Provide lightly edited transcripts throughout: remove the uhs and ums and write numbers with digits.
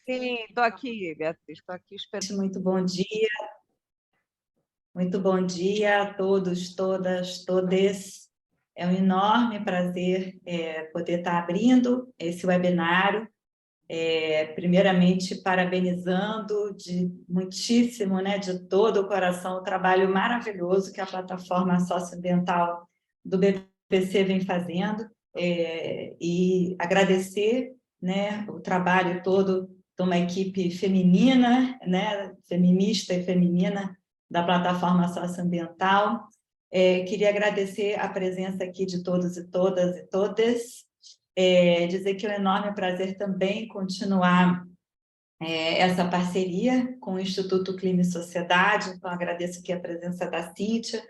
Sim, estou aqui, Beatriz, estou aqui esperando. Muito bom dia. Muito bom dia a todos, todas, todes. É um enorme prazer poder estar abrindo esse webinário. Primeiramente, parabenizando muitíssimo, de todo o coração, o trabalho maravilhoso que a Plataforma Socioambiental do BPC vem fazendo, e agradecer, o trabalho todo de uma equipe feminina, feminista e feminina da Plataforma Socioambiental. Queria agradecer a presença aqui de todos e todas e todes. Dizer que é um enorme prazer também continuar essa parceria com o Instituto Clima e Sociedade. Então, agradeço aqui a presença da Cíntia,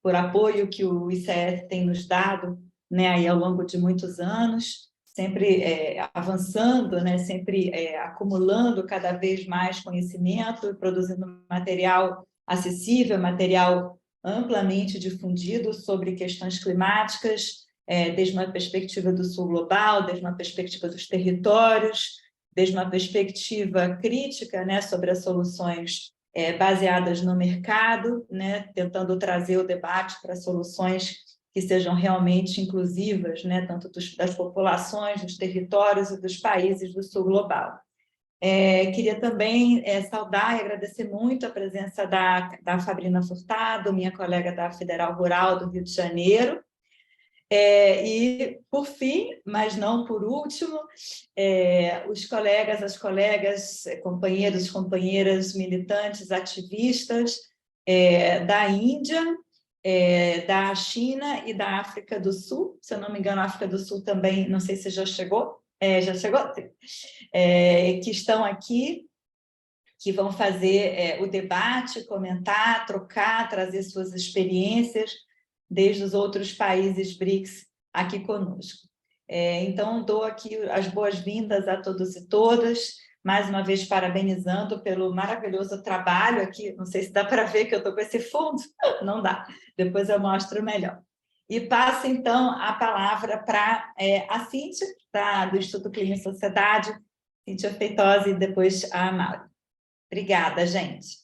por apoio que o ICS tem nos dado, aí ao longo de muitos anos, sempre avançando, sempre acumulando cada vez mais conhecimento e produzindo material acessível, material amplamente difundido sobre questões climáticas, desde uma perspectiva do sul global, desde uma perspectiva dos territórios, desde uma perspectiva crítica, sobre as soluções baseadas no mercado, tentando trazer o debate para soluções que sejam realmente inclusivas, tanto das populações, dos territórios e dos países do sul global. Queria também saudar e agradecer muito a presença da Fabrina Furtado, minha colega da Federal Rural do Rio de Janeiro. E, por fim, mas não por último, os colegas, as colegas, companheiros, companheiras, militantes, ativistas da Índia, da China e da África do Sul. Se eu não me engano, a África do Sul também, não sei se já chegou. Já chegou? Que estão aqui, que vão fazer o debate, comentar, trocar, trazer suas experiências desde os outros países BRICS aqui conosco. Então, dou aqui as boas-vindas a todos e todas, mais uma vez parabenizando pelo maravilhoso trabalho aqui. Não sei se dá para ver que eu estou com esse fundo, não dá, depois eu mostro melhor. E passo, então, a palavra para a Cíntia, do Instituto Clima e Sociedade, Cíntia Feitosa, e depois a Maura. Obrigada, gente.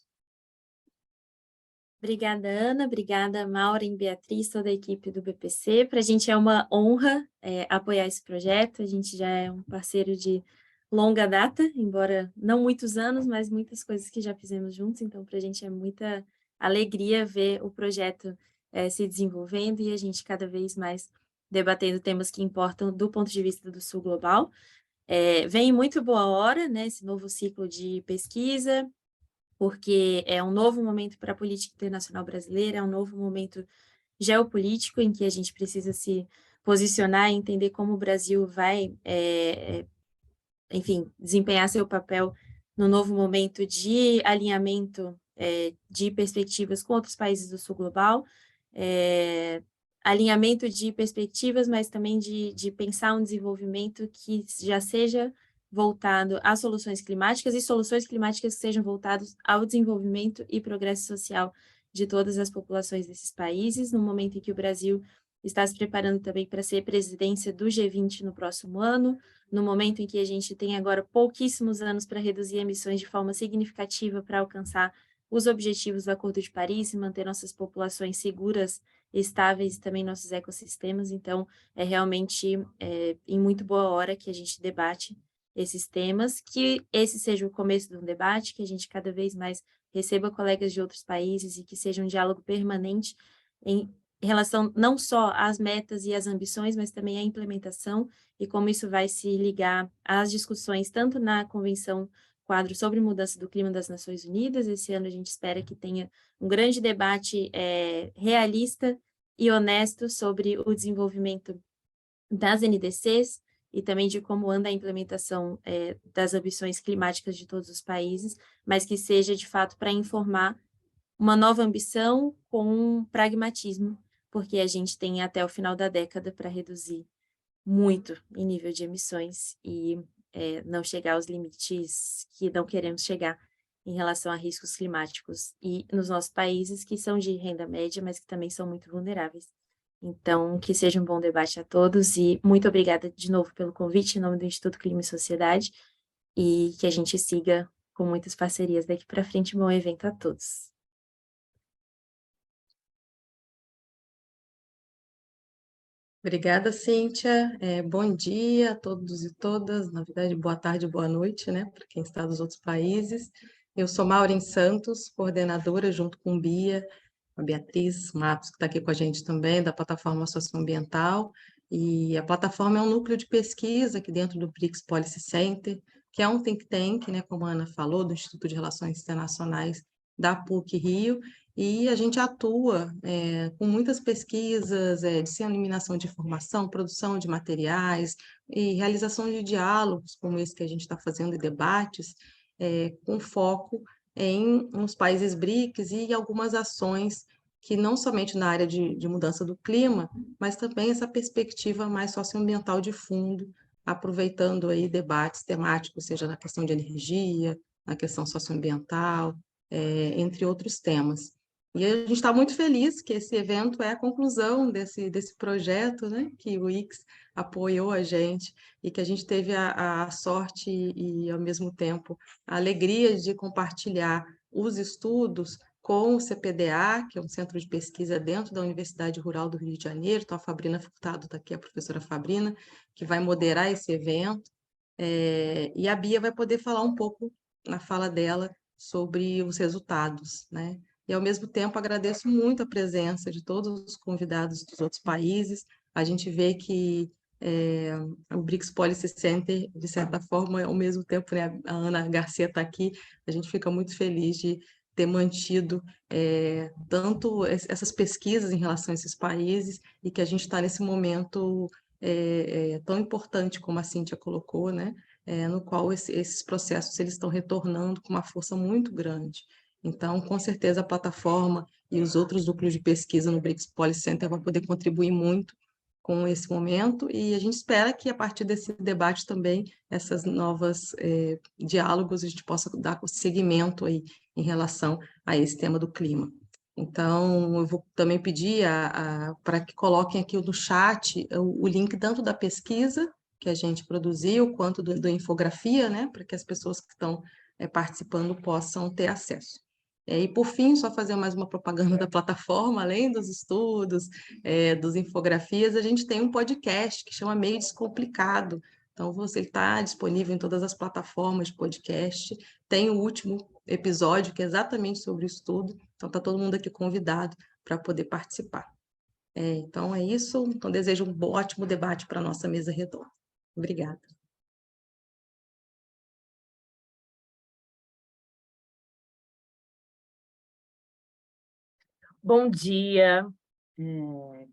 Obrigada, Ana. Obrigada, Maura e Beatriz, toda a equipe do BPC. Para a gente é uma honra apoiar esse projeto. A gente já é um parceiro de longa data, embora não muitos anos, mas muitas coisas que já fizemos juntos. Então, para a gente é muita alegria ver o projeto se desenvolvendo e a gente cada vez mais debatendo temas que importam do ponto de vista do Sul Global. Vem em muito boa hora, esse novo ciclo de pesquisa, porque é um novo momento para a política internacional brasileira, é um novo momento geopolítico em que a gente precisa se posicionar e entender como o Brasil vai, enfim, desempenhar seu papel no novo momento de alinhamento de perspectivas com outros países do Sul Global, alinhamento de perspectivas, mas também de pensar um desenvolvimento que já seja voltado às soluções climáticas e soluções climáticas que sejam voltadas ao desenvolvimento e progresso social de todas as populações desses países, no momento em que o Brasil está se preparando também para ser presidência do G20 no próximo ano, no momento em que a gente tem agora pouquíssimos anos para reduzir emissões de forma significativa para alcançar os objetivos do Acordo de Paris e manter nossas populações seguras, estáveis e também nossos ecossistemas. Então, é realmente em muito boa hora que a gente debate esses temas, que esse seja o começo de um debate, que a gente cada vez mais receba colegas de outros países e que seja um diálogo permanente em relação não só às metas e às ambições, mas também à implementação e como isso vai se ligar às discussões tanto na Convenção Quadro sobre Mudança do Clima das Nações Unidas. Esse ano a gente espera que tenha um grande debate realista e honesto sobre o desenvolvimento das NDCs, e também de como anda a implementação das ambições climáticas de todos os países, mas que seja, de fato, para informar uma nova ambição com pragmatismo, porque a gente tem até o final da década para reduzir muito em nível de emissões e não chegar aos limites que não queremos chegar em relação a riscos climáticos e nos nossos países que são de renda média, mas que também são muito vulneráveis. Então, que seja um bom debate a todos e muito obrigada de novo pelo convite em nome do Instituto Clima e Sociedade e que a gente siga com muitas parcerias daqui para frente. Bom evento a todos. Obrigada, Cíntia. Bom dia a todos e todas. Na verdade, boa tarde, boa noite, né, para quem está dos outros países. Eu sou Maureen Santos, coordenadora, junto com Bia, a Beatriz Matos, que está aqui com a gente também, da Plataforma Socioambiental. E a plataforma é um núcleo de pesquisa aqui dentro do BRICS Policy Center, que é um think tank, né, como a Ana falou, do Instituto de Relações Internacionais da PUC Rio, e a gente atua com muitas pesquisas, disseminação de informação, produção de materiais e realização de diálogos, como esse que a gente está fazendo, e debates, com foco nos países BRICS e algumas ações que não somente na área de mudança do clima, mas também essa perspectiva mais socioambiental de fundo, aproveitando aí debates temáticos, seja na questão de energia, na questão socioambiental, entre outros temas. E a gente está muito feliz que esse evento é a conclusão desse projeto, né, que o ICS apoiou a gente e que a gente teve a sorte e, ao mesmo tempo, a alegria de compartilhar os estudos com o CPDA, que é um centro de pesquisa dentro da Universidade Rural do Rio de Janeiro. Então, a Fabrina Furtado está aqui, a professora Fabrina, que vai moderar esse evento. E a Bia vai poder falar um pouco, na fala dela, sobre os resultados, né? E, ao mesmo tempo, agradeço muito a presença de todos os convidados dos outros países. A gente vê que o BRICS Policy Center, de certa forma, ao mesmo tempo, né, a Ana Garcia está aqui, a gente fica muito feliz de ter mantido tanto essas pesquisas em relação a esses países e que a gente está nesse momento tão importante, como a Cíntia colocou, né, no qual esses processos eles estão retornando com uma força muito grande. Então, com certeza, a plataforma e os outros núcleos de pesquisa no BRICS Policy Center vão poder contribuir muito com esse momento, e a gente espera que, a partir desse debate também, essas novas diálogos, a gente possa dar seguimento aí em relação a esse tema do clima. Então, eu vou também pedir para que coloquem aqui no chat o link tanto da pesquisa que a gente produziu, quanto da infografia, né, para que as pessoas que estão participando possam ter acesso. E, por fim, só fazer mais uma propaganda da plataforma, além dos estudos, dos infografias, a gente tem um podcast que chama Meio Descomplicado. Então, você está disponível em todas as plataformas de podcast. Tem o último episódio, que é exatamente sobre isso tudo. Então, está todo mundo aqui convidado para poder participar. Então, é isso. Então, desejo um ótimo debate para a nossa mesa redonda. Obrigada. Bom dia,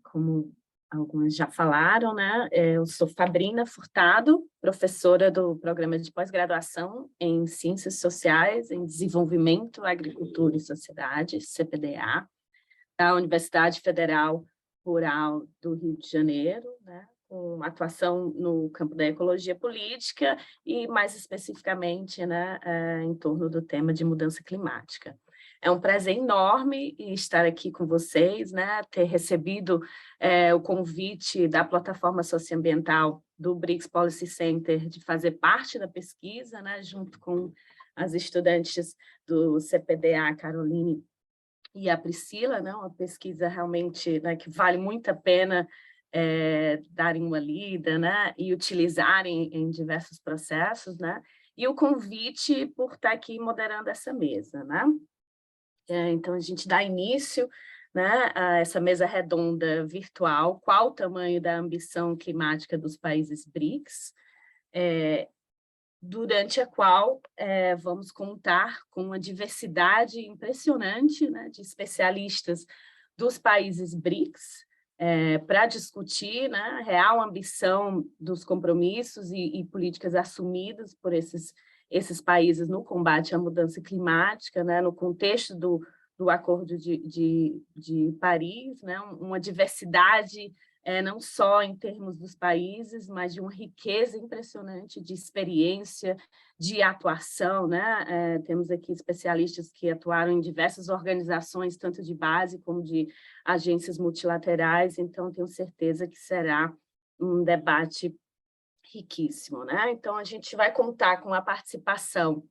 como algumas já falaram, né? Eu sou Fabrina Furtado, professora do Programa de Pós-Graduação em Ciências Sociais, em Desenvolvimento, Agricultura e Sociedade, CPDA, da Universidade Federal Rural do Rio de Janeiro, né? Com atuação no campo da ecologia política e, mais especificamente, né, em torno do tema de mudança climática. É um prazer enorme estar aqui com vocês, né? Ter recebido o convite da Plataforma Socioambiental do BRICS Policy Center de fazer parte da pesquisa, né? Junto com as estudantes do CPDA, a Caroline e a Priscila, né? Uma pesquisa realmente, né, que vale muito a pena darem uma lida, né? E utilizarem em diversos processos, né? E o convite por estar aqui moderando essa mesa, né? Então, a gente dá início, né, a essa mesa redonda virtual, qual o tamanho da ambição climática dos países BRICS, durante a qual vamos contar com uma diversidade impressionante, né, de especialistas dos países BRICS, para discutir, né, a real ambição dos compromissos e políticas assumidas por esses países no combate à mudança climática, né, no contexto do Acordo de Paris, né, uma diversidade não só em termos dos países, mas de uma riqueza impressionante de experiência, de atuação, né? Temos aqui especialistas que atuaram em diversas organizações, tanto de base como de agências multilaterais, então tenho certeza que será um debate riquíssimo, né? Então, a gente vai contar com a participação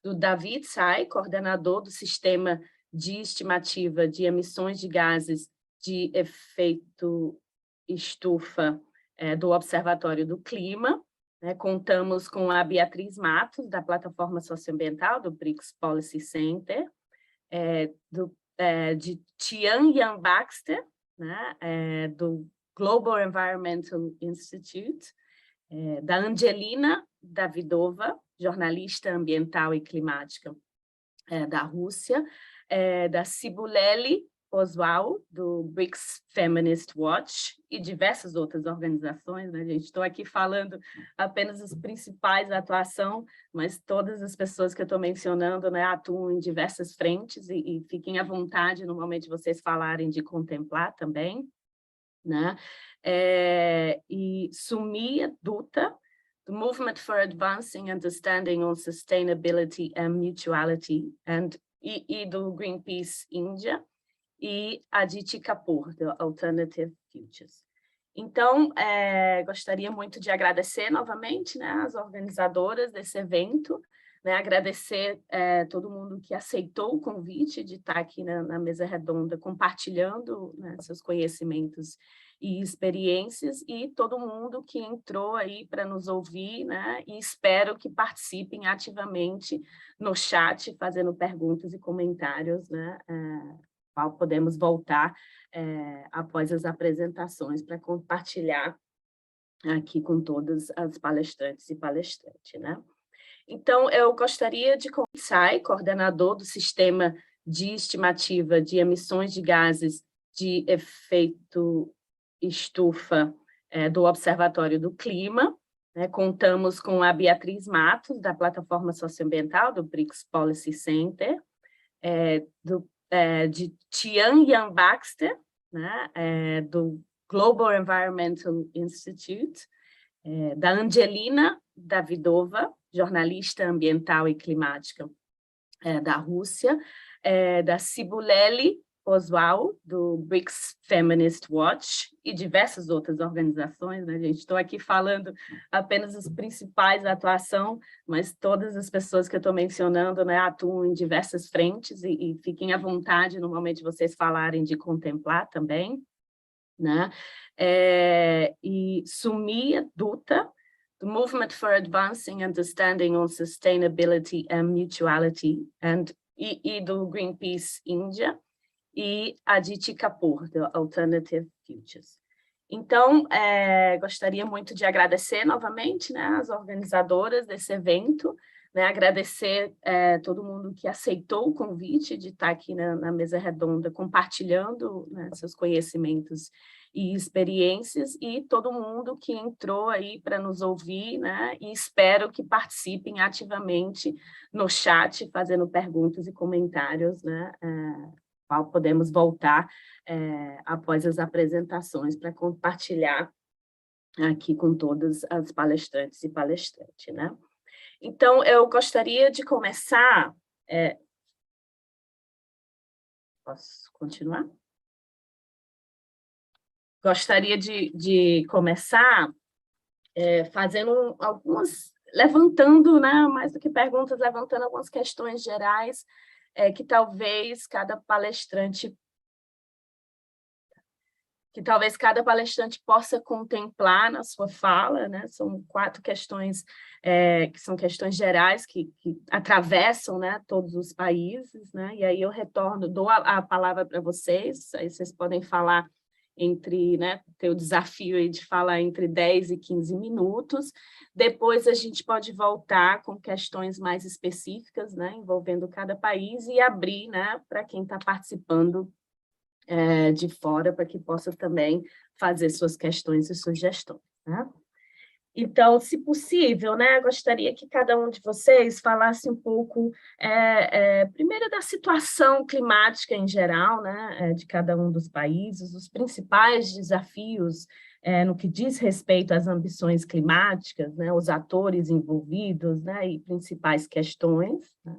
do David Tsai, coordenador do Sistema de Estimativa de Emissões de Gases de Efeito Estufa do Observatório do Clima. Contamos com a Beatriz Matos, da Plataforma Socioambiental, do BRICS Policy Center, de Tian Baxter, né, do Global Environmental Institute, da Angelina Davidova, jornalista ambiental e climática da Rússia, da Cibuleli Oswald, do BRICS Feminist Watch, e diversas outras organizações, né, gente? Estou aqui falando apenas as principais atuações, mas todas as pessoas que eu estou mencionando, né, atuam em diversas frentes, e fiquem à vontade no momento de vocês falarem de contemplar também, né? E Sumia Dutta, the Movement for Advancing Understanding on Sustainability and Mutuality, e do Greenpeace India, e Aditi Kapoor, do Alternative Futures. Então, gostaria muito de agradecer novamente, né, as organizadoras desse evento, né, agradecer todo mundo que aceitou o convite de estar aqui na mesa redonda, compartilhando, né, seus conhecimentos e experiências, e todo mundo que entrou aí para nos ouvir, né, e espero que participem ativamente no chat, fazendo perguntas e comentários, né, qual podemos voltar após as apresentações para compartilhar aqui com todas as palestrantes e palestrantes, né? Então, eu gostaria de começar, coordenador do Sistema de Estimativa de Emissões de Gases de Efeito Estufa do Observatório do Clima, né? Contamos com a Beatriz Matos, da Plataforma Socioambiental, do BRICS Policy Center, de Tian Baxter, né, do Global Environmental Institute, da Angelina Davidova, jornalista ambiental e climática da Rússia, da Cibuleli Oswald, do BRICS Feminist Watch, e diversas outras organizações, né, gente? Estou aqui falando apenas as principais atuações, mas todas as pessoas que eu estou mencionando, né, atuam em diversas frentes, e fiquem à vontade no momento de vocês falarem de contemplar também, né? E Sumia Dutta, the Movement for Advancing Understanding on Sustainability and Mutuality, e do Greenpeace India, e Aditi Kapoor, do Alternative Futures. Então, gostaria muito de agradecer novamente, né, as organizadoras desse evento, né, agradecer todo mundo que aceitou o convite de estar aqui na mesa redonda, compartilhando, né, seus conhecimentos e experiências, e todo mundo que entrou aí para nos ouvir, né, e espero que participem ativamente no chat, fazendo perguntas e comentários, né, qual podemos voltar após as apresentações para compartilhar aqui com todas as palestrantes e palestrantes, né? Então, eu gostaria de começar... Posso continuar? Gostaria de começar fazendo levantando, né, mais do que perguntas, levantando algumas questões gerais que talvez cada palestrante possa contemplar na sua fala, né? São 4 questões que são questões gerais que atravessam, né, todos os países, né? E aí eu dou a palavra para vocês, aí vocês podem falar né, ter o desafio aí de falar entre 10 e 15 minutos, depois a gente pode voltar com questões mais específicas, né, envolvendo cada país, e abrir, né, para quem está participando de fora, para que possa também fazer suas questões e sugestões, né? Então, se possível, né, gostaria que cada um de vocês falasse um pouco, primeiro, da situação climática em geral, né, de cada um dos países, os principais desafios no que diz respeito às ambições climáticas, né, os atores envolvidos, né, e principais questões, né?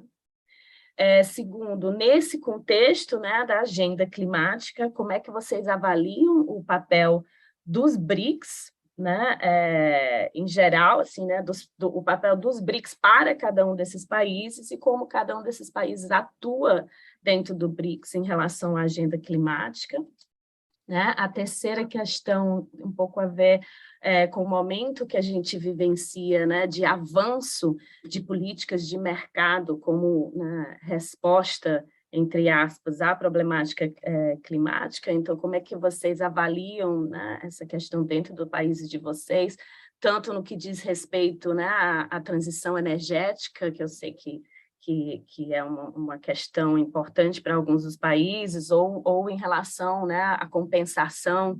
Segundo, nesse contexto, né, da agenda climática, como é que vocês avaliam o papel dos BRICS, né, em geral, assim, né, o papel dos BRICS para cada um desses países e como cada um desses países atua dentro do BRICS em relação à agenda climática. Né? A terceira questão, um pouco a ver com o momento que a gente vivencia, né, de avanço de políticas de mercado como, né, resposta, entre aspas, à problemática climática. Então, como é que vocês avaliam, né, essa questão dentro do país de vocês, tanto no que diz respeito, né, à transição energética, que eu sei que é uma questão importante para alguns dos países, ou em relação, né, à compensação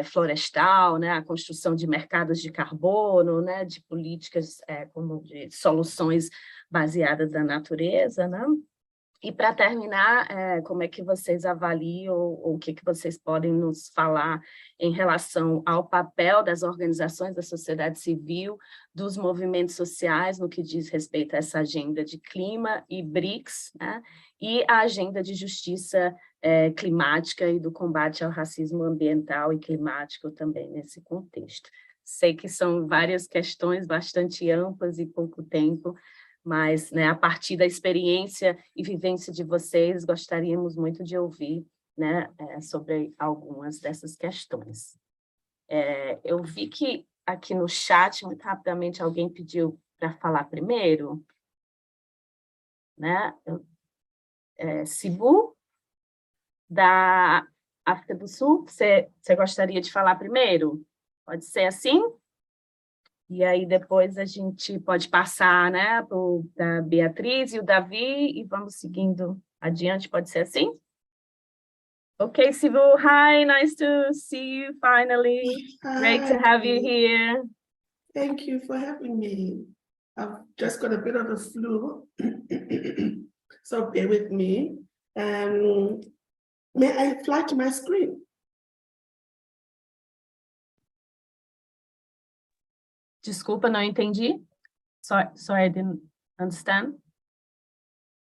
florestal, né, à construção de mercados de carbono, né, de políticas como de soluções baseadas na natureza, né? E para terminar, como é que vocês avaliam, ou o que vocês podem nos falar em relação ao papel das organizações da sociedade civil, dos movimentos sociais, no que diz respeito a essa agenda de clima e BRICS, né? E a agenda de justiça climática e do combate ao racismo ambiental e climático também nesse contexto. Sei que são várias questões bastante amplas e pouco tempo, mas, né, a partir da experiência e vivência de vocês, gostaríamos muito de ouvir, né, sobre algumas dessas questões. Eu vi que aqui no chat, muito rapidamente, alguém pediu para falar primeiro, né? Sibu, da África do Sul, você gostaria de falar primeiro? Pode ser assim? E aí depois a gente pode passar, né, da Beatriz e o Davi, e vamos seguindo adiante, pode ser assim? Okay, Sibu, hi, nice to see you finally. Hi. Great to have you here. Thank you for having me. I've just got a bit of a flu, so bear with me. May I flash my screen? Desculpa, não entendi. Sorry, I didn't understand.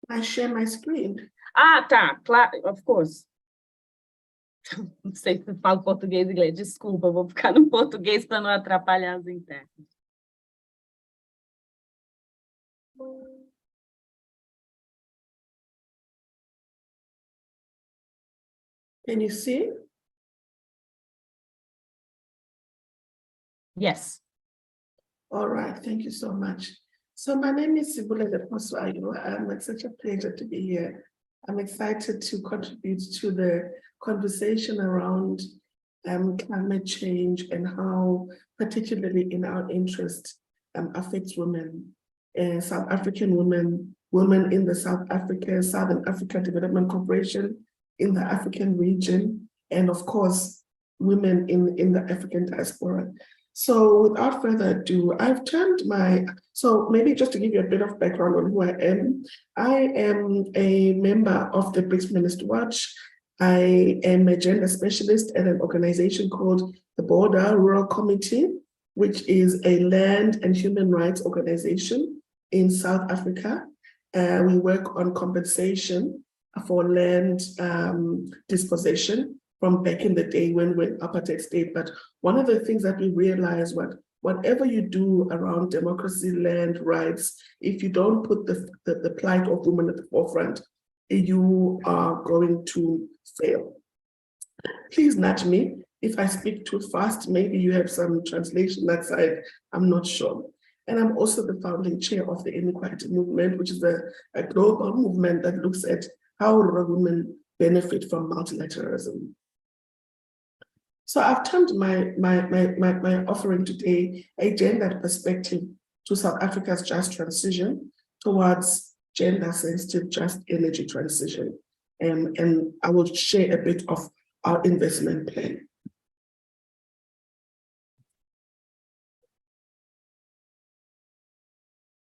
I share my screen. Ah, tá, claro, of course. Não sei se falo português e inglês, desculpa, vou ficar no português para não atrapalhar as intérpretes. Can you see? Yes. All right, thank you so much. So my name is Sibule Leposwayo. It's such a pleasure to be here. I'm excited to contribute to the conversation around climate change and how, particularly in our interest, affects women, South African women, women in the Southern Africa Development Corporation, in the African region, and of course, women in the African diaspora. So without further ado, I've turned so maybe just to give you a bit of background on who I am a member of the BRICS Minister Watch. I am a gender specialist at an organization called the Border Rural Committee, which is a land and human rights organization in South Africa. We work on compensation for land dispossession from back in the day when we're apartheid state. But one of the things that we realized, whatever you do around democracy, land rights, if you don't put the plight of women at the forefront, you are going to fail. Please nudge me. If I speak too fast, maybe you have some translation that side, I'm not sure. And I'm also the founding chair of the Inequality Movement, which is a global movement that looks at how rural women benefit from multilateralism. So I've turned my offering today a gender perspective to South Africa's just transition towards gender-sensitive, just energy transition. And I will share a bit of our investment plan.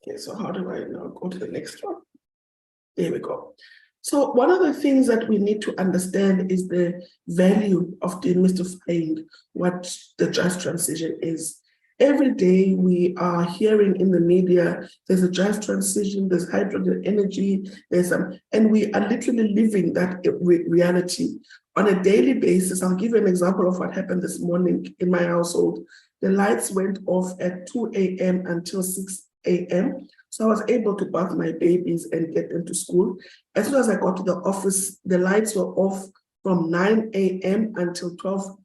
Okay, so how do I now go to the next one? There we go. So one of the things that we need to understand is the value of demystifying what the just transition is. Every day we are hearing in the media, there's a just transition, there's hydrogen energy, and we are literally living that reality on a daily basis, I'll give you an example of what happened this morning in my household. The lights went off at 2 a.m. until 6 a.m. So I was able to bath my babies and get them to school. As soon as I got to the office, the lights were off from 9 a.m. until 12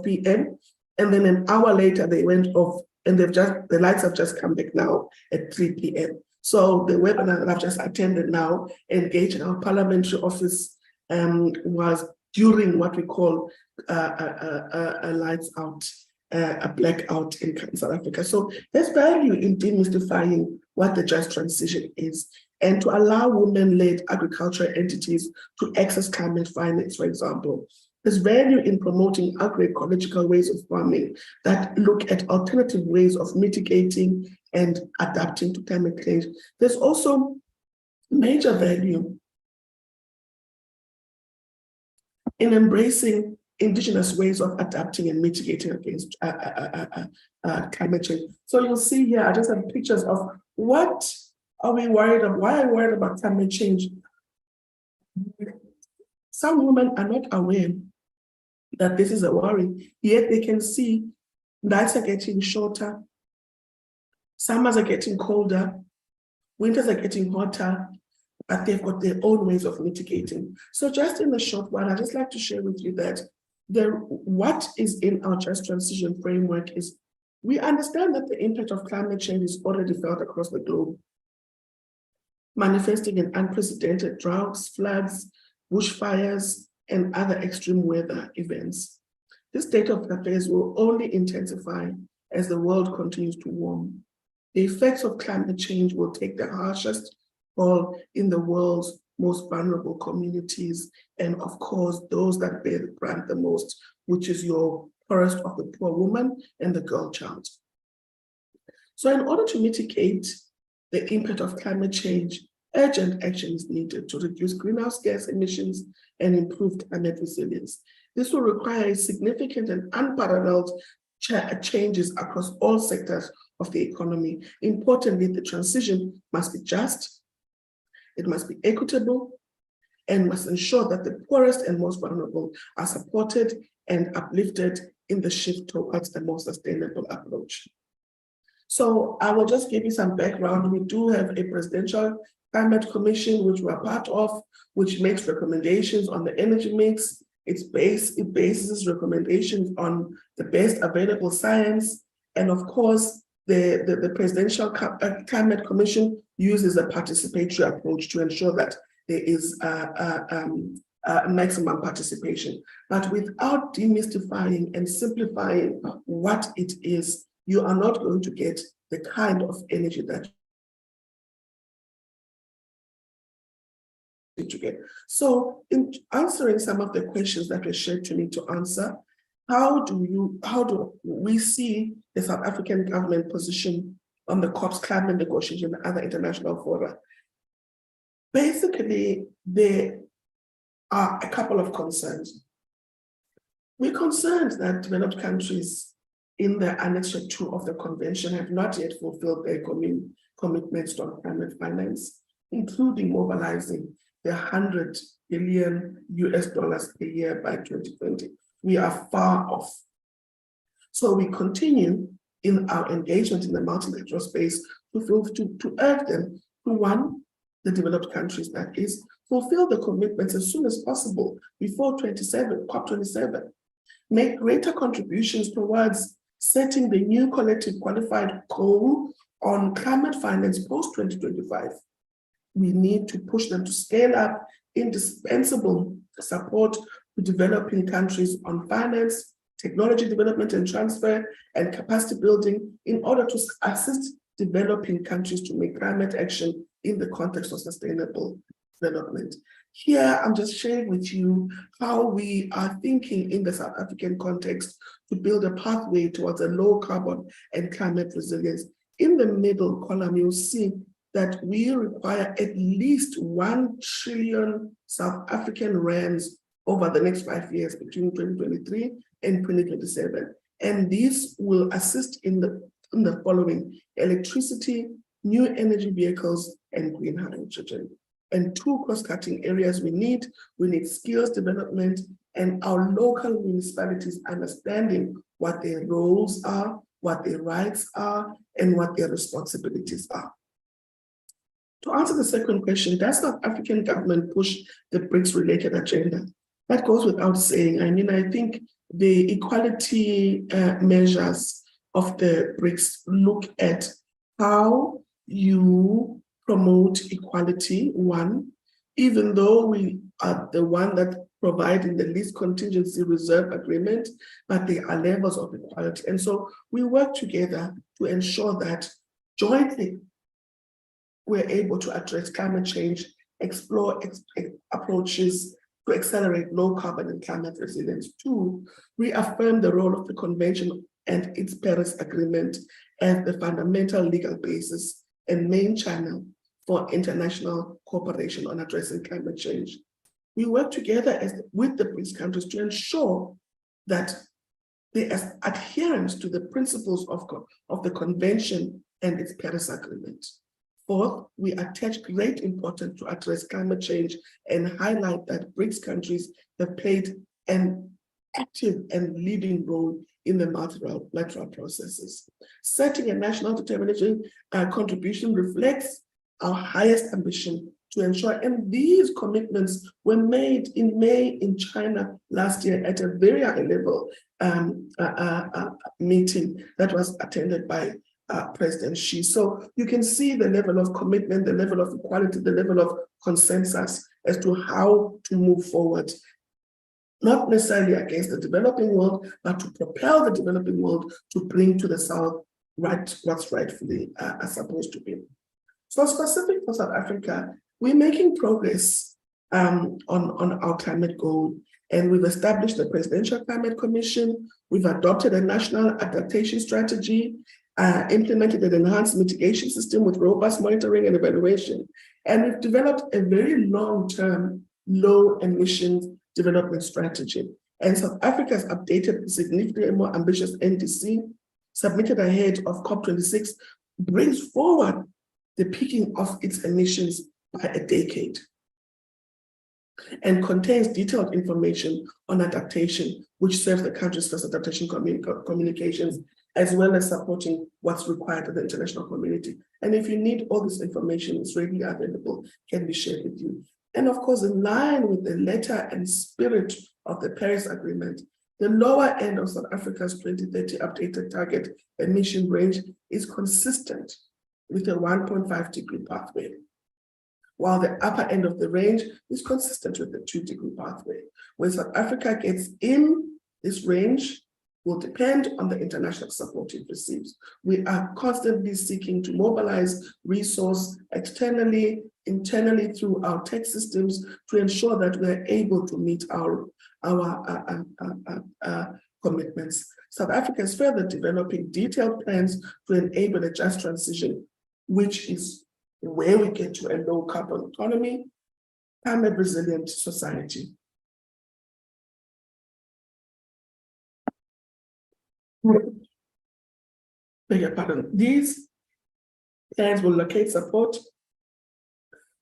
p.m. And then an hour later, they went off, and the lights have just come back now at 3 p.m. So the webinar that I've just attended now, engaged in our parliamentary office, was during what we call a lights out, a blackout in South Africa. So there's value in demystifying what the just transition is, and to allow women-led agricultural entities to access climate finance, for example. There's value in promoting agroecological ways of farming that look at alternative ways of mitigating and adapting to climate change. There's also major value in embracing indigenous ways of adapting and mitigating against climate change. So you'll see here, I just have pictures of what are we worried about, why are we worried about climate change? Some women are not aware that this is a worry, yet they can see nights are getting shorter, summers are getting colder, winters are getting hotter, but they've got their own ways of mitigating. So just in a short while, I'd just like to share with you that what is in our just transition framework is, we understand that the impact of climate change is already felt across the globe, manifesting in unprecedented droughts, floods, bushfires, and other extreme weather events. This state of affairs will only intensify as the world continues to warm. The effects of climate change will take the harshest toll in the world's most vulnerable communities, and of course, those that bear the brunt the most, which is your poorest of the poor woman and the girl child. So in order to mitigate the impact of climate change, urgent action is needed to reduce greenhouse gas emissions and improve climate resilience. This will require significant and unparalleled changes across all sectors of the economy. Importantly, the transition must be just, it must be equitable, and must ensure that the poorest and most vulnerable are supported and uplifted in the shift towards a more sustainable approach. So I will just give you some background. We do have a presidential climate commission, which we're part of, which makes recommendations on the energy mix. It bases recommendations on the best available science. And of course, the Presidential Climate Commission uses a participatory approach to ensure that there is maximum participation. But without demystifying and simplifying what it is, you are not going to get the kind of energy that to get. So in answering some of the questions that were shared to me to answer, how do we see the South African government position on the COP's climate negotiation and other international fora? Basically, there are a couple of concerns. We're concerned that developed countries in the Annexure 2 of the convention have not yet fulfilled their commitments to climate finance, including mobilizing the $100 billion per year by 2020. We are far off. So we continue in our engagement in the multilateral space to urge them to, one, the developed countries, that is, fulfill the commitments as soon as possible before COP27, make greater contributions towards setting the new collective qualified goal on climate finance post-2025. We need to push them to scale up indispensable support to developing countries on finance, technology development and transfer, and capacity building in order to assist developing countries to make climate action in the context of sustainable development. Here, I'm just sharing with you how we are thinking in the South African context to build a pathway towards a low carbon and climate resilience. In the middle column, you'll see that we require at least 1 trillion South African rands over the next 5 years between 2023 and 2027. And this will assist in the following: electricity, new energy vehicles, and green hydrogen. And two cross-cutting areas we need skills development and our local municipalities understanding what their roles are, what their rights are, and what their responsibilities are. To answer the second question, does South African government push the BRICS-related agenda? That goes without saying. I mean, I think the equality measures of the BRICS look at how you promote equality, one, even though we are the one that providing the least contingency reserve agreement, but there are levels of equality. And so we work together to ensure that jointly we're able to address climate change, explore approaches to accelerate low carbon and climate resilience. Two, reaffirm the role of the Convention and its Paris Agreement as the fundamental legal basis and main channel for international cooperation on addressing climate change. We work together with the BRICS countries to ensure that there is adherence to the principles of the Convention and its Paris Agreement. Fourth, we attach great importance to address climate change and highlight that BRICS countries have played an active and leading role in the multilateral processes. Setting a national determination contribution reflects our highest ambition to ensure, and these commitments were made in May in China last year at a very high level meeting that was attended by President Xi. So you can see the level of commitment, the level of equality, the level of consensus as to how to move forward, not necessarily against the developing world, but to propel the developing world to bring to the South what's rightfully supposed to be. So specific for South Africa, we're making progress on our climate goal, and we've established the Presidential Climate Commission. We've adopted a national adaptation strategy, implemented an enhanced mitigation system with robust monitoring and evaluation, and we've developed a very long-term low emissions development strategy. And South Africa has updated a significantly more ambitious NDC, submitted ahead of COP26, brings forward the peaking of its emissions by a decade, and contains detailed information on adaptation, which serves the country's first adaptation communications, as well as supporting what's required of the international community. And if you need all this information, it's readily available, can be shared with you. And of course, in line with the letter and spirit of the Paris Agreement, the lower end of South Africa's 2030 updated target emission range is consistent with a 1.5 degree pathway, while the upper end of the range is consistent with the 2 degree pathway. When South Africa gets in this range will depend on the international support it receives. We are constantly seeking to mobilize resource externally, internally through our tech systems to ensure that we're able to meet our commitments. South Africa is further developing detailed plans to enable a just transition, which is where we get to a low carbon economy, climate resilient society. Beg your pardon. These plans will locate support,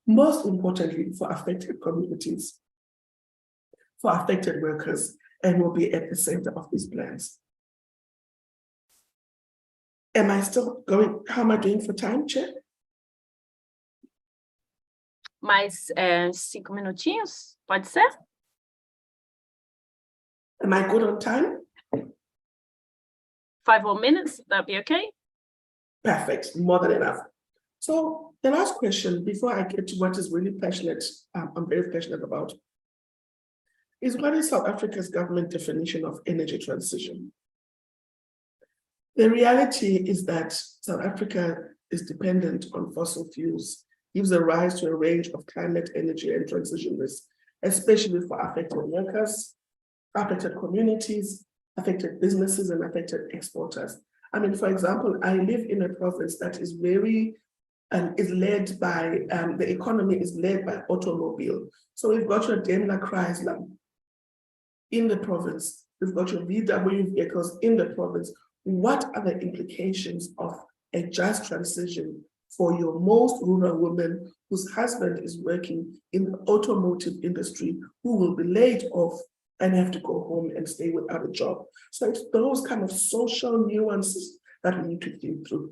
most importantly for affected communities, for affected workers, and will be at the center of these plans. Am I still going? How am I doing for time, Chair? Mais 5 minutinhos, pode ser? Am I good on time? 5 more minutes, that'd be okay? Perfect, more than enough. So the last question, before I get to what is really passionate, I'm very passionate about, is what is South Africa's government definition of energy transition? The reality is that South Africa is dependent on fossil fuels, gives a rise to a range of climate, energy, and transition risks, especially for affected workers, affected communities, affected businesses, and affected exporters. I mean, for example, I live in a province that is very, is led by, the economy is led by automobile. So we've got your Daimler Chrysler in the province, we've got your VW vehicles in the province. What are the implications of a just transition for your most rural woman whose husband is working in the automotive industry, who will be laid off and have to go home and stay without a job. So it's those kind of social nuances that we need to think through.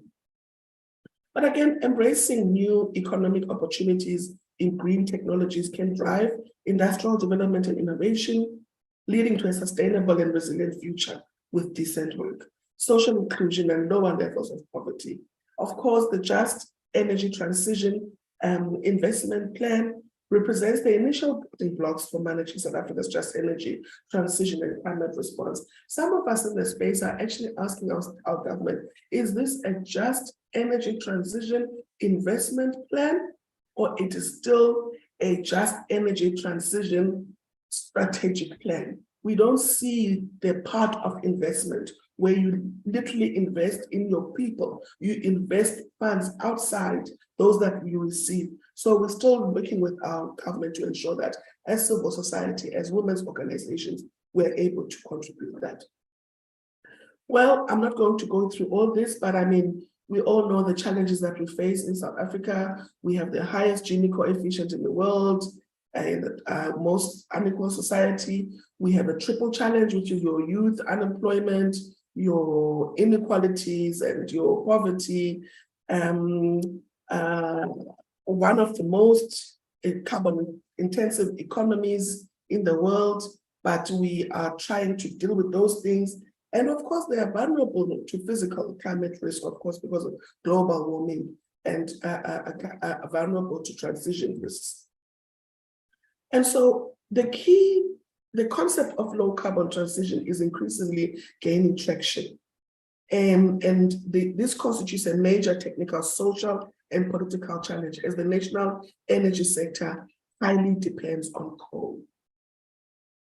But again, embracing new economic opportunities in green technologies can drive industrial development and innovation, leading to a sustainable and resilient future with decent work, social inclusion, and lower levels of poverty. Of course, the Just Energy Transition Investment Plan represents the initial building blocks for managing South Africa's just energy transition and climate response. Some of us in the space are actually asking our government, is this a just energy transition investment plan, or it is still a just energy transition strategic plan? We don't see the part of investment where you literally invest in your people. You invest funds outside those that you receive. So we're still working with our government to ensure that as civil society, as women's organizations, we're able to contribute that. Well, I'm not going to go through all this, but I mean, we all know the challenges that we face in South Africa. We have the highest Gini coefficient in the world, and most unequal society. We have a triple challenge, which is your youth unemployment, your inequalities, and your poverty. One of the most carbon intensive economies in the world, but we are trying to deal with those things. And of course, they are vulnerable to physical climate risk, of course, because of global warming, and vulnerable to transition risks. And so the concept of low carbon transition is increasingly gaining traction. And this constitutes a major technical, social, and political challenge as the national energy sector highly depends on coal.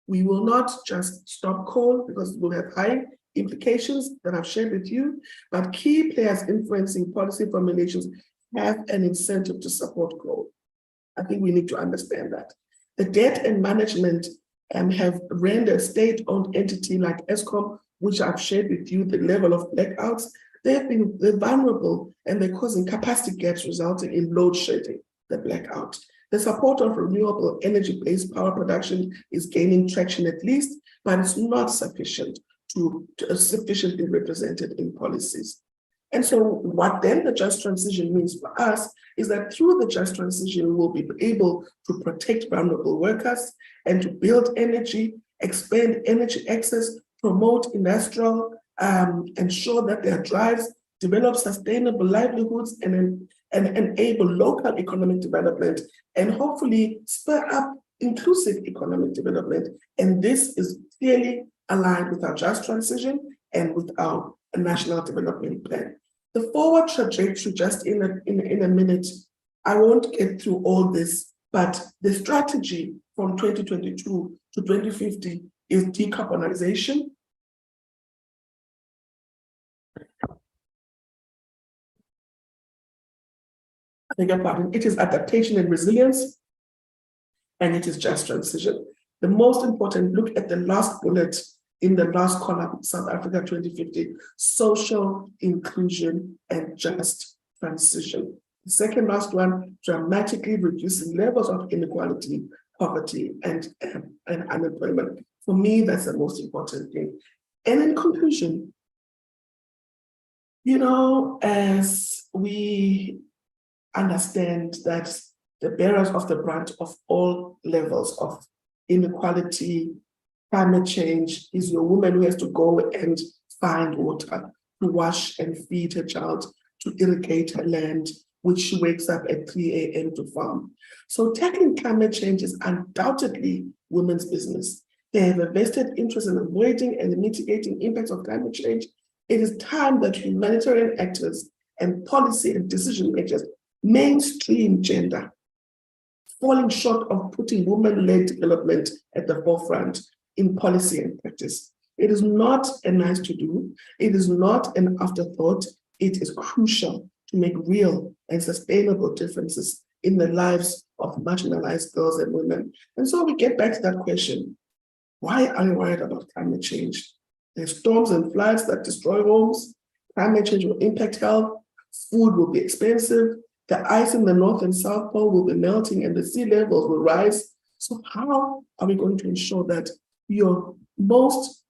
We will not just stop coal because it will have high implications that I've shared with you, but key players influencing policy formulations have an incentive to support coal. I think we need to understand that. The debt and management have rendered state-owned entity like Eskom, which I've shared with you, the level of blackouts. They're vulnerable, and they're causing capacity gaps resulting in load shedding, the blackout. The support of renewable energy-based power production is gaining traction at least, but it's not sufficient to sufficiently represented in policies. And so what then the just transition means for us is that through the just transition, we will be able to protect vulnerable workers and to build energy, expand energy access, promote industrial, ensure that their drives develop sustainable livelihoods and enable local economic development, and hopefully spur up inclusive economic development. And this is clearly aligned with our just transition and with our national development plan. The forward trajectory, just in a minute, I won't get through all this, but the strategy from 2022 to 2050 is decarbonization. I beg your pardon. It is adaptation and resilience, and it is just transition. The most important, look at the last bullet in the last column, South Africa 2050, social inclusion and just transition. The second last one, dramatically reducing levels of inequality, poverty, and unemployment. For me, that's the most important thing. And in conclusion, you know, as we understand that the bearers of the brunt of all levels of inequality, climate change is your woman who has to go and find water to wash and feed her child, to irrigate her land, which she wakes up at 3 a.m. to farm. So tackling climate change is undoubtedly women's business. They have a vested interest in avoiding and mitigating impacts of climate change. It is time that humanitarian actors and policy and decision makers mainstream gender, falling short of putting women-led development at the forefront in policy and practice. It is not a nice to do. It is not an afterthought. It is crucial to make real and sustainable differences in the lives of marginalized girls and women. And so we get back to that question. Why are you worried about climate change? There's storms and floods that destroy homes. Climate change will impact health. Food will be expensive. The ice in the North and South Pole will be melting and the sea levels will rise. So how are we going to ensure that your most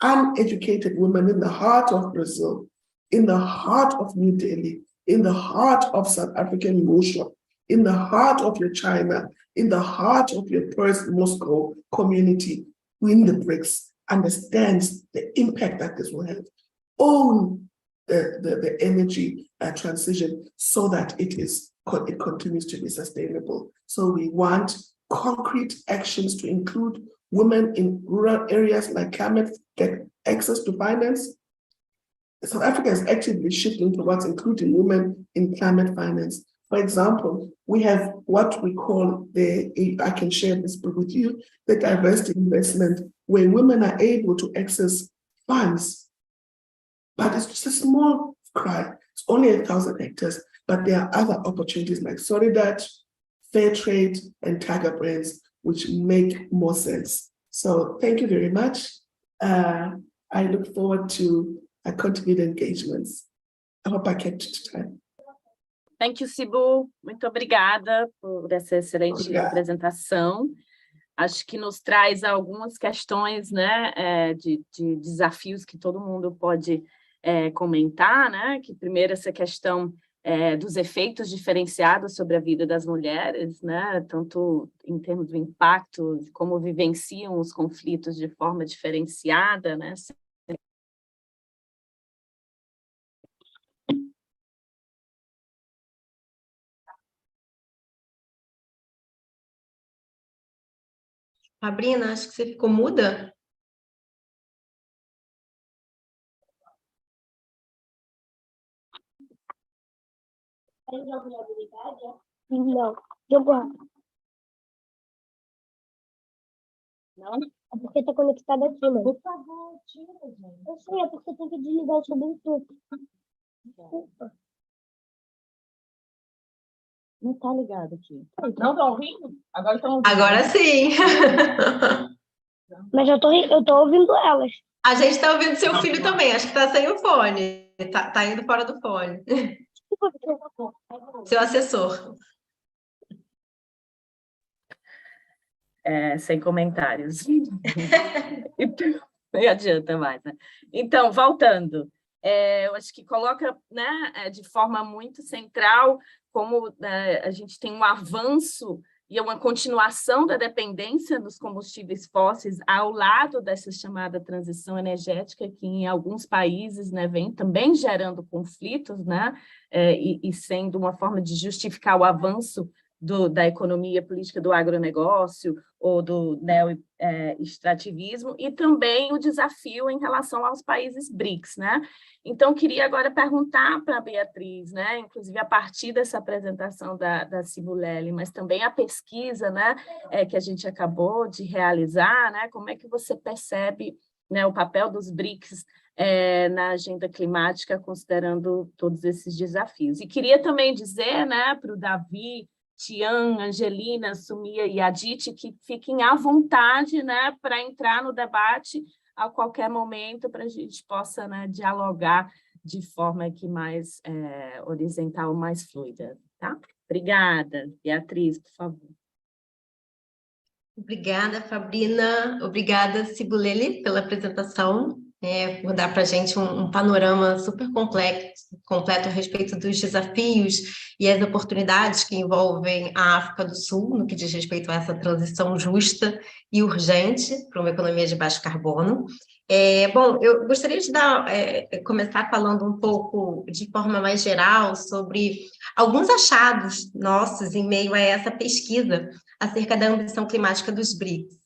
uneducated women in the heart of Brazil, in the heart of New Delhi, in the heart of South African emotion, in the heart of your China, in the heart of your Moscow community, in the BRICS, understands the impact that this will have on the energy transition so that it continues to be sustainable. So we want concrete actions to include women in rural areas like climate get access to finance. South Africa is actively shifting towards including women in climate finance. For example, we have what we call I can share this with you, the diversity investment, where women are able to access funds. But it's just a small cry. It's only 1,000 hectares, but there are other opportunities like Sociedade, fair trade, and tiger brands, which make more sense. So thank you very much. I look forward to continued engagements. I hope I kept time. Thank you, Sibu. Muito obrigada por essa excelente apresentação. Acho que nos traz algumas questões, né, de desafios que todo mundo pode comentar, né? Que primeiro essa questão dos efeitos diferenciados sobre a vida das mulheres, né? Tanto em termos do impacto, de como vivenciam os conflitos de forma diferenciada, né? Sabrina, acho que você ficou muda. Não, jogou. Não? É porque tá conectado aqui, mano. Por favor, tira, gente. Eu sei, é porque tem que desligar o seu Bluetooth. Desculpa. Não está ligado aqui. Não estão ouvindo? Agora estão ouvindo. Agora sim. Mas eu tô ouvindo elas. A gente está ouvindo seu filho também, acho que está sem o fone. Tá indo fora do fone. Seu assessor. Sem comentários. Nem adianta mais, né? Então, voltando, eu acho que coloca, né, de forma muito central como a gente tem um avanço e uma continuação da dependência dos combustíveis fósseis ao lado dessa chamada transição energética, que em alguns países, né, vem também gerando conflitos, né, e sendo uma forma de justificar o avanço da economia política do agronegócio ou do neo-extrativismo, e também o desafio em relação aos países BRICS, né? Então, queria agora perguntar para a Beatriz, né, inclusive a partir dessa apresentação da Cibulele, mas também a pesquisa, né, que a gente acabou de realizar, né, como é que você percebe, né, o papel dos BRICS na agenda climática, considerando todos esses desafios. E queria também dizer, né, para o Davi, Tian, Angelina, Sumia e Aditi, que fiquem à vontade, né, para entrar no debate a qualquer momento, para a gente possa, né, dialogar de forma aqui mais horizontal, mais fluida, tá? Obrigada. Beatriz, por favor. Obrigada, Fabrina. Obrigada, Cibulele, pela apresentação, por dar para a gente um panorama super completo a respeito dos desafios e as oportunidades que envolvem a África do Sul, no que diz respeito a essa transição justa e urgente para uma economia de baixo carbono. Bom, eu gostaria de começar falando um pouco, de forma mais geral, sobre alguns achados nossos em meio a essa pesquisa acerca da ambição climática dos BRICS.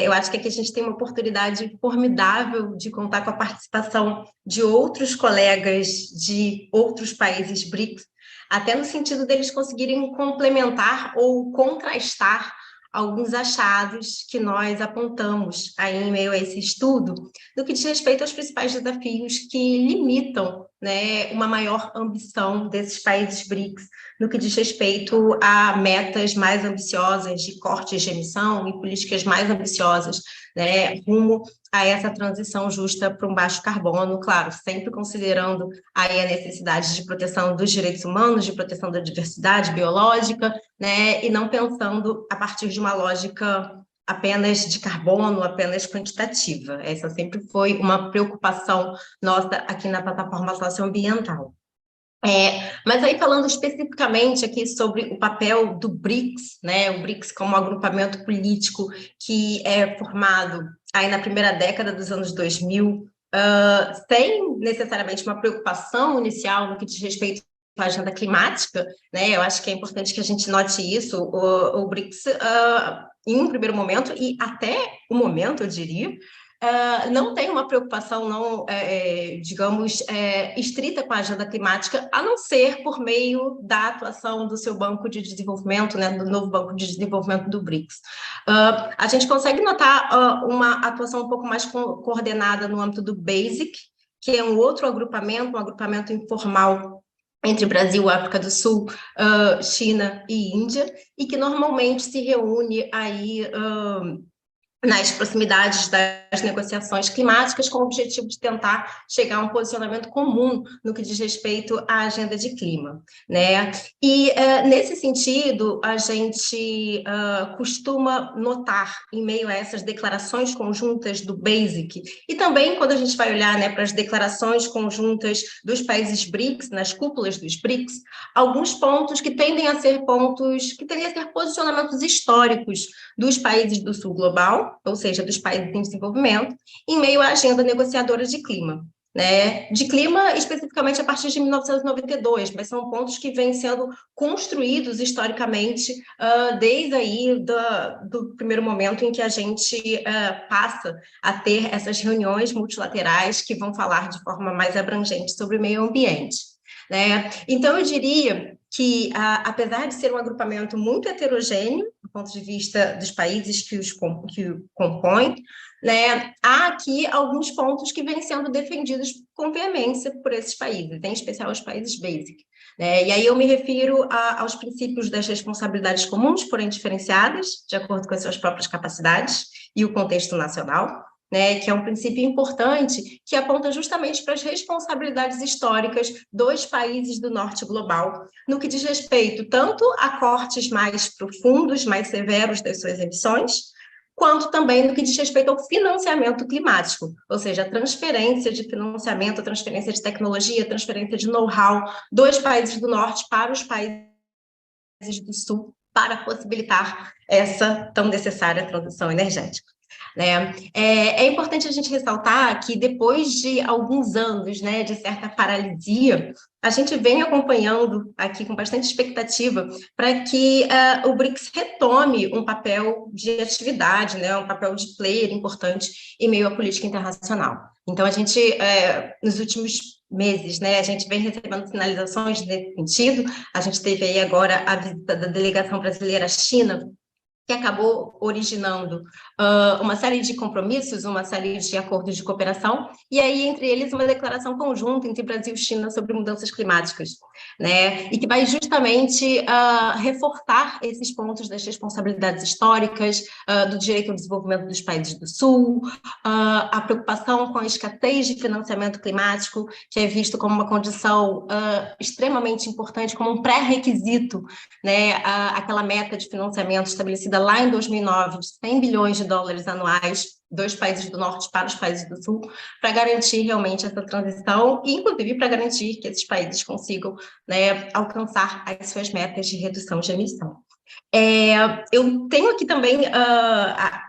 Eu acho que aqui a gente tem uma oportunidade formidável de contar com a participação de outros colegas de outros países BRICS, até no sentido deles conseguirem complementar ou contrastar alguns achados que nós apontamos aí em meio a esse estudo, no que diz respeito aos principais desafios que limitam né, uma maior ambição desses países BRICS no que diz respeito a metas mais ambiciosas de cortes de emissão e políticas mais ambiciosas, né, rumo a essa transição justa para um baixo carbono, claro, sempre considerando aí a necessidade de proteção dos direitos humanos, de proteção da diversidade biológica, né, e não pensando a partir de uma lógica apenas de carbono, apenas quantitativa. Essa sempre foi uma preocupação nossa aqui na Plataforma Socioambiental. Mas aí falando especificamente aqui sobre o papel do BRICS, né, o BRICS como agrupamento político que é formado aí na primeira década dos anos 2000, sem necessariamente uma preocupação inicial no que diz respeito à agenda climática, né, eu acho que é importante que a gente note isso, o BRICS, em um primeiro momento, e até o momento, eu diria, não tem uma preocupação, não, digamos, estrita com a agenda climática, a não ser por meio da atuação do seu banco de desenvolvimento, né, do novo banco de desenvolvimento do BRICS. A gente consegue notar uma atuação um pouco mais coordenada no âmbito do BASIC, que é um outro agrupamento, um agrupamento informal entre Brasil, África do Sul, China e Índia, e que normalmente se reúne aí nas proximidades das negociações climáticas, com o objetivo de tentar chegar a um posicionamento comum no que diz respeito à agenda de clima, né? E, nesse sentido, a gente costuma notar, em meio a essas declarações conjuntas do BASIC, e também quando a gente vai olhar, né, para as declarações conjuntas dos países BRICS, nas cúpulas dos BRICS, alguns pontos que tendem a ser posicionamentos históricos dos países do Sul Global, ou seja, dos países em desenvolvimento, em meio à agenda negociadora de clima, né? De clima especificamente a partir de 1992, mas são pontos que vêm sendo construídos historicamente desde aí do primeiro momento em que a gente passa a ter essas reuniões multilaterais que vão falar de forma mais abrangente sobre o meio ambiente, né? Então, eu diria que, apesar de ser um agrupamento muito heterogêneo, do ponto de vista dos países que o compõem, né, há aqui alguns pontos que vêm sendo defendidos com veemência por esses países, em especial os países BASIC, né? E aí eu me refiro aos princípios das responsabilidades comuns, porém diferenciadas, de acordo com as suas próprias capacidades e o contexto nacional, né, que é um princípio importante que aponta justamente para as responsabilidades históricas dos países do norte global, no que diz respeito tanto a cortes mais profundos, mais severos das suas emissões, quanto também no que diz respeito ao financiamento climático, ou seja, a transferência de financiamento, a transferência de tecnologia, a transferência de know-how dos países do norte para os países do sul, para possibilitar essa tão necessária transição energética, né? É importante a gente ressaltar que depois de alguns anos, né, de certa paralisia, a gente vem acompanhando aqui com bastante expectativa para que o BRICS retome um papel de atividade, né, um papel de player importante em meio à política internacional. Então, a gente, nos últimos meses, né, a gente vem recebendo sinalizações nesse sentido. A gente teve aí agora a visita da delegação brasileira à China, que acabou originando uma série de compromissos, uma série de acordos de cooperação, e aí, entre eles, uma declaração conjunta entre Brasil e China sobre mudanças climáticas, né? E que vai justamente reforçar esses pontos das responsabilidades históricas, do direito ao desenvolvimento dos países do Sul, a preocupação com a escassez de financiamento climático, que é visto como uma condição extremamente importante, como um pré-requisito, né? Aquela meta de financiamento estabelecida lá em 2009, de 100 bilhões de dólares anuais dos países do norte para os países do sul, para garantir realmente essa transição e, inclusive, para garantir que esses países consigam, né, alcançar as suas metas de redução de emissão. Eu tenho aqui também,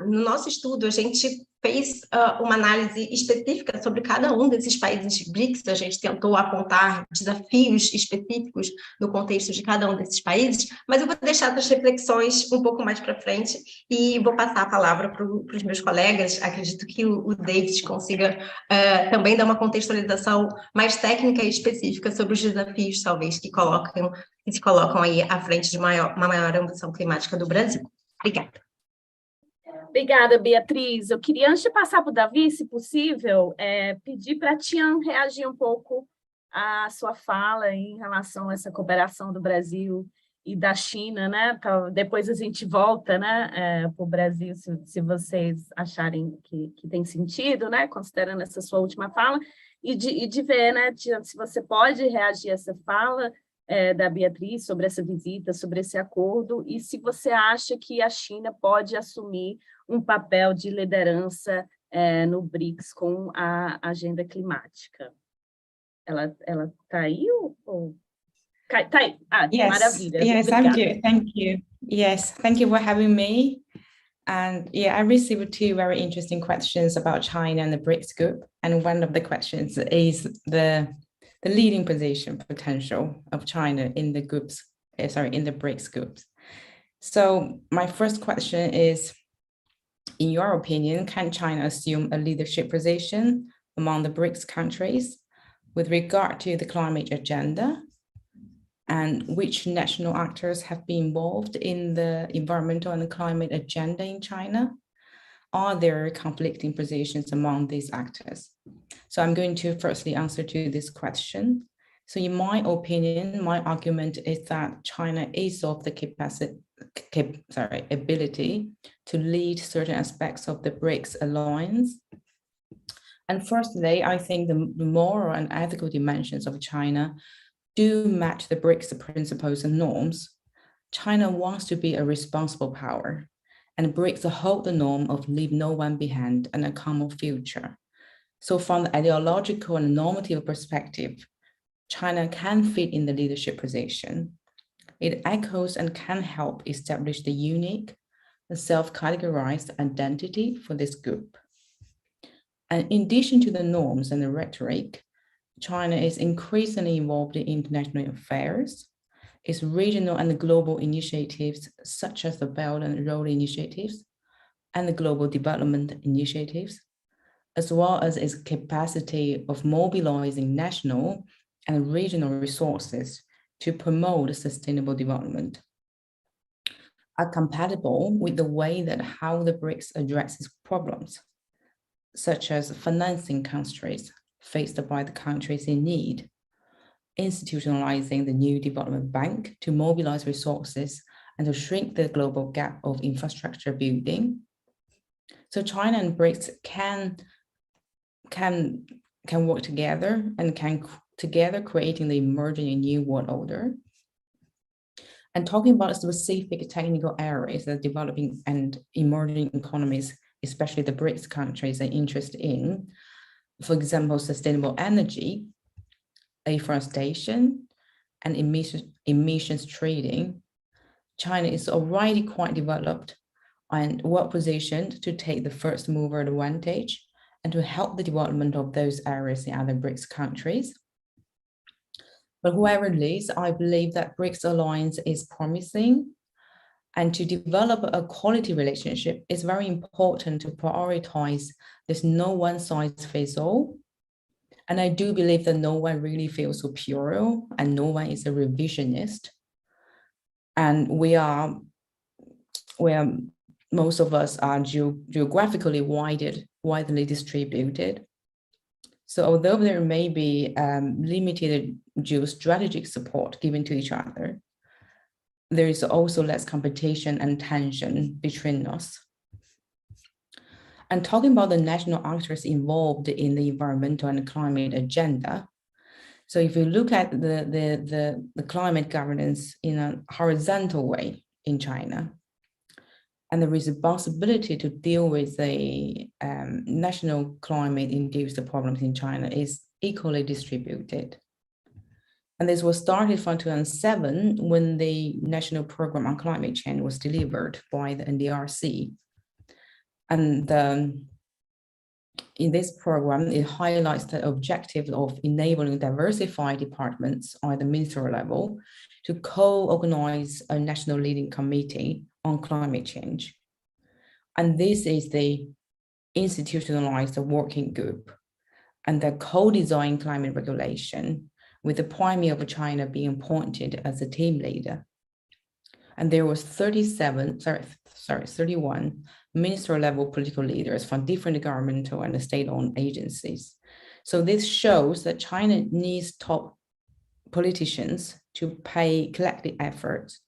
no nosso estudo, a gente fez uma análise específica sobre cada um desses países BRICS, a gente tentou apontar desafios específicos no contexto de cada um desses países, mas eu vou deixar essas reflexões um pouco mais para frente e vou passar a palavra para os meus colegas. Acredito que o David consiga também dar uma contextualização mais técnica e específica sobre os desafios, talvez, que se colocam aí à frente de uma maior ambição climática do Brasil. Obrigada. Obrigada, Beatriz. Eu queria, antes de passar para o Davi, se possível, pedir para a Tian reagir um pouco a sua fala em relação a essa cooperação do Brasil e da China, né? Depois a gente volta, né, para o Brasil, se vocês acharem que tem sentido, né, considerando essa sua última fala, e de ver, né, se você pode reagir a essa fala da Beatriz sobre essa visita, sobre esse acordo, e se você acha que a China pode assumir um papel de liderança no BRICS com a agenda climática. Ela está aí ou... Tá aí. Yes, maravilha. yes, Obrigada. thank you. Yes, thank you for having me. And yeah, I received two very interesting questions about China and the BRICS group. And one of the questions is the leading position potential of China in the groups, in the BRICS groups. So my first question is, in your opinion, can China assume a leadership position among the BRICS countries with regard to the climate agenda? And which national actors have been involved in the environmental and climate agenda in China? Are there conflicting positions among these actors? So I'm going to firstly answer to this question. So in my opinion, my argument is that China is of the ability to lead certain aspects of the BRICS alliance. And firstly, I think the moral and ethical dimensions of China do match the BRICS principles and norms. China wants to be a responsible power, and BRICS hold the norm of leave no one behind and a common future. So from the ideological and normative perspective, China can fit in the leadership position. It echoes and can help establish the unique and self-categorized identity for this group. And in addition to the norms and the rhetoric, China is increasingly involved in international affairs. Its regional and global initiatives, such as the Belt and Road initiatives and the global development initiatives, as well as its capacity of mobilizing national and regional resources to promote sustainable development, are compatible with the way that how the BRICS addresses problems, such as financing constraints faced by the countries in need, institutionalizing the new development bank to mobilize resources and to shrink the global gap of infrastructure building. So China and BRICS can work together and can together creating the emerging and new world order. And talking about specific technical areas that developing and emerging economies, especially the BRICS countries, are interested in, for example, sustainable energy, afforestation, and emissions trading, China is already quite developed and well positioned to take the first mover advantage and to help the development of those areas in other BRICS countries. But whoever it is, I believe that BRICS alliance is promising, and to develop a quality relationship, it's very important to prioritize this no one size fits all. And I do believe that no one really feels superior and no one is a revisionist. And most of us are geographically widely distributed. So although there may be limited geostrategic support given to each other, there is also less competition and tension between us. And talking about the national actors involved in the environmental and climate agenda, so if you look at the climate governance in a horizontal way in China, and the responsibility to deal with the national climate-induced problems in China is equally distributed. And this was started from 2007 when the National Program on Climate Change was delivered by the NDRC. And in this program, it highlights the objective of enabling diversified departments at the ministerial level to co-organize a national leading committee on climate change. And this is the institutionalized working group and the co-design climate regulation, with the Prime Minister of China being appointed as a team leader. And there was 31 ministerial level political leaders from different governmental and state-owned agencies So this shows that China needs top politicians to pay collective efforts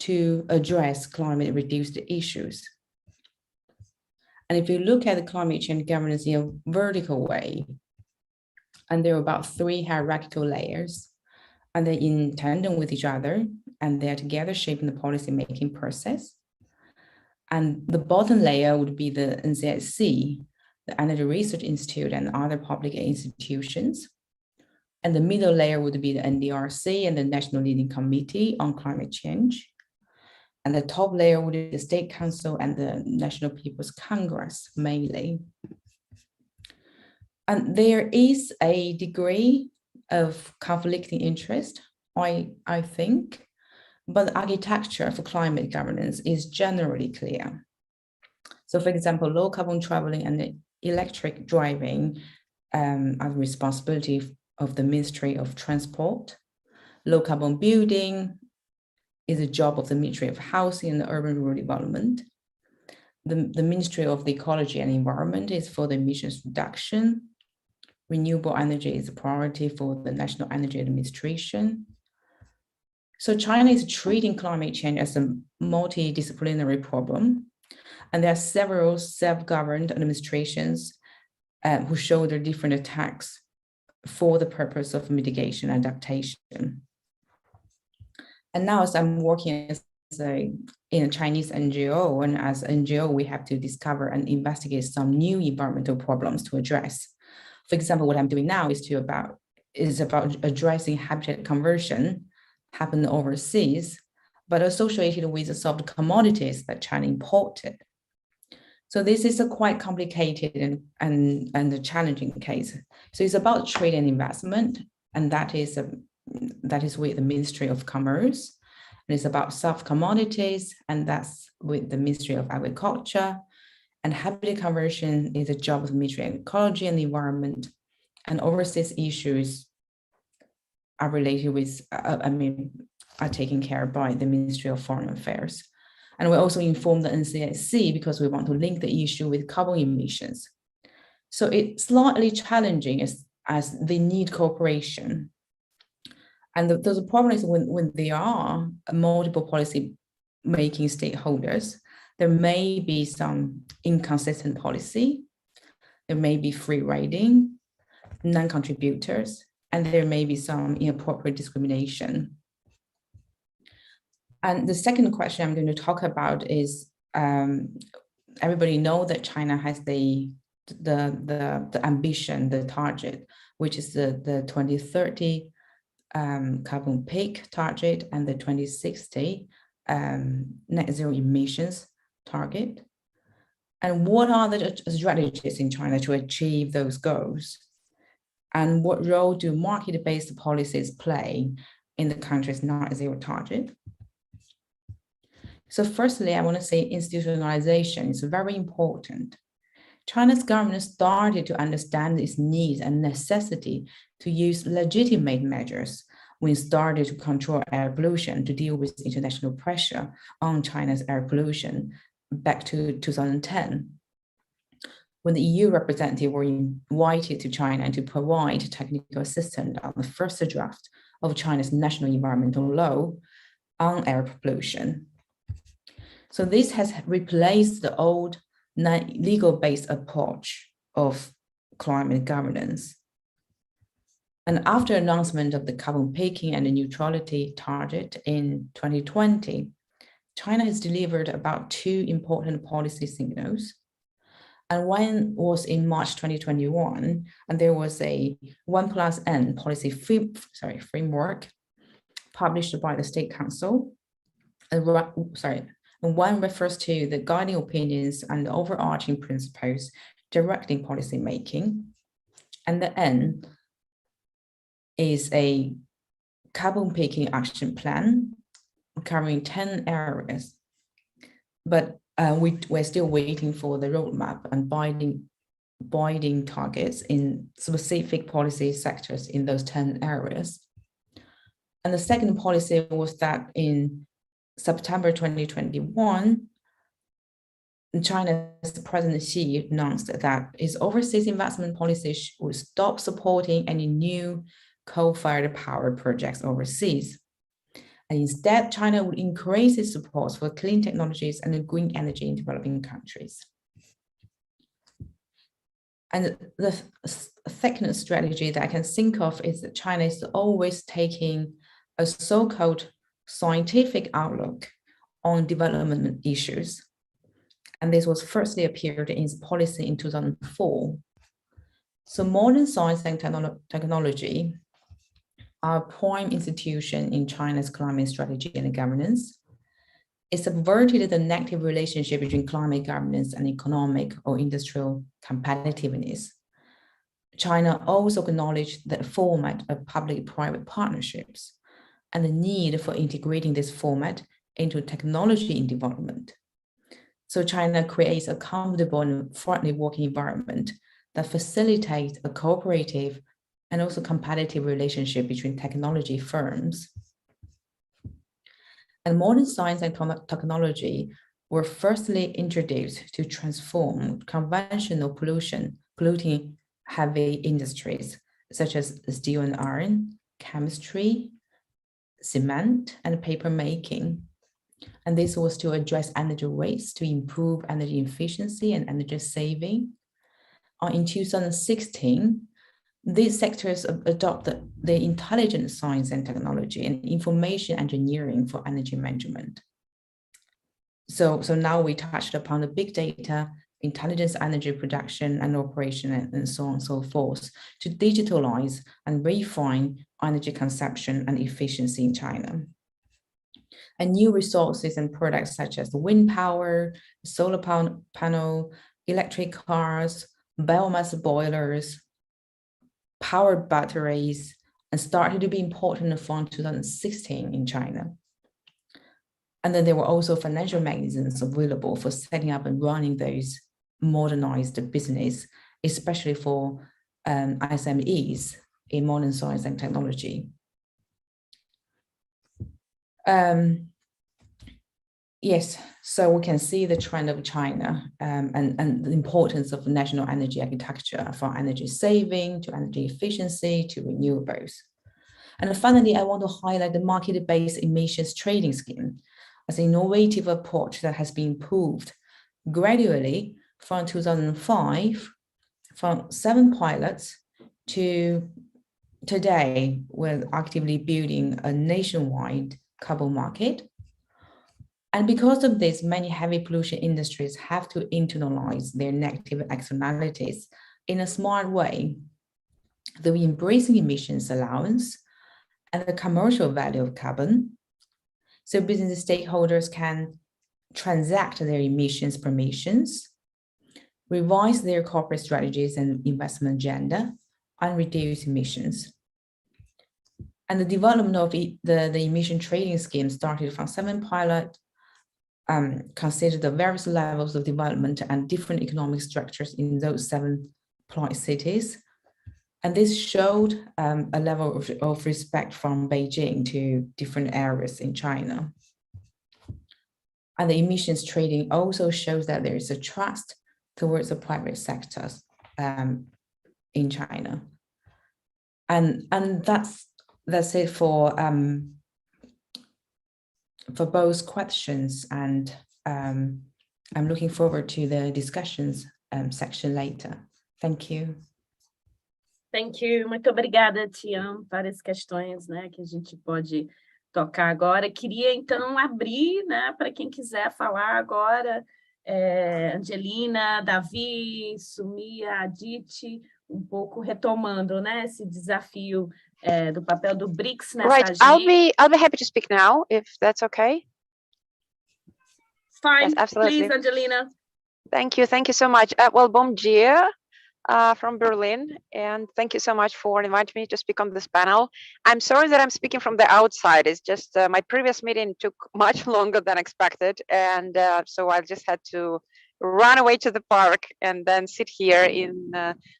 to address climate-reduced issues. And if you look at the climate change governance in a vertical way, and there are about 3 hierarchical layers, and they're in tandem with each other, and they're together shaping the policy-making process. And the bottom layer would be the NCSC, the Energy Research Institute, and other public institutions. And the middle layer would be the NDRC and the National Leading Committee on Climate Change. And the top layer would be the State Council and the National People's Congress, mainly. And there is a degree of conflicting interest, I think, but the architecture for climate governance is generally clear. So for example, low carbon traveling and electric driving are the responsibility of the Ministry of Transport. Low carbon building is a job of the Ministry of Housing and Urban Rural Development. The Ministry of the Ecology and Environment is for the emissions reduction. Renewable energy is a priority for the National Energy Administration. So China is treating climate change as a multidisciplinary problem. And there are several self-governed administrations who show their different attacks for the purpose of mitigation and adaptation. And now as I'm working in a Chinese NGO, and as NGO, we have to discover and investigate some new environmental problems to address. For example, what I'm doing now is about addressing habitat conversion happening overseas, but associated with the soft commodities that China imported. So this is a quite complicated and a challenging case. So it's about trade and investment, and that is with the Ministry of Commerce. And it's about soft commodities, and that's with the Ministry of Agriculture. And habitat conversion is a job of the Ministry of Ecology and the Environment. And overseas issues are related with, are taken care of by the Ministry of Foreign Affairs. And we also inform the NCSC because we want to link the issue with carbon emissions. So it's slightly challenging as they need cooperation. And the problem is when there are multiple policy making stakeholders, there may be some inconsistent policy, there may be free riding, non-contributors, and there may be some inappropriate discrimination. And the second question I'm going to talk about is, everybody know that China has the ambition, the target, which is the 2030 carbon peak target and the 2060 net zero emissions target. And what are the strategies in China to achieve those goals? And what role do market-based policies play in the country's net zero target? So firstly, I want to say institutionalization is very important. China's government started to understand its needs and necessity to use legitimate measures when it started to control air pollution to deal with international pressure on China's air pollution back to 2010. When the EU representatives were invited to China to provide technical assistance on the first draft of China's national environmental law on air pollution. So this has replaced the old legal-based approach of climate governance. And after announcement of the carbon peaking and the neutrality target in 2020, China has delivered about 2 important policy signals. And one was in March 2021, and there was a 1+N policy framework published by the State Council. And one refers to the guiding opinions and the overarching principles directing policy making. And the N is a carbon peaking action plan covering 10 areas. But we're still waiting for the roadmap and binding targets in specific policy sectors in those 10 areas. And the second policy was that in September 2021, China's President Xi announced that its overseas investment policy would stop supporting any new coal-fired power projects overseas. And instead, China would increase its support for clean technologies and green energy in developing countries. And the second strategy that I can think of is that China is always taking a so-called scientific outlook on development issues. And this was firstly appeared in its policy in 2004. So modern science and technology are a prime institution in China's climate strategy and governance. It subverted the negative relationship between climate governance and economic or industrial competitiveness. China also acknowledged the format of public-private partnerships and the need for integrating this format into technology in development. So China creates a comfortable and friendly working environment that facilitates a cooperative and also competitive relationship between technology firms. And modern science and technology were firstly introduced to transform conventional polluting heavy industries, such as steel and iron, chemistry, cement, and paper making. And this was to address energy waste, to improve energy efficiency and energy saving. In 2016, these sectors adopted the intelligent science and technology and information engineering for energy management. So now we touched upon the big data, intelligence energy production and operation, and so on and so forth, to digitalize and refine energy consumption and efficiency in China. And new resources and products such as wind power, solar panel, electric cars, biomass boilers, power batteries, and started to be important from 2016 in China. And then there were also financial mechanisms available for setting up and running those modernized business, especially for SMEs in modern science and technology. Yes, so we can see the trend of China and the importance of national energy architecture for energy saving, to energy efficiency, to renewables. And finally, I want to highlight the market-based emissions trading scheme as an innovative approach that has been improved gradually from 2005, from 7 pilots to today. We're actively building a nationwide carbon market. And because of this, many heavy pollution industries have to internalize their negative externalities in a smart way through embracing emissions allowance and the commercial value of carbon. So business stakeholders can transact their emissions permissions, revise their corporate strategies and investment agenda, and reduce emissions. And the development of the emission trading scheme started from 7 pilot, considered the various levels of development and different economic structures in those 7 pilot cities. And this showed a level of respect from Beijing to different areas in China. And the emissions trading also shows that there is a trust towards the private sectors in China. And that's it for both questions, and I'm looking forward to the discussions section later. Thank you. Thank you. Muito obrigada, Tian. Várias questões, né, que a gente pode tocar agora. Queria, então, abrir, né, para quem quiser falar agora, Angelina, Davi, Sumia, Aditi, um pouco retomando, né, esse desafio do papel do BRICS nessa agenda. I'll be happy to speak now, if that's okay. Fine, yes, absolutely. Please, Angelina. Thank you so much. Well, bom dia from Berlin, and thank you so much for inviting me to speak on this panel. I'm sorry that I'm speaking from the outside. It's just my previous meeting took much longer than expected, and so I just had to run away to the park and then sit here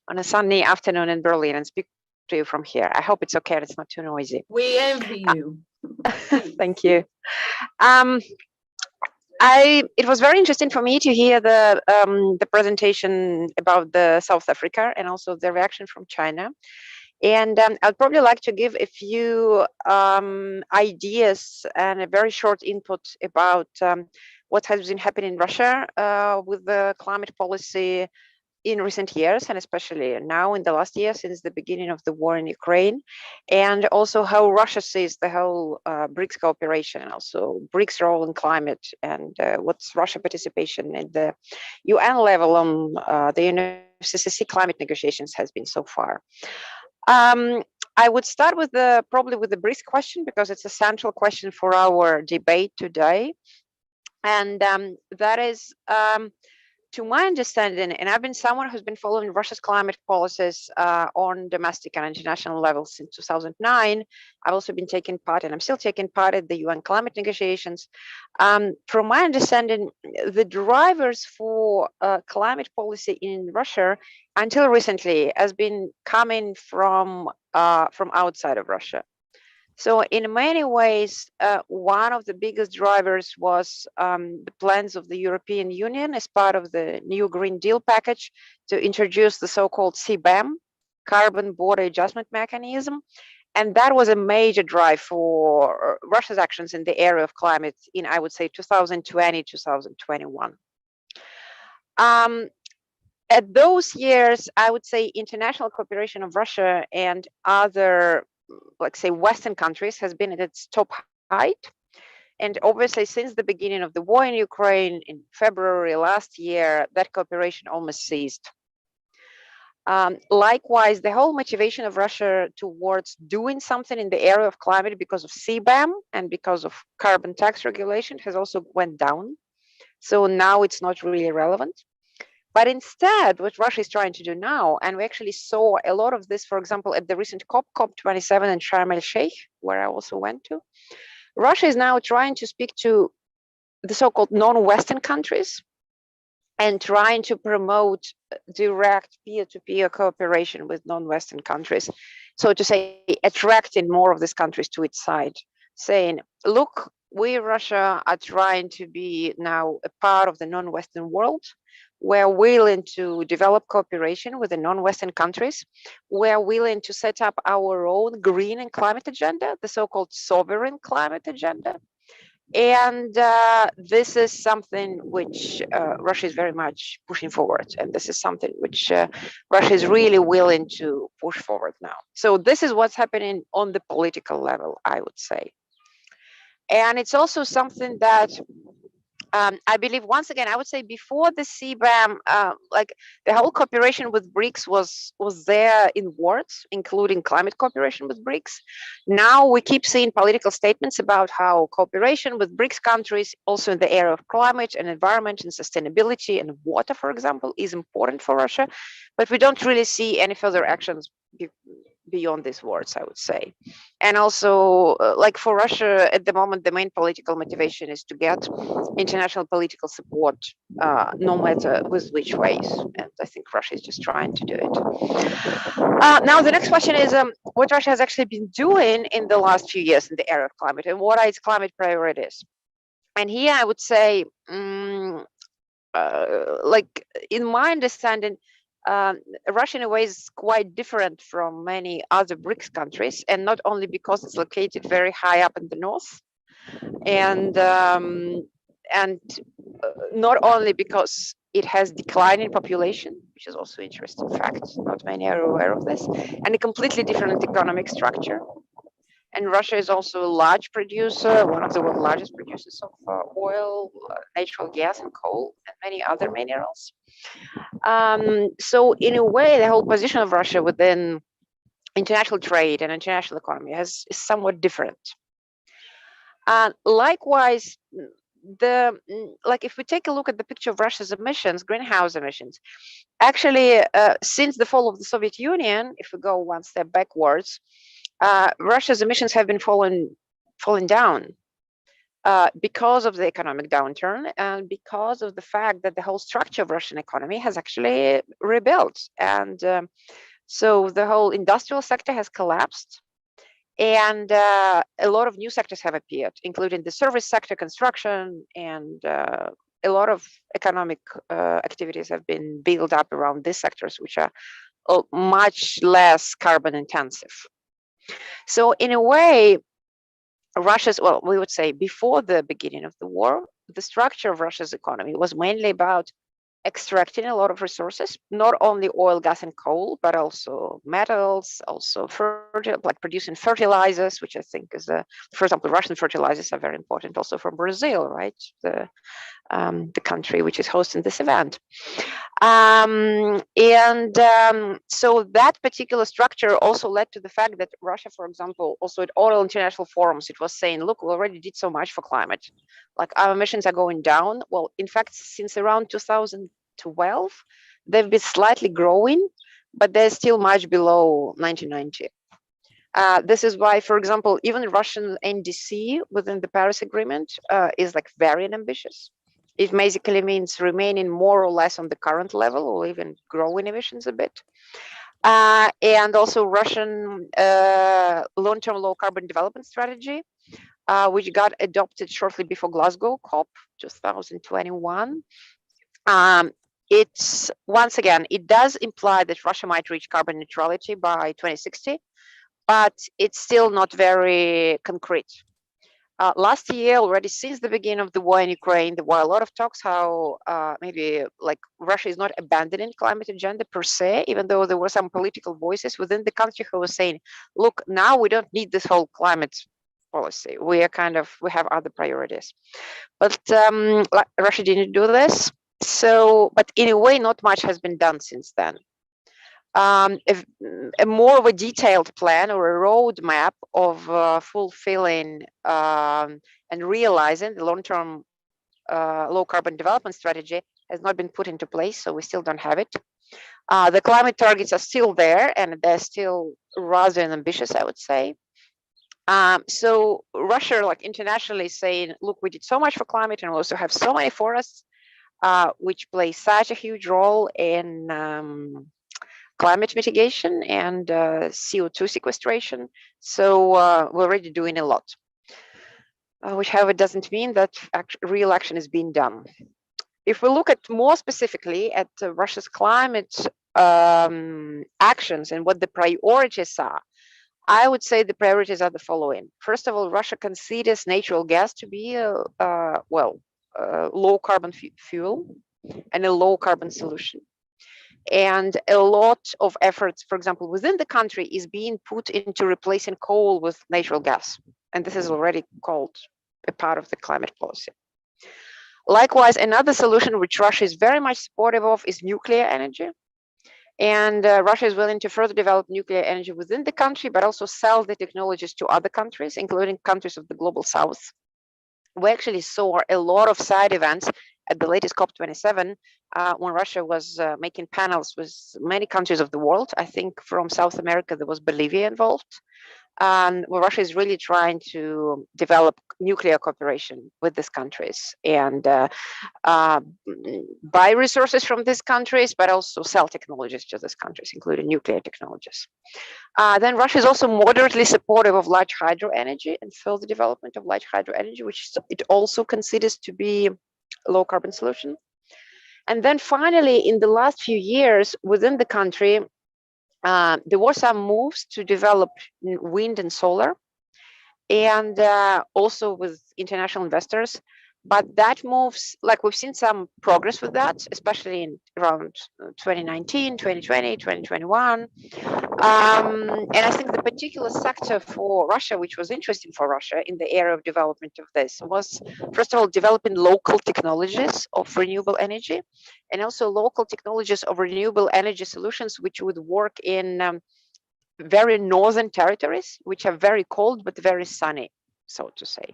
on a sunny afternoon in Berlin and speak to you from here. I hope it's okay. It's not too noisy. We envy you. Thank you. It was very interesting for me to hear the presentation about the South Africa and also the reaction from China. And I'd probably like to give a few ideas and a very short input about what has been happening in Russia with the climate policy in recent years, and especially now in the last year since the beginning of the war in Ukraine, and also how Russia sees the whole BRICS cooperation, and also BRICS role in climate, and what's Russia participation at the UN level on the UNFCCC climate negotiations has been so far. I would start with probably with the BRICS question, because it's a central question for our debate today, and that is, to my understanding, and I've been someone who's been following Russia's climate policies on domestic and international levels since 2009. I've also been taking part, and I'm still taking part at the UN climate negotiations. From my understanding, the drivers for climate policy in Russia until recently has been coming from outside of Russia. So in many ways, one of the biggest drivers was the plans of the European Union as part of the new Green Deal package to introduce the so-called CBAM, Carbon Border Adjustment Mechanism. And that was a major drive for Russia's actions in the area of climate in, I would say, 2020, 2021. At those years, I would say international cooperation of Russia and other, like say, Western countries has been at its top height. And obviously, since the beginning of the war in Ukraine in February last year, that cooperation almost ceased. Likewise, the whole motivation of Russia towards doing something in the area of climate because of CBAM and because of carbon tax regulation has also went down. So now it's not really relevant. But instead, what Russia is trying to do now, and we actually saw a lot of this, for example, at the recent COP27 in Sharm el-Sheikh, where I also went to, Russia is now trying to speak to the so-called non-Western countries and trying to promote direct peer-to-peer cooperation with non-Western countries. So to say, attracting more of these countries to its side, saying, look, we, Russia, are trying to be now a part of the non-Western world. We're willing to develop cooperation with the non-Western countries. We're willing to set up our own green and climate agenda, the so-called sovereign climate agenda. And this is something which Russia is very much pushing forward. And this is something which Russia is really willing to push forward now. So this is what's happening on the political level, I would say. And it's also something that I believe, once again, I would say before the CBAM, like the whole cooperation with BRICS was there in words, including climate cooperation with BRICS. Now we keep seeing political statements about how cooperation with BRICS countries, also in the area of climate and environment and sustainability and water, for example, is important for Russia. But we don't really see any further actions beyond these words, I would say. And also, like for Russia at the moment, the main political motivation is to get international political support, no matter with which ways. And I think Russia is just trying to do it. Now, the next question is what Russia has actually been doing in the last few years in the area of climate, and what are its climate priorities? And here I would say, like in my understanding, Russia in a way is quite different from many other BRICS countries, and not only because it's located very high up in the north, and not only because it has declining population, which is also an interesting fact, not many are aware of this, and a completely different economic structure. And Russia is also a large producer, one of the world's largest producers of oil, natural gas, and coal, and many other minerals. So in a way, the whole position of Russia within international trade and international economy is somewhat different. Likewise, if we take a look at the picture of Russia's emissions, greenhouse emissions, actually, since the fall of the Soviet Union, if we go one step backwards, Russia's emissions have been falling down because of the economic downturn and because of the fact that the whole structure of Russian economy has actually rebuilt. And so the whole industrial sector has collapsed. And a lot of new sectors have appeared, including the service sector, construction, and a lot of economic activities have been built up around these sectors, which are much less carbon intensive. So in a way, Russia's, well, we would say before the beginning of the war, the structure of Russia's economy was mainly about extracting a lot of resources, not only oil, gas, and coal, but also metals, also like producing fertilizers, which I think is, for example, Russian fertilizers are very important also from Brazil, right? The country which is hosting this event. So that particular structure also led to the fact that Russia, for example, also at all international forums, it was saying, look, we already did so much for climate. Like our emissions are going down. Well, in fact, since around 2012, they've been slightly growing, but they're still much below 1990. This is why, for example, even Russian NDC within the Paris Agreement is like very ambitious. It basically means remaining more or less on the current level or even growing emissions a bit. And also Russian long-term low carbon development strategy, which got adopted shortly before Glasgow COP 2021. It's, once again, it does imply that Russia might reach carbon neutrality by 2060, but it's still not very concrete. Last year, already since the beginning of the war in Ukraine, there were a lot of talks how maybe like Russia is not abandoning climate agenda per se, even though there were some political voices within the country who were saying, look, now we don't need this whole climate policy. We have other priorities. But Russia didn't do this. So, but in a way, not much has been done since then. A more of a detailed plan or a roadmap of fulfilling and realizing the long-term low carbon development strategy has not been put into place, so we still don't have it. The climate targets are still there, and they're still rather ambitious, I would say. So Russia, like internationally, is saying, look, we did so much for climate, and we also have so many forests, which play such a huge role in climate mitigation and CO2 sequestration. So we're already doing a lot, which, however, doesn't mean that real action is being done. If we look at more specifically at Russia's climate actions and what the priorities are, I would say the priorities are the following. First of all, Russia considers natural gas to be a low carbon fuel and a low carbon solution. And a lot of efforts, for example, within the country is being put into replacing coal with natural gas. And this is already called a part of the climate policy. Likewise, another solution which Russia is very much supportive of is nuclear energy. And Russia is willing to further develop nuclear energy within the country, but also sell the technologies to other countries, including countries of the global south. We actually saw a lot of side events at the latest COP27 when Russia was making panels with many countries of the world. I think from South America, there was Bolivia involved. Where Russia is really trying to develop nuclear cooperation with these countries and buy resources from these countries, but also sell technologies to these countries, including nuclear technologies. Then Russia is also moderately supportive of large hydro energy and further development of large hydro energy, which it also considers to be a low carbon solution. And then finally, in the last few years within the country, there were some moves to develop wind and solar, and also with international investors. But that moves, like we've seen some progress with that, especially in around 2019, 2020, 2021. And I think the particular sector for Russia, which was interesting for Russia in the area of development of this, was, first of all, developing local technologies of renewable energy, and also local technologies of renewable energy solutions, which would work in very northern territories, which are very cold but very sunny, so to say.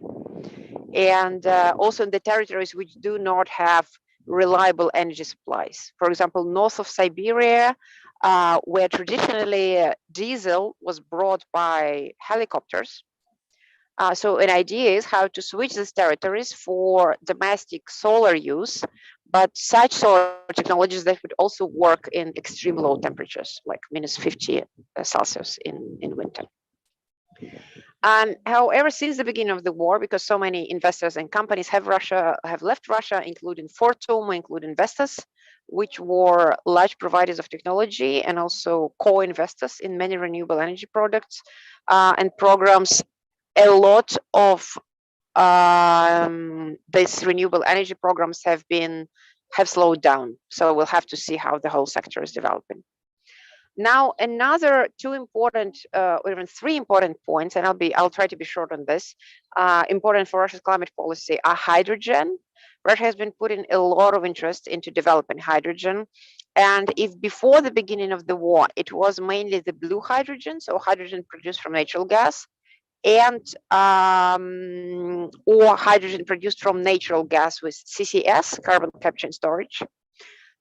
And also in the territories which do not have reliable energy supplies. For example, north of Siberia, where traditionally diesel was brought by helicopters. So an idea is how to switch these territories for domestic solar use, but such solar technologies that would also work in extreme low temperatures, like -50 Celsius in winter. However, since the beginning of the war, because so many investors and companies have left Russia, including Fortum, including Vestas, which were large providers of technology and also co-investors in many renewable energy products and programs, a lot of these renewable energy programs have slowed down. So we'll have to see how the whole sector is developing. Now, another two important, or even three important points, and I'll try to be short on this, important for Russia's climate policy are hydrogen. Russia has been putting a lot of interest into developing hydrogen. And if before the beginning of the war, it was mainly the blue hydrogen, so hydrogen produced from natural gas, and or hydrogen produced from natural gas with CCS, carbon capture and storage.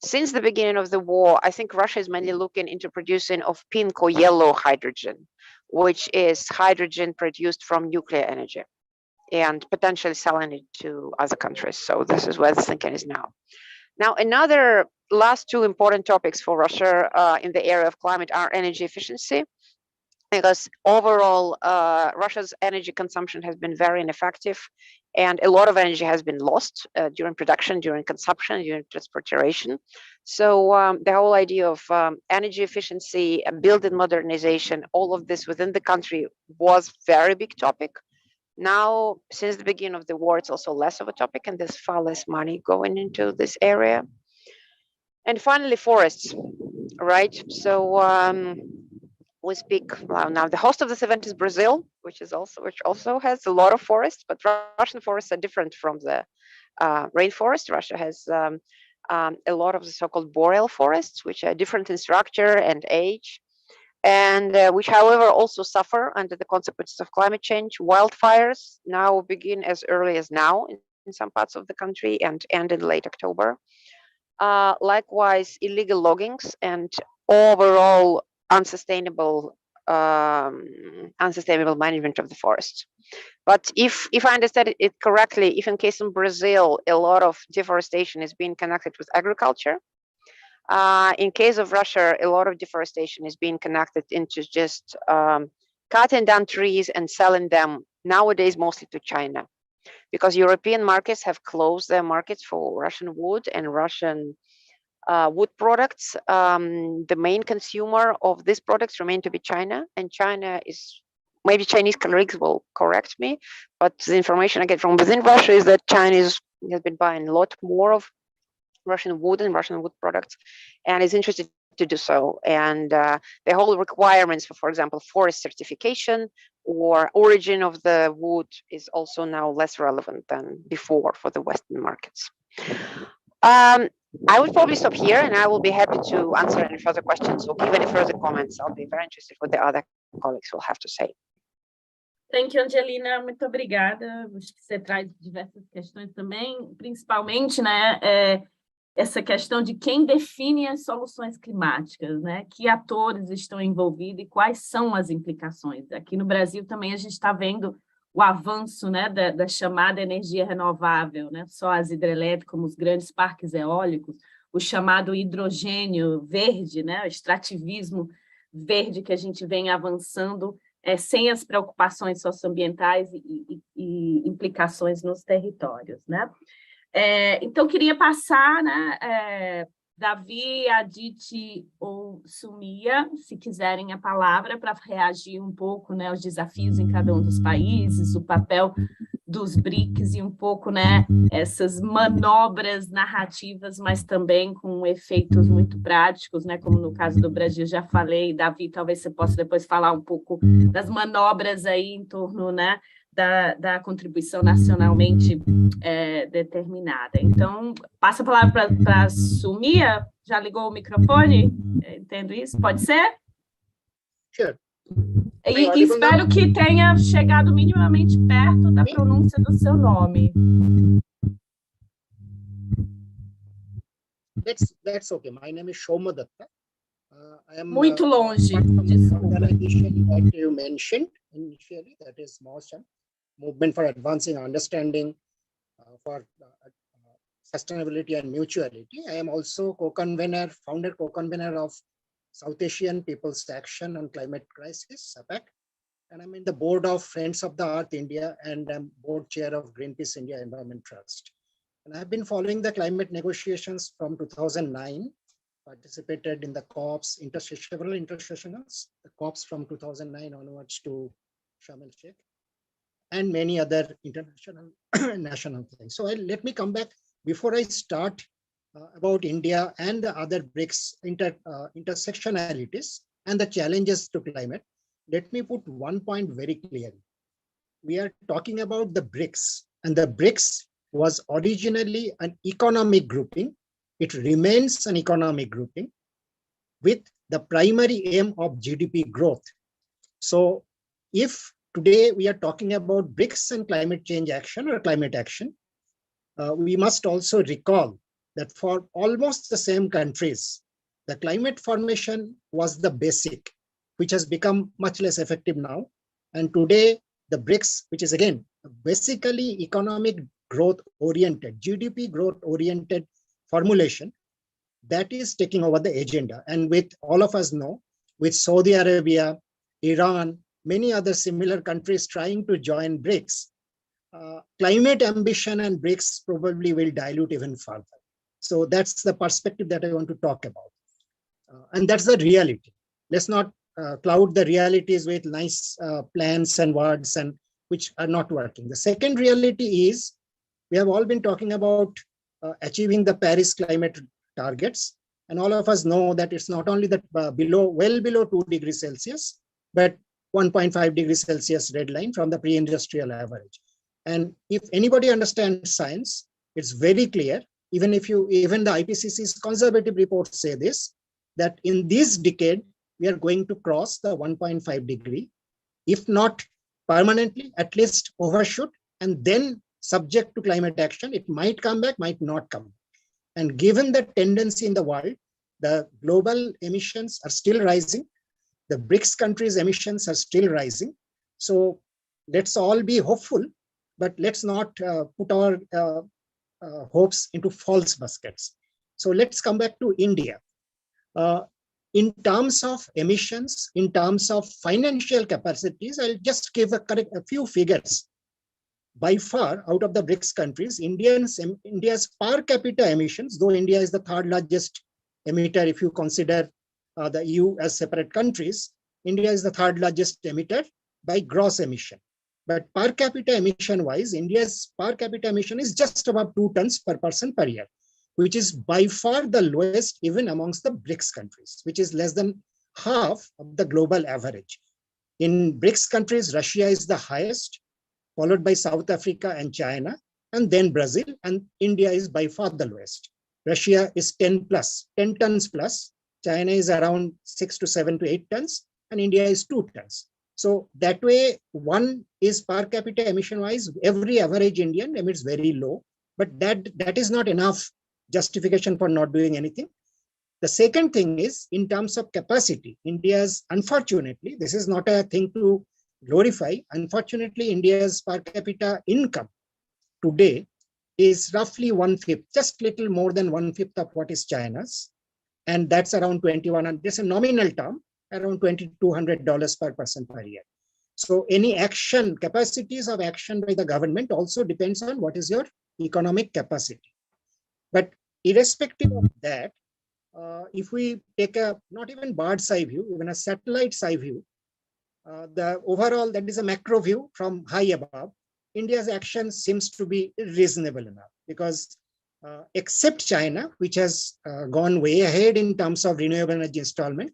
Since the beginning of the war, I think Russia is mainly looking into producing of pink or yellow hydrogen, which is hydrogen produced from nuclear energy and potentially selling it to other countries. So this is where the thinking is now. Now, another last two important topics for Russia in the area of climate are energy efficiency, because overall Russia's energy consumption has been very ineffective, and a lot of energy has been lost during production, during consumption, during transportation. So the whole idea of energy efficiency, building modernization, all of this within the country was very big topic. Now, since the beginning of the war, it's also less of a topic, and there's far less money going into this area. And finally, forests, right? So we speak now. The host of this event is Brazil, which also has a lot of forests, but Russian forests are different from the rainforest. Russia has a lot of the so-called boreal forests, which are different in structure and age, and which, however, also suffer under the consequences of climate change. Wildfires now begin as early as now in some parts of the country and end in late October. Likewise, illegal loggings and overall unsustainable management of the forests. But if I understand it correctly, if in case in Brazil, a lot of deforestation is being connected with agriculture, in case of Russia, a lot of deforestation is being connected into just cutting down trees and selling them nowadays mostly to China, because European markets have closed their markets for Russian wood and Russian wood products. The main consumer of these products remain to be China, and China is, maybe Chinese colleagues will correct me, but the information I get from within Russia is that China has been buying a lot more of Russian wood and Russian wood products, and is interested to do so. And the whole requirements for example, forest certification or origin of the wood is also now less relevant than before for the Western markets. I would probably stop here, and I will be happy to answer any further questions or give any further comments. I'll be very interested what the other colleagues will have to say. Thank you, Angelina. Muito obrigada. Acho que você traz diversas questões também, principalmente, né, essa questão de quem define as soluções climáticas, né? Que atores estão envolvidos e quais são as implicações. Aqui no Brasil também a gente está vendo o avanço, né, da chamada energia renovável, né? Só as hidrelétricas, como os grandes parques eólicos, o chamado hidrogênio verde, né? O extrativismo verde que a gente vem avançando sem as preocupações socioambientais e implicações nos territórios, né? Então, queria passar, né, Davi, Aditi ou Sumia, se quiserem a palavra, para reagir um pouco, né, aos desafios em cada um dos países, o papel dos BRICS e um pouco, né, essas manobras narrativas, mas também com efeitos muito práticos, né, como no caso do Brasil, já falei. Davi, talvez você possa depois falar um pouco das manobras aí em torno, né, da contribuição nacionalmente determinada. Então, passa a palavra para a Sumia. Já ligou o microfone? Entendo isso? Pode ser? Sure. E espero que tenha chegado minimamente perto da pronúncia do seu nome. That's okay. My name is Shoma Datta. I am muito longe. Organization that you mentioned initially, that is MOSAM, Movement for Advancing Understanding for Sustainability and Mutuality. I am also founder co-convener of South Asian People's Action on Climate Crisis, SAPAC, and I'm in the board of Friends of the Earth India, and I'm board chair of Greenpeace India Environment Trust. And I've been following the climate negotiations from 2009, participated in the COPs, several intersessionals, the COPs from 2009 onwards to Sharm el-Sheikh, and many other international national things. So let me come back before I start about India and the other BRICS intersectionalities and the challenges to climate. Let me put one point very clearly. We are talking about the BRICS, and the BRICS was originally an economic grouping. It remains an economic grouping with the primary aim of GDP growth. So if today we are talking about BRICS and climate change action or climate action, we must also recall that for almost the same countries, the climate formation was the basic, which has become much less effective now. And today, the BRICS, which is again, basically economic growth oriented, GDP growth oriented formulation, that is taking over the agenda. And with all of us know, with Saudi Arabia, Iran, many other similar countries trying to join BRICS, climate ambition and BRICS probably will dilute even further. So that's the perspective that I want to talk about. And that's the reality. Let's not cloud the realities with nice plans and words and which are not working. The second reality is we have all been talking about achieving the Paris climate targets. And all of us know that it's not only that well below 2 degrees Celsius, but 1.5 degrees Celsius red line from the pre-industrial average. And if anybody understands science, it's very clear, even the IPCC's conservative reports say this, that in this decade, we are going to cross the 1.5 degree, if not permanently, at least overshoot, and then subject to climate action, it might come back, might not come back. And given the tendency in the world, the global emissions are still rising, the BRICS countries' emissions are still rising. So let's all be hopeful, but let's not put our hopes into false baskets. So let's come back to India. In terms of emissions, in terms of financial capacities, I'll just give a few figures. By far, out of the BRICS countries, India's per capita emissions, though India is the third largest emitter if you consider the EU as separate countries, India is the third largest emitter by gross emission. But per capita emission wise, India's per capita emission is just about 2 tons per person per year, which is by far the lowest even amongst the BRICS countries, which is less than half of the global average. In BRICS countries, Russia is the highest, followed by South Africa and China, and then Brazil, and India is by far the lowest. Russia is 10 tons plus, China is around 6 to 7 to 8 tons, and India is 2 tons. So that way, one is per capita emission wise, every average Indian emits very low, but that is not enough justification for not doing anything. The second thing is in terms of capacity, India's, unfortunately, this is not a thing to glorify. Unfortunately, India's per capita income today is roughly 1/5, just little more than 1/5 of what is China's. And that's around 21, this is a nominal term, around $2,200 per person per year. So any action, capacities of action by the government also depends on what is your economic capacity. But irrespective of that, if we take a, not even bird's eye view, even a satellite's eye view, the overall, that is a macro view from high above, India's action seems to be reasonable enough because except China, which has gone way ahead in terms of renewable energy installment,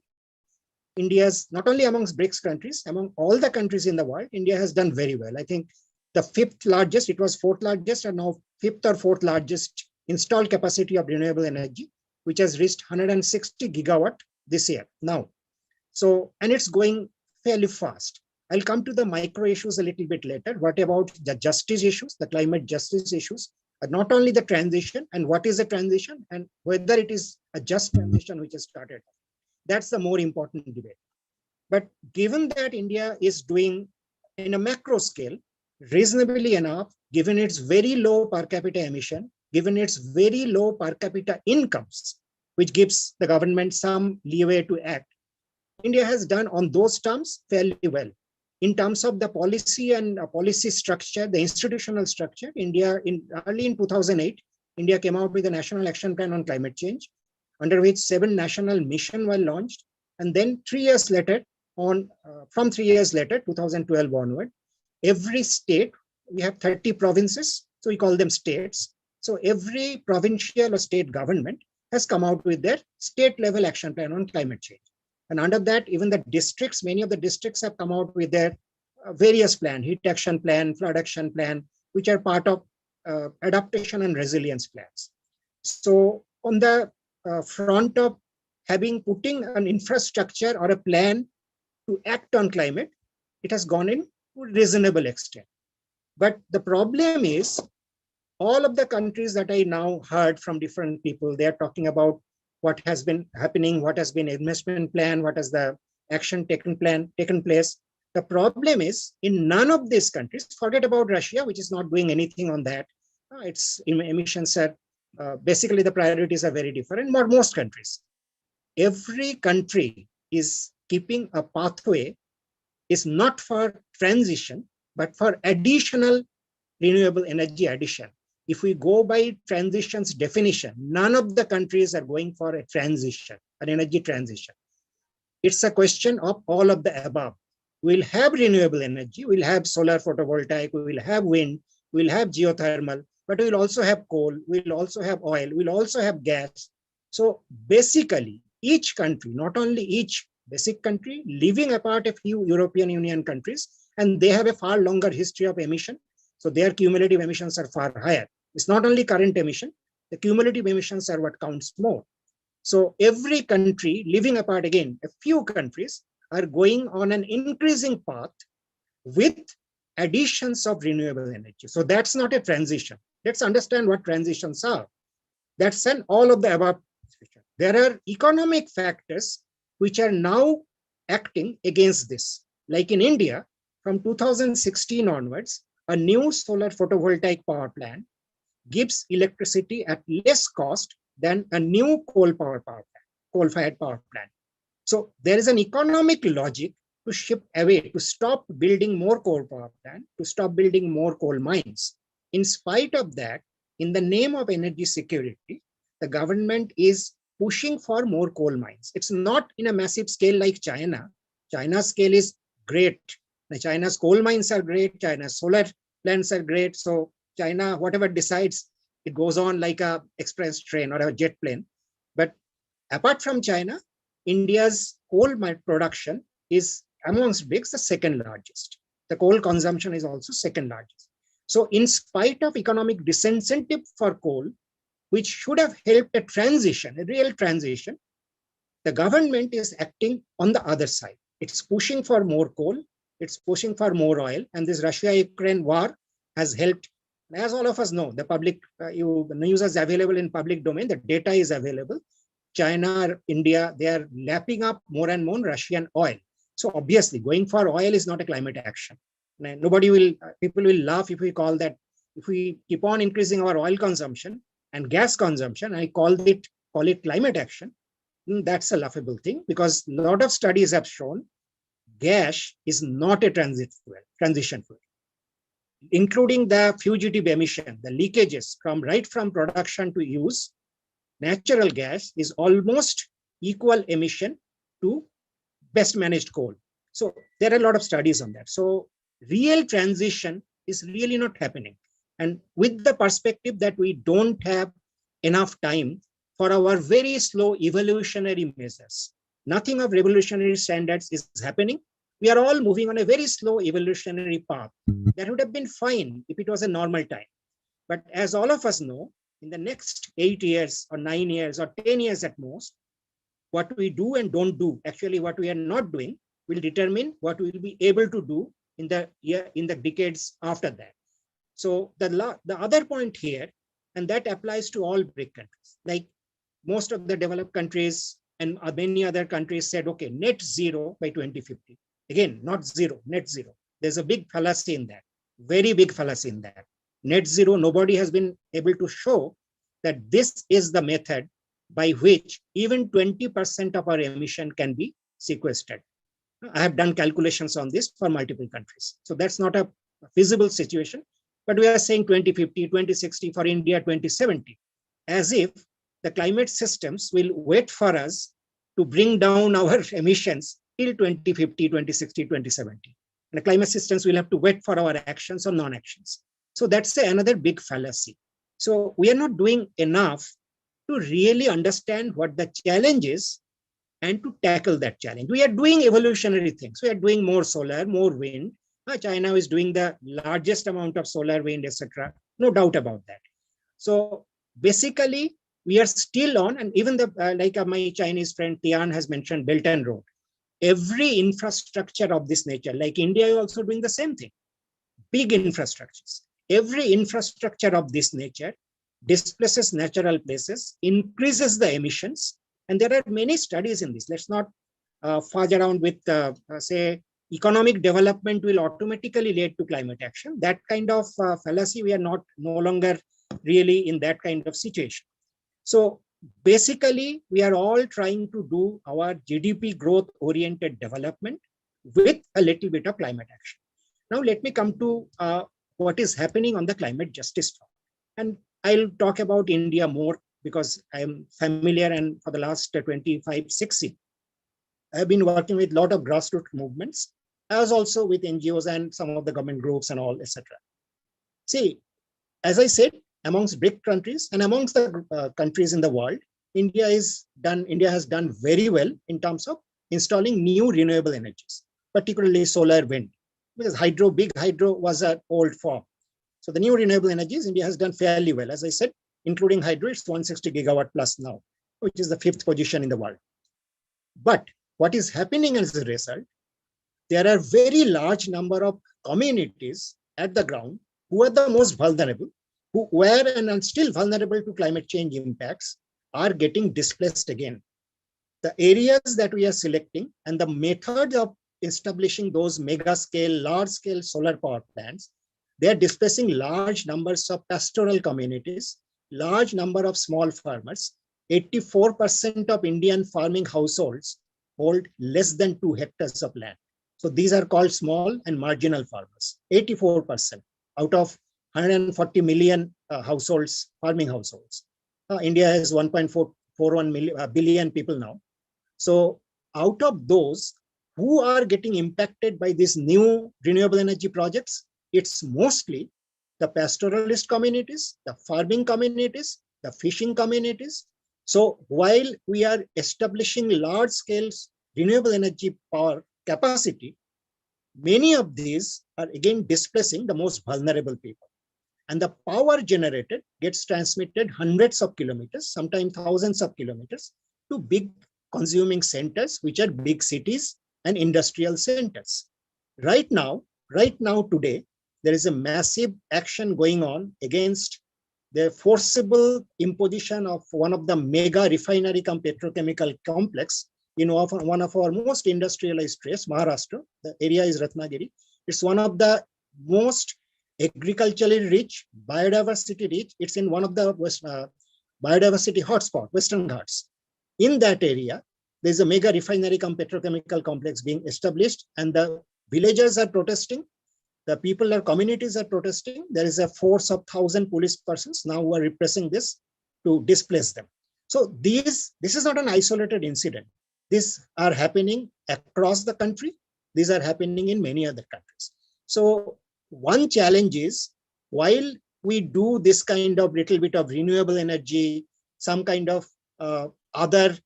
India's not only amongst BRICS countries, among all the countries in the world, India has done very well. I think the 5th largest, it was 4th largest, and now 5th or 4th largest installed capacity of renewable energy, which has reached 160 gigawatt this year now. So, and it's going fairly fast. I'll come to the micro issues a little bit later. What about the justice issues, the climate justice issues, not only the transition and what is the transition and whether it is a just transition which has started. That's the more important debate. But given that India is doing in a macro scale, reasonably enough, given its very low per capita emission, given its very low per capita incomes, which gives the government some leeway to act, India has done on those terms fairly well. in terms of the policy and policy structure, the institutional structure, early in 2008, India came out with a National Action Plan on Climate Change, under which 7 national missions were launched. And then 3 years later, from 3 years later, 2012 onward, every state, we have 30 provinces, so we call them states. So every provincial or state government has come out with their state level action plan on climate change. And under that, even the districts, many of the districts have come out with their various plans, heat action plan, flood action plan, which are part of adaptation and resilience plans. So on the front of putting an infrastructure or a plan to act on climate, it has gone in to a reasonable extent. But the problem is, all of the countries that I now heard from different people, they are talking about what has been happening, what has been investment plan, what has the action taken place. The problem is, in none of these countries, forget about Russia, which is not doing anything on that. Its emissions are, basically the priorities are very different, but most countries. Every country is keeping a pathway, is not for transition, but for additional renewable energy addition. If we go by transition's definition, none of the countries are going for a transition, an energy transition. It's a question of all of the above. We'll have renewable energy, we'll have solar photovoltaic, we will have wind, we'll have geothermal, but we'll also have coal, we'll also have oil, we'll also have gas. So basically, each country, not only each basic country, living apart a few European Union countries, and they have a far longer history of emission. So their cumulative emissions are far higher. It's not only current emission, the cumulative emissions are what counts more. So every country, living apart again, a few countries are going on an increasing path with additions of renewable energy. So that's not a transition. Let's understand what transitions are. That's an all of the above. There are economic factors which are now acting against this. Like in India, from 2016 onwards, a new solar photovoltaic power plant gives electricity at less cost than a new coal-fired power plant. So there is an economic logic to shift away, to stop building more coal power plant, to stop building more coal mines. In spite of that, in the name of energy security, the government is pushing for more coal mines. It's not in a massive scale like China. China's scale is great. China's coal mines are great. China's solar plants are great. So China, whatever decides, it goes on like a express train or a jet plane. But apart from China, India's coal mine production is amongst BRICS the second largest. The coal consumption is also second largest. So in spite of economic disincentive for coal, which should have helped a transition, a real transition, the government is acting on the other side. It's pushing for more coal, it's pushing for more oil, and this Russia-Ukraine war has helped. As all of us know, the public the news is available in public domain, the data is available. China, India, they are lapping up more and more Russian oil. So obviously, going for oil is not a climate action. People will laugh if we call that, if we keep on increasing our oil consumption and gas consumption, I call it climate action. That's a laughable thing, because a lot of studies have shown gas is not a transition fuel, including the fugitive emission, the leakages right from production to use. Natural gas is almost equal emission to best managed coal. So there are a lot of studies on that. So real transition is really not happening. And with the perspective that we don't have enough time for our very slow evolutionary measures, nothing of revolutionary standards is happening. We are all moving on a very slow evolutionary path. That would have been fine if it was a normal time. But as all of us know, in the next 8 years or 9 years or 10 years at most, what we do and don't do, actually what we are not doing, will determine what we will be able to do in the decades after that. So the other point here, and that applies to all BRIC countries, like most of the developed countries and many other countries said, okay, net zero by 2050. Again, not zero, net zero. There's a big fallacy in that, very big fallacy in that. Net zero, nobody has been able to show that this is the method by which even 20% of our emission can be sequestered. I have done calculations on this for multiple countries. So that's not a feasible situation, but we are saying 2050, 2060, for India 2070, as if the climate systems will wait for us to bring down our emissions till 2050, 2060, 2070. And the climate systems will have to wait for our actions or non-actions. So that's another big fallacy. So we are not doing enough to really understand what the challenge is and to tackle that challenge. We are doing evolutionary things. We are doing more solar, more wind. China is doing the largest amount of solar, wind, etc. No doubt about that. So basically, we are still on, and even the like my Chinese friend Tian has mentioned, Belt and Road. Every infrastructure of this nature, like India is also doing the same thing. Big infrastructures. Every infrastructure of this nature displaces natural places, increases the emissions, and there are many studies in this. Let's not fudge around with, say, economic development will automatically lead to climate action. That kind of fallacy, we are no longer really in that kind of situation. So basically, we are all trying to do our GDP growth-oriented development with a little bit of climate action. Now, let me come to what is happening on the climate justice front. And I'll talk about India more because I'm familiar, and for the last 25, 60, I've been working with a lot of grassroots movements. I was also with NGOs and some of the government groups and all, etc. See, as I said, amongst BRICS countries and amongst the countries in the world, India has done very well in terms of installing new renewable energies, particularly solar, wind, because big hydro was an old form. So the new renewable energies, India has done fairly well. As I said, including hydro, it's 160 gigawatt plus now, which is the 5th position in the world. But what is happening as a result, there are very large number of communities at the ground who are the most vulnerable, who were and are still vulnerable to climate change impacts, are getting displaced again. The areas that we are selecting and the method of establishing those mega scale, large scale solar power plants, they are displacing large numbers of pastoral communities, large number of small farmers. 84% of Indian farming households hold less than 2 hectares of land. So these are called small and marginal farmers. 84% out of 140 million households, farming households. India has 1.41 billion people now. So out of those who are getting impacted by these new renewable energy projects, it's mostly the pastoralist communities, the farming communities, the fishing communities. So while we are establishing large scale renewable energy power capacity, many of these are again displacing the most vulnerable people. And the power generated gets transmitted hundreds of kilometers, sometimes thousands of kilometers, to big consuming centers, which are big cities and industrial centers. Right now, today, there is a massive action going on against the forcible imposition of one of the mega refinery cum petrochemical complex in one of our most industrialized states, Maharashtra. The area is Ratnagiri. It's one of the most agriculturally rich, biodiversity rich. It's in one of the biodiversity hotspot, Western Ghats. In that area, there's a mega refinery cum petrochemical complex being established, and the villagers are protesting. The people or communities are protesting. There is a force of 1,000 police persons now who are repressing this to displace them. So this is not an isolated incident. These are happening across the country. These are happening in many other countries. So one challenge is, while we do this kind of little bit of renewable energy, some kind of other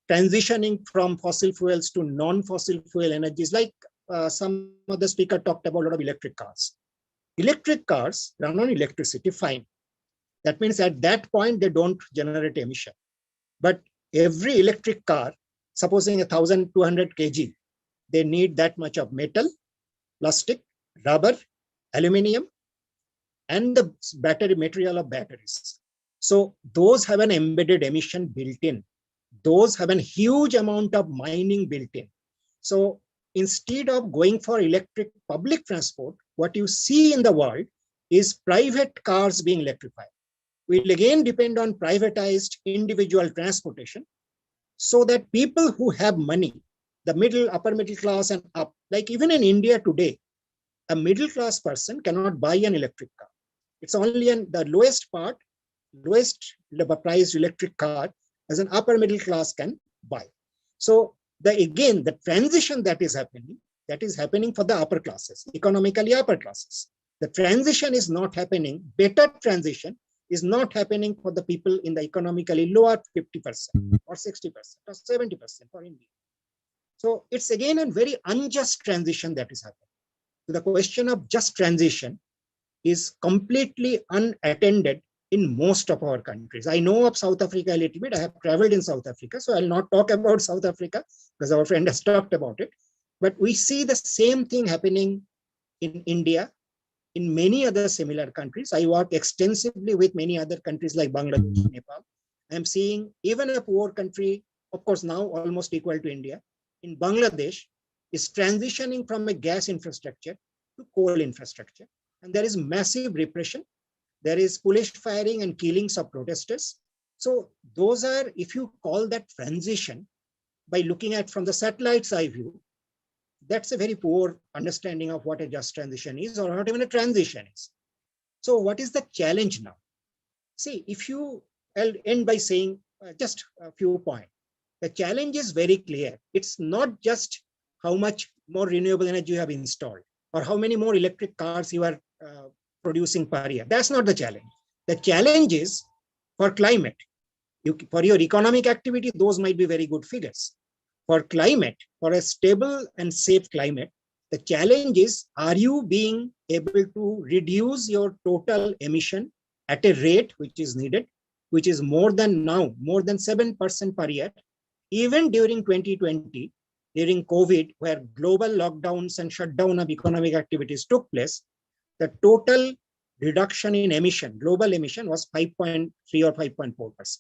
transitioning from fossil fuels to non-fossil fuel energies, like some other speaker talked about a lot of electric cars. Electric cars run on electricity, fine. That means at that point, they don't generate emission. But every electric car, supposing 1,200 kg, they need that much of metal, plastic, rubber, aluminum, and the battery material of batteries. So those have an embedded emission built in. Those have a huge amount of mining built in. So instead of going for electric public transport, what you see in the world is private cars being electrified. We'll again depend on privatized individual transportation, so that people who have money, the middle, upper middle class and up. Like even in India today, a middle class person cannot buy an electric car. It's only the lowest priced electric car as an upper middle class can buy. So again, the transition that is happening for the upper classes, economically upper classes. The transition is not happening, better transition is not happening for the people in the economically lower 50% or 60% or 70% for India. So it's again a very unjust transition that is happening. So the question of just transition is completely unattended in most of our countries. I know of South Africa a little bit. I have traveled in South Africa, so I'll not talk about South Africa because our friend has talked about it. But we see the same thing happening in India, in many other similar countries. I work extensively with many other countries like Bangladesh, Nepal. I'm seeing even a poor country, of course, now almost equal to India, in Bangladesh, is transitioning from a gas infrastructure to coal infrastructure. And there is massive repression. There is police firing and killings of protesters. So those are, if you call that transition, by looking at from the satellite's eye view, that's a very poor understanding of what a just transition is, or not even a transition is. So what is the challenge now? See, I'll end by saying just a few points. The challenge is very clear. It's not just how much more renewable energy you have installed or how many more electric cars you are producing per year. That's not the challenge. The challenge is for climate. For your economic activity, those might be very good figures. For climate, for a stable and safe climate, the challenge is, are you being able to reduce your total emission at a rate which is needed, which is more than 7% per year, even during 2020, during COVID, where global lockdowns and shutdown of economic activities took place, the total reduction in emission, global emission, was 5.3 or 5.4%.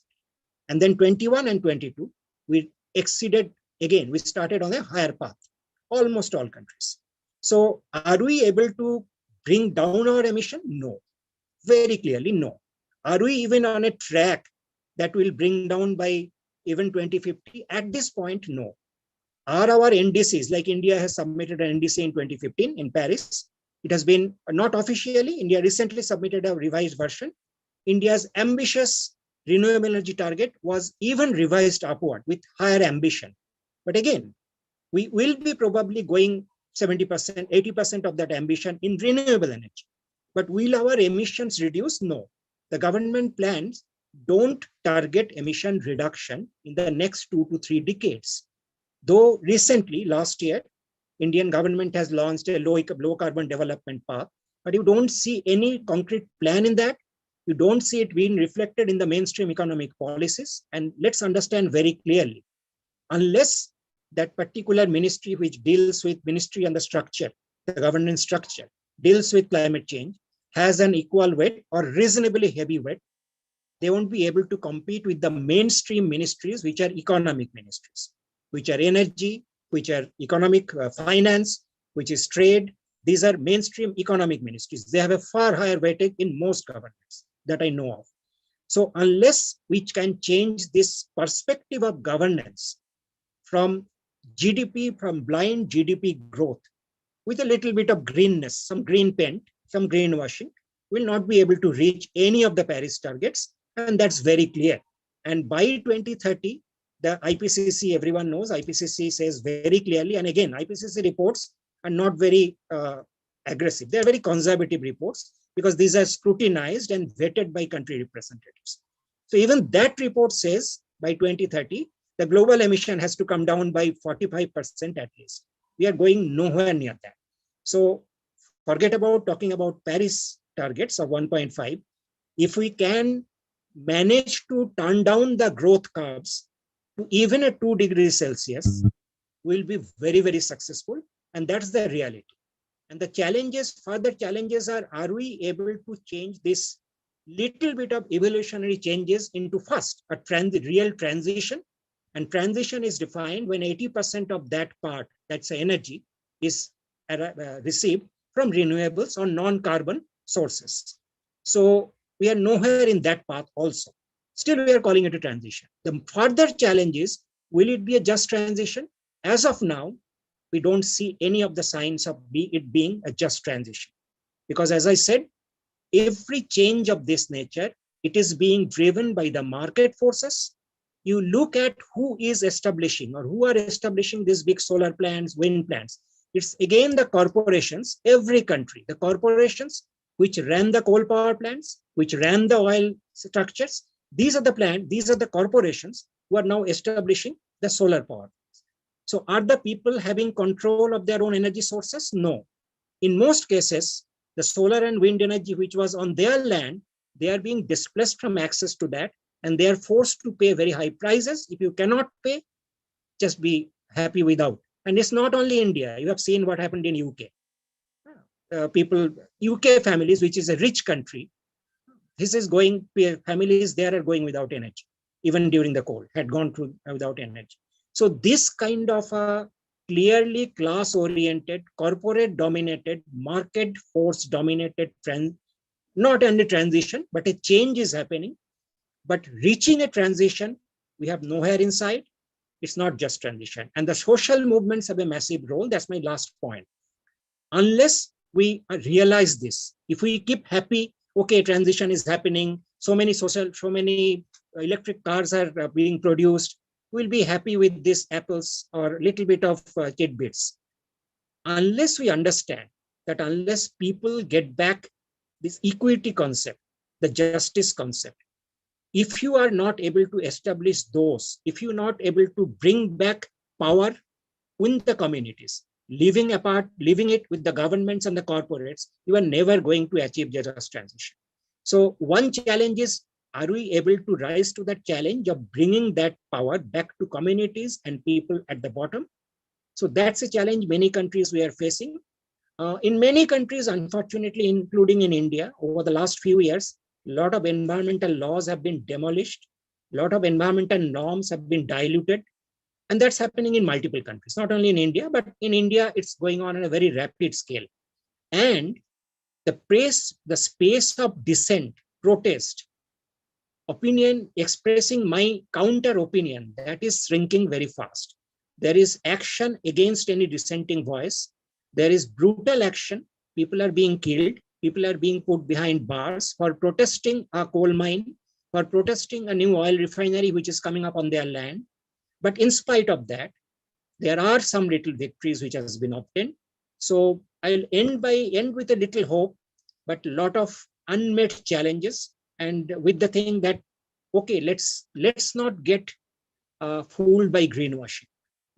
And then 21 and 22, we exceeded, again, we started on a higher path, almost all countries. So are we able to bring down our emission? No, very clearly no. Are we even on a track that will bring down by even 2050? At this point, no. Are our NDCs, like India has submitted an NDC in 2015 in Paris, it has been not officially, India recently submitted a revised version. India's ambitious renewable energy target was even revised upward with higher ambition. But again, we will be probably going 70%, 80% of that ambition in renewable energy. But will our emissions reduce? No. The government plans don't target emission reduction in the next 2 to 3 decades. Though recently, last year, Indian government has launched a low carbon development path, but you don't see any concrete plan in that. You don't see it being reflected in the mainstream economic policies. And let's understand very clearly, unless that particular ministry which deals with ministry and the structure, the governance structure, deals with climate change, has an equal weight or reasonably heavy weight, they won't be able to compete with the mainstream ministries, which are economic ministries, which are energy, which are economic finance, which is trade. These are mainstream economic ministries. They have a far higher weightage in most governments that I know of. So unless we can change this perspective of governance from GDP, from blind GDP growth, with a little bit of greenness, some green paint, some greenwashing, we'll not be able to reach any of the Paris targets. And that's very clear. And by 2030, the IPCC, everyone knows, IPCC says very clearly, and again, IPCC reports are not very aggressive. They're very conservative reports because these are scrutinized and vetted by country representatives. So even that report says by 2030, the global emission has to come down by 45% at least. We are going nowhere near that. So forget about talking about Paris targets of 1.5. If we can manage to turn down the growth curves to even a 2 degrees Celsius, we'll be very, very successful. And that's the reality. And the challenges, further challenges are we able to change this little bit of evolutionary changes into first a real transition? And transition is defined when 80% of that part, that's energy, is received from renewables or non-carbon sources. So we are nowhere in that path also. Still, we are calling it a transition. The further challenge is, will it be a just transition? as of now, we don't see any of the signs of it being a just transition. Because as I said, every change of this nature, it is being driven by the market forces. You look at who is establishing or who are establishing these big solar plants, wind plants. It's again the corporations, every country, the corporations which ran the coal power plants, which ran the oil structures. These are the corporations who are now establishing the solar power. So are the people having control of their own energy sources? No. In most cases, the solar and wind energy which was on their land, they are being displaced from access to that, and they are forced to pay very high prices. If you cannot pay, just be happy without. And it's not only India. You have seen what happened in UK. UK families, which is a rich country, families there are going without energy, even during the cold, had gone through without energy. So this kind of a clearly class-oriented, corporate-dominated, market force-dominated trend, not only transition, but a change is happening. But reaching a transition, we have nowhere inside. It's not just transition. And the social movements have a massive role. That's my last point. Unless we realize this, if we keep happy, okay, transition is happening, so many electric cars are being produced, we'll be happy with these apples or a little bit of tidbits. Unless we understand that, unless people get back this equity concept, the justice concept, if you are not able to establish those, if you're not able to bring back power in the communities, living it with the governments and the corporates, you are never going to achieve just transition. So one challenge is, are we able to rise to that challenge of bringing that power back to communities and people at the bottom? So that's a challenge many countries we are facing. In many countries, unfortunately, including in India, over the last few years, a lot of environmental laws have been demolished, a lot of environmental norms have been diluted, and that's happening in multiple countries, not only in India, but in India, it's going on a very rapid scale. And the space of dissent, protest, opinion, expressing my counter opinion, that is shrinking very fast. There is action against any dissenting voice. There is brutal action. People are being killed. People are being put behind bars for protesting a coal mine, for protesting a new oil refinery which is coming up on their land. But in spite of that, there are some little victories which has been obtained. So I'll end with a little hope, but a lot of unmet challenges, and with the thing that, okay, let's not get fooled by greenwashing.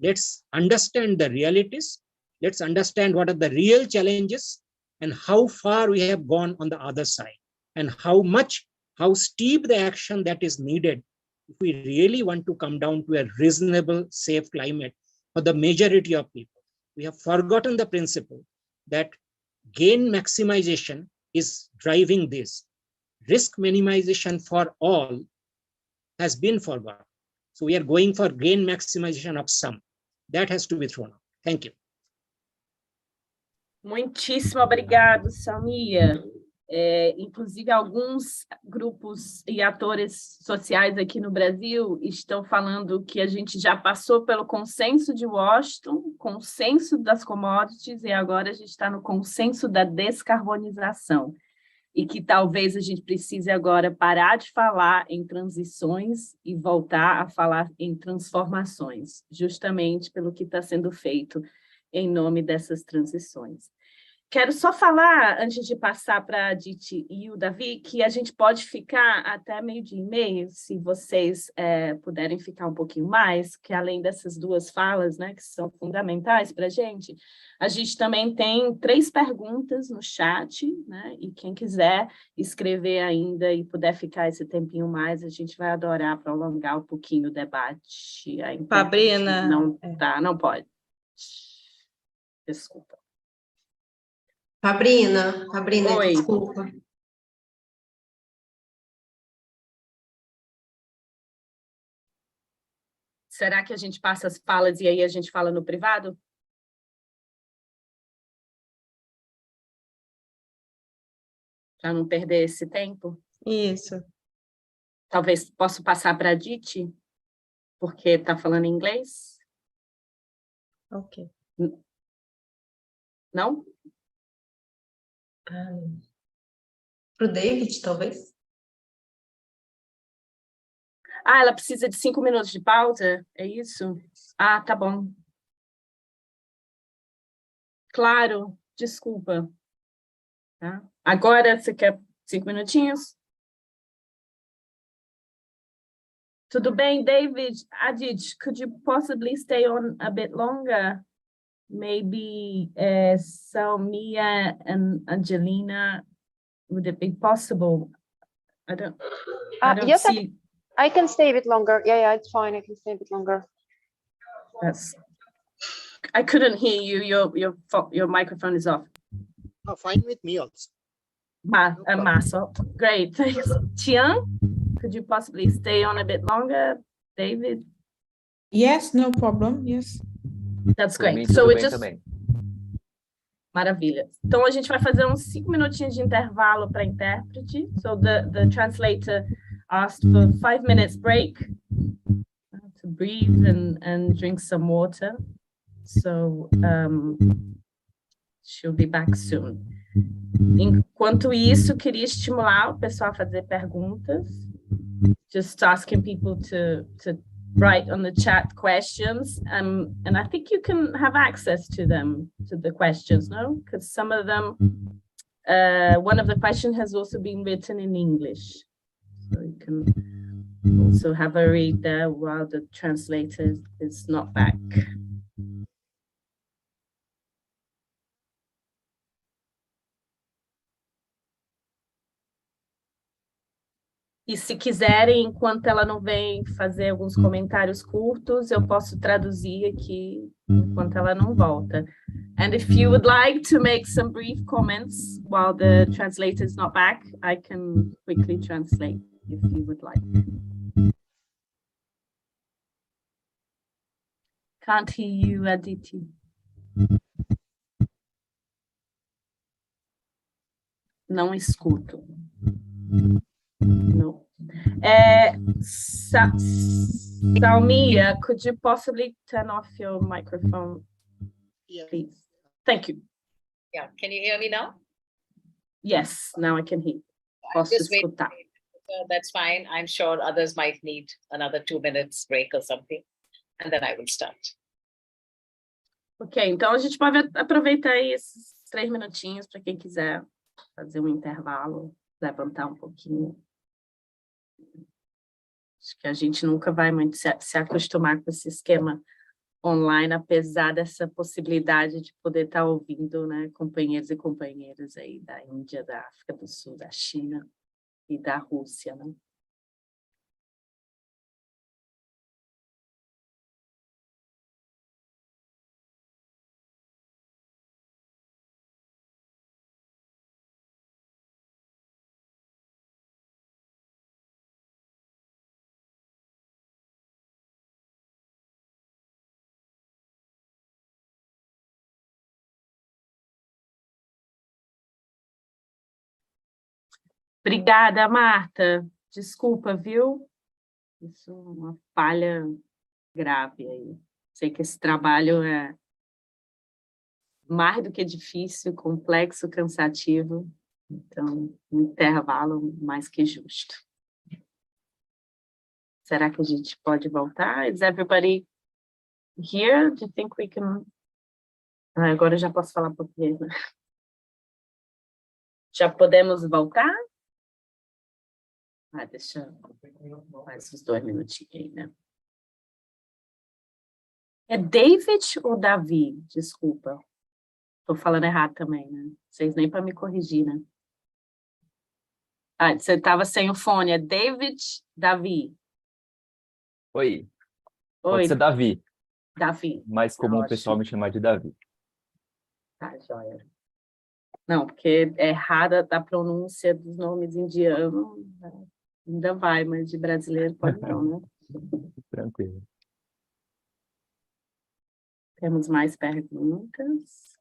Let's understand the realities. Let's understand what are the real challenges and how far we have gone on the other side, and how steep the action that is needed if we really want to come down to a reasonable, safe climate for the majority of people. We have forgotten the principle that gain maximization is driving this. Risk minimization for all has been forgotten. So we are going for gain maximization of some. That has to be thrown out. Thank you. Muitíssimo obrigado, Samia. Inclusive, alguns grupos e atores sociais aqui no Brasil estão falando que a gente já passou pelo consenso de Washington, consenso das commodities, e agora a gente está no consenso da descarbonização. E que talvez a gente precise agora parar de falar em transições e voltar a falar em transformações, justamente pelo que está sendo feito em nome dessas transições. Quero só falar, antes de passar para a Aditi e o Davi, que a gente pode ficar até 12:30, se vocês puderem ficar um pouquinho mais, que além dessas duas falas, né, que são fundamentais para a gente também tem 3 perguntas no chat, né, e quem quiser escrever ainda e puder ficar esse tempinho mais, a gente vai adorar prolongar um pouquinho o debate. Fabrina. Não pode. Desculpa. Fabrina, Oi. desculpa. Será que a gente passa as falas e aí a gente fala no privado? Para não perder esse tempo? Isso. Talvez posso passar para a Aditi, porque está falando em inglês? Ok. Não? Para o David, talvez? Ah, ela precisa de 5 minutos de pausa? É isso? Ah, tá bom. Claro, desculpa. Tá? Agora você quer 5 minutinhos? Tudo bem, David? Adit, could you possibly stay on a bit longer? Maybe Salmia and Angelina, would it be possible? I don't Yes, see. I can stay a bit longer. Yeah, it's fine. I can stay a bit longer. I couldn't hear you. Your microphone is off. Oh, fine with me also. Marcel, great, thanks. Tian, could you possibly stay on a bit longer? David? Yes, no problem, yes. That's great. So we just... Maravilha. Então, a gente vai fazer uns 5 minutinhos de intervalo para intérprete. So the translator asked for 5 minutes break to breathe and drink some water. So she'll be back soon. Enquanto isso, queria estimular o pessoal a fazer perguntas. Just asking people to write on the chat questions, and I think you can have access to them, to the questions, no? Because some of them, one of the questions has also been written in English. So you can also have a read there while the translator is not back. E se quiserem, enquanto ela não vem fazer alguns comentários curtos, eu posso traduzir aqui enquanto ela não volta. And if you would like to make some brief comments while the translator is not back, I can quickly translate if you would like. Can't hear you, Aditi. Não escuto. No. Salmia, could you possibly turn off your microphone, please? Thank you. Yeah, can you hear me now? Yes, now I can hear. Posso Just wait. escutar. That's fine. I'm sure others might need another 2 minutes break or something, and then I will start. Ok, então a gente pode aproveitar aí esses 3 minutinhos para quem quiser fazer um intervalo, levantar um pouquinho. Acho que a gente nunca vai muito se acostumar com esse esquema online, apesar dessa possibilidade de poder estar ouvindo, né, companheiros e companheiras aí da Índia, da África do Sul, da China e da Rússia, né? Obrigada, Marta. Desculpa, viu? Isso é uma falha grave aí. Sei que esse trabalho é mais do que difícil, complexo, cansativo. Então, um intervalo mais que justo. Será que a gente pode voltar? Is everybody here? Do you think we can... agora eu já posso falar português, né? Já podemos voltar? Deixa mais uns 2 minutinhos aí, né? É David ou Davi? Desculpa. Estou falando errado também, né? Vocês nem para me corrigir, né? Você estava sem o fone. É David, Davi? Oi. Pode ser Davi. Davi. Mais comum o pessoal me chamar de Davi. Tá, joia. Não, porque é errada a pronúncia dos nomes indianos, né? Ainda vai, mas de brasileiro pode não, né? Tranquilo. Temos mais perguntas?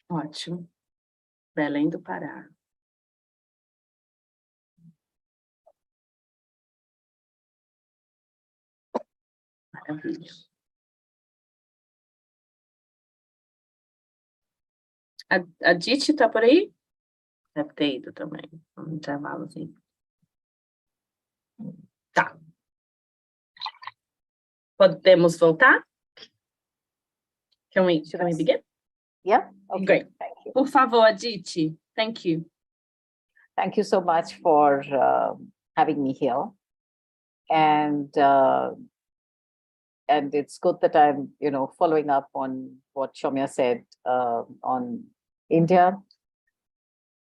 Ótimo. Belém do Pará. Maravilha. A Diti está por aí? Deve ter ido também, um intervalozinho. Tá. Podemos voltar? Can we begin? Yeah, okay. Great. Thank you. Por favor, Diti. Thank you. Thank you so much for having me here. And it's good that I'm, following up on what Soumya said on India.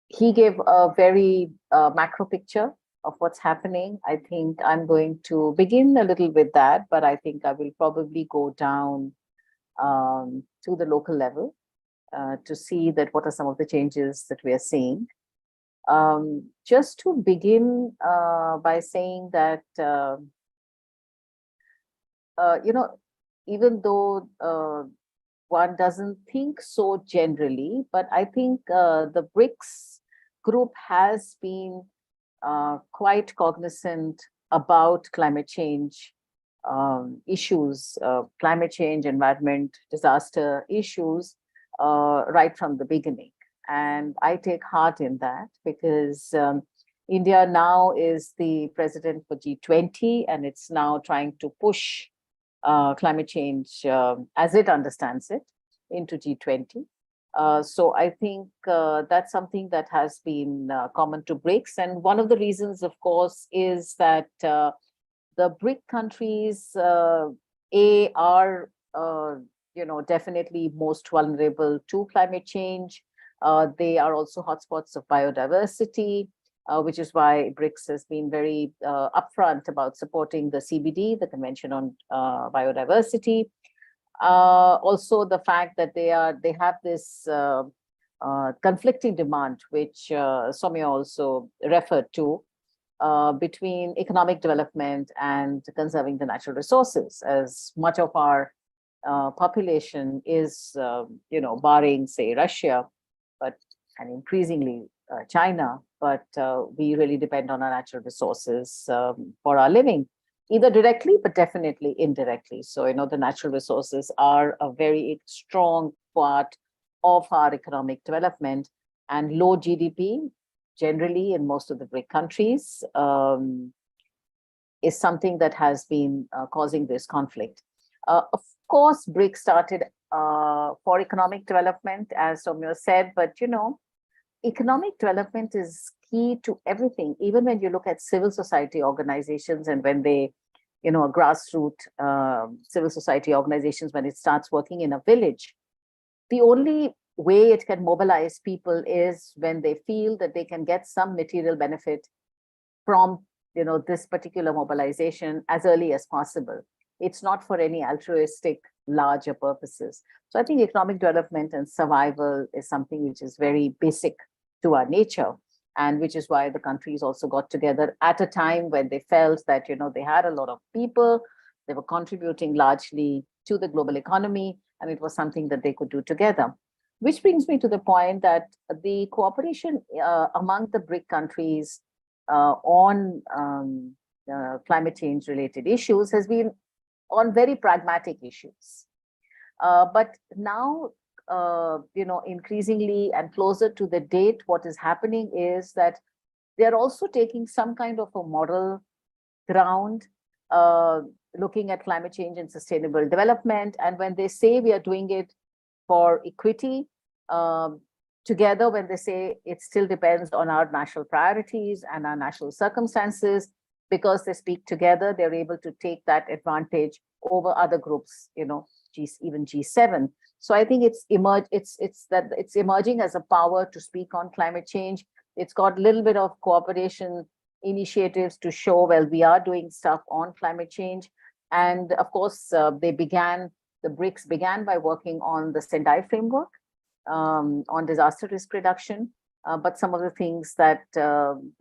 He gave a very macro picture of what's happening. I think I'm going to begin a little with that, but I think I will probably go down to the local level to see that what are some of the changes that we are seeing. Just to begin by saying that, even though one doesn't think so generally, but I think the BRICS group has been quite cognizant about climate change issues, climate change, environment, disaster issues right from the beginning. And I take heart in that because India now is the president for G20, and it's now trying to push climate change as it understands it into G20. So I think that's something that has been common to BRICS. And one of the reasons, of course, is that the BRIC countries, are, definitely most vulnerable to climate change. They are also hotspots of biodiversity, which is why BRICS has been very upfront about supporting the CBD, the Convention on Biodiversity. Also, the fact that they have this conflicting demand, which Soumya also referred to, between economic development and conserving the natural resources, as much of our population is, barring, say, Russia, and increasingly China, but we really depend on our natural resources for our living, either directly, but definitely indirectly. So, the natural resources are a very strong part of our economic development, and low GDP generally in most of the BRIC countries is something that has been causing this conflict. Of course, BRIC started for economic development, as Soumya said, but economic development is key to everything. Even when you look at civil society organizations, and when they, grassroots civil society organizations, when it starts working in a village, the only way it can mobilize people is when they feel that they can get some material benefit from, this particular mobilization as early as possible. It's not for any altruistic larger purposes. So I think economic development and survival is something which is very basic to our nature, and which is why the countries also got together at a time when they felt that, they had a lot of people, they were contributing largely to the global economy, and it was something that they could do together. Which brings me to the point that the cooperation among the BRIC countries on climate change related issues has been on very pragmatic issues. But now, increasingly and closer to the date, what is happening is that they're also taking some kind of a model ground, looking at climate change and sustainable development. And when they say we are doing it for equity, together, when they say it still depends on our national priorities and our national circumstances, because they speak together, they're able to take that advantage over other groups, even G7. So I think it's emerging as a power to speak on climate change. It's got a little bit of cooperation initiatives to show, well, we are doing stuff on climate change. And of course, the BRICS began by working on the Sendai framework on disaster risk reduction. But some of the things that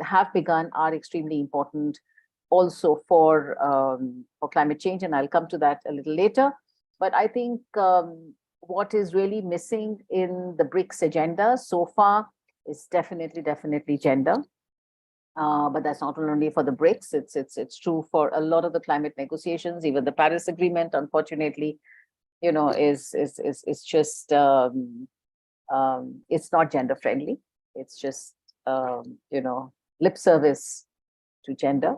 have begun are extremely important also for climate change, and I'll come to that a little later. But I think what is really missing in the BRICS agenda so far is definitely gender. But that's not only for the BRICS, it's true for a lot of the climate negotiations. Even the Paris Agreement, unfortunately, is just It's not gender friendly. It's just, lip service to gender.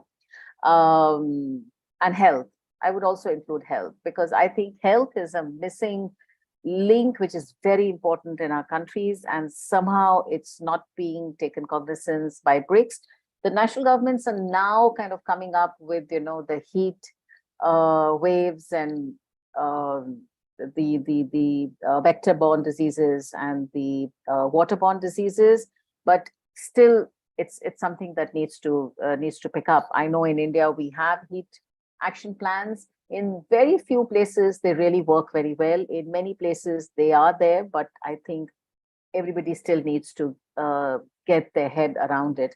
And health. I would also include health, because I think health is a missing link, which is very important in our countries, and somehow it's not being taken cognizance by BRICS. The national governments are now kind of coming up with, the heat waves and the vector-borne diseases and the waterborne diseases, but still it's something that needs to pick up. I know in India we have heat action plans. In very few places they really work very well. In many places they are there, but I think everybody still needs to get their head around it.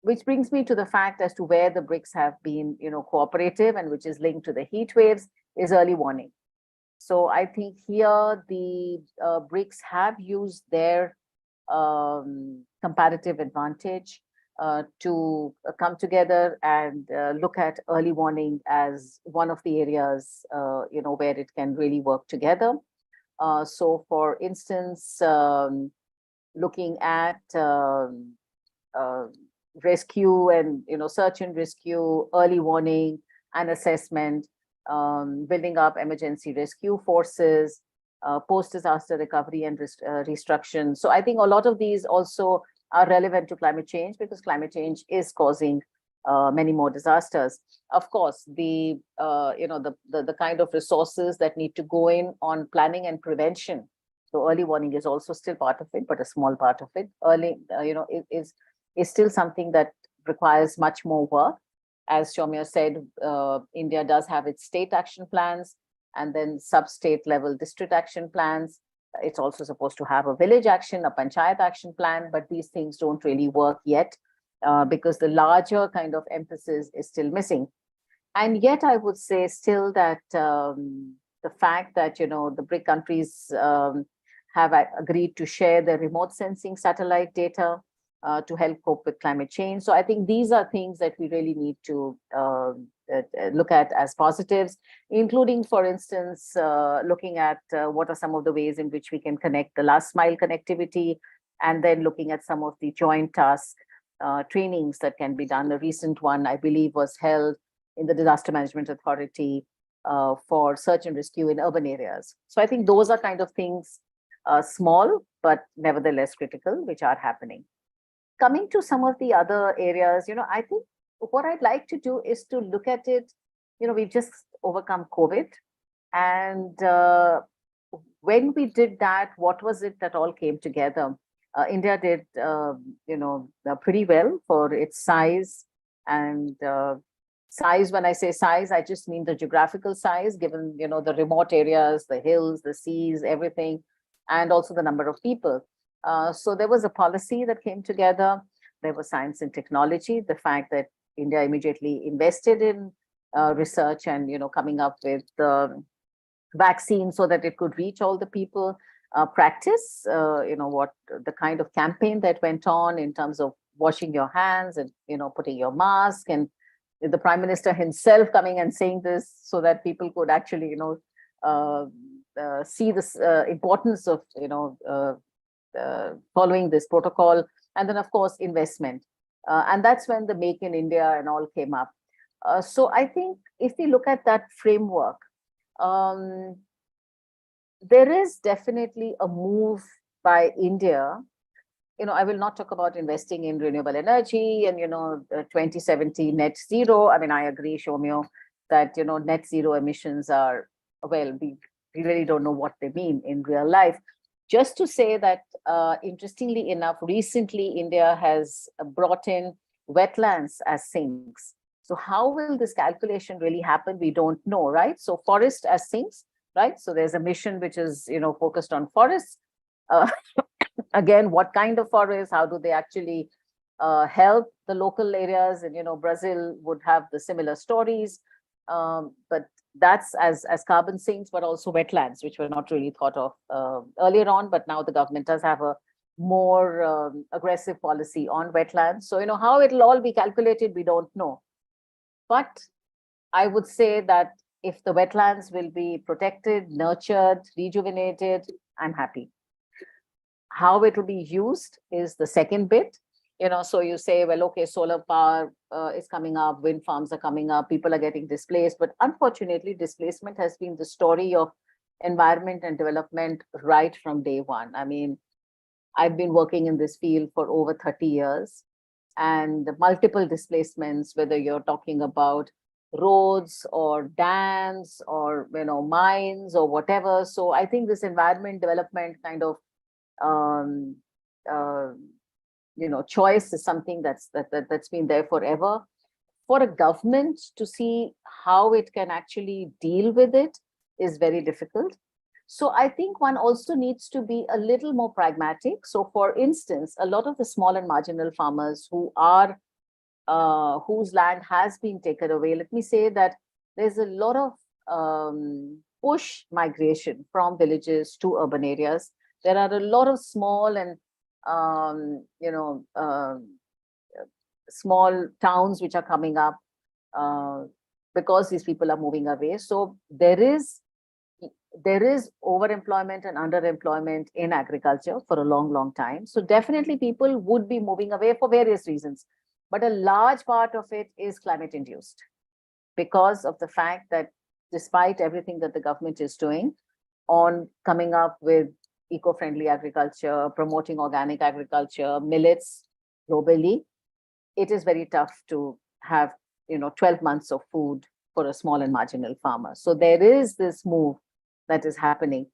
Which brings me to the fact as to where the BRICS have been, cooperative, and which is linked to the heat waves, is early warning. So I think here the BRICS have used their comparative advantage to come together and look at early warning as one of the areas, where it can really work together. So for instance, looking at rescue and, search and rescue, early warning and assessment, building up emergency rescue forces, post-disaster recovery and reconstruction. So I think a lot of these also are relevant to climate change, because climate change is causing many more disasters. Of course, the kind of resources that need to go in on planning and prevention. So early warning is also still part of it, but a small part of it. Early, is still something that requires much more work. As Soumya said, India does have its state action plans and then sub-state level district action plans. It's also supposed to have a village action, a panchayat action plan, but these things don't really work yet because the larger kind of emphasis is still missing. And yet I would say still that the fact that, the BRIC countries have agreed to share the remote sensing satellite data to help cope with climate change. So I think these are things that we really need to look at as positives, including, for instance, looking at what are some of the ways in which we can connect the last mile connectivity, and then looking at some of the joint task trainings that can be done. A recent one, I believe, was held in the Disaster Management Authority for search and rescue in urban areas. So I think those are kind of things, small, but nevertheless critical, which are happening. Coming to some of the other areas, I think what I'd like to do is to look at it, we've just overcome COVID. And when we did that, what was it that all came together? India did, pretty well for its size. And size, when I say size, I just mean the geographical size, given, the remote areas, the hills, the seas, everything, and also the number of people. So there was a policy that came together. There was science and technology, the fact that India immediately invested in research and, coming up with vaccines so that it could reach all the people. Practice, what the kind of campaign that went on in terms of washing your hands and, putting your mask, and the Prime Minister himself coming and saying this so that people could actually, see this importance of, following this protocol. And then, of course, investment. And that's when the Make in India and all came up. So I think if we look at that framework, there is definitely a move by India. I will not talk about investing in renewable energy and, 2070 net zero. I mean, I agree, Soumya, that, net zero emissions are, well, we really don't know what they mean in real life. Just to say that, interestingly enough, recently India has brought in wetlands as sinks. So how will this calculation really happen? We don't know, right? So forest as sinks, right? So there's a mission which is, focused on forests. Again, what kind of forests? How do they actually help the local areas? And, Brazil would have the similar stories. But that's as carbon sinks, but also wetlands, which were not really thought of earlier on. But now the government does have a more aggressive policy on wetlands. So, how it'll all be calculated, we don't know. But I would say that if the wetlands will be protected, nurtured, rejuvenated, I'm happy. How it will be used is the second bit. So you say, well, okay, solar power is coming up, wind farms are coming up, people are getting displaced. But unfortunately, displacement has been the story of environment and development right from day one. I mean, I've been working in this field for over 30 years, and multiple displacements, whether you're talking about roads or dams or mines or whatever. So I think this environment development kind of choice is something that's been there forever. For a government to see how it can actually deal with it is very difficult. So I think one also needs to be a little more pragmatic. So for instance, a lot of the small and marginal farmers who are whose land has been taken away, let me say that there's a lot of push migration from villages to urban areas. There are a lot of small and small towns which are coming up because these people are moving away. So there is overemployment and underemployment in agriculture for a long time. So definitely people would be moving away for various reasons, but a large part of it is climate induced, because of the fact that despite everything that the government is doing on coming up with eco-friendly agriculture, promoting organic agriculture, millets globally, it is very tough to have 12 months of food for a small and marginal farmer. So there is this move that is happening.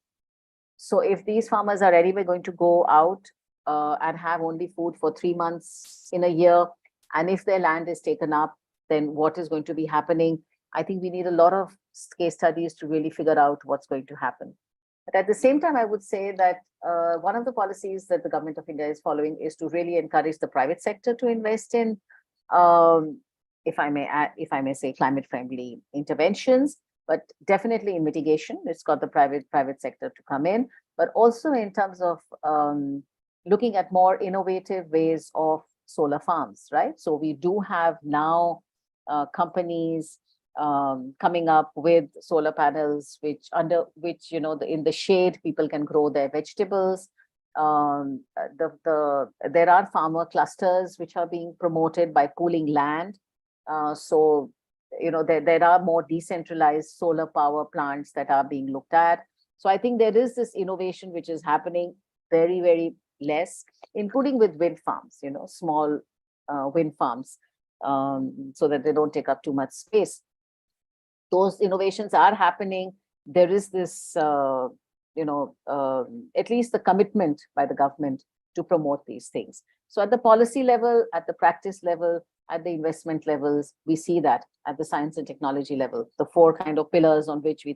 So if these farmers are anyway going to go out and have only food for 3 months in a year, and if their land is taken up, then what is going to be happening? I think we need a lot of case studies to really figure out what's going to happen. But at the same time, I would say that one of the policies that the government of India is following is to really encourage the private sector to invest in, if I may say, climate-friendly interventions, but definitely in mitigation. It's got the private sector to come in, but also in terms of looking at more innovative ways of solar farms, right? So we do have now companies coming up with solar panels, which in the shade people can grow their vegetables. There are farmer clusters which are being promoted by pooling land. So there are more decentralized solar power plants that are being looked at. So I think there is this innovation which is happening very, very less, including with wind farms, small wind farms, so that they don't take up too much space. Those innovations are happening. There is this, at least the commitment by the government to promote these things. So at the policy level, at the practice level, at the investment levels, we see that at the science and technology level, the 4 kind of pillars on which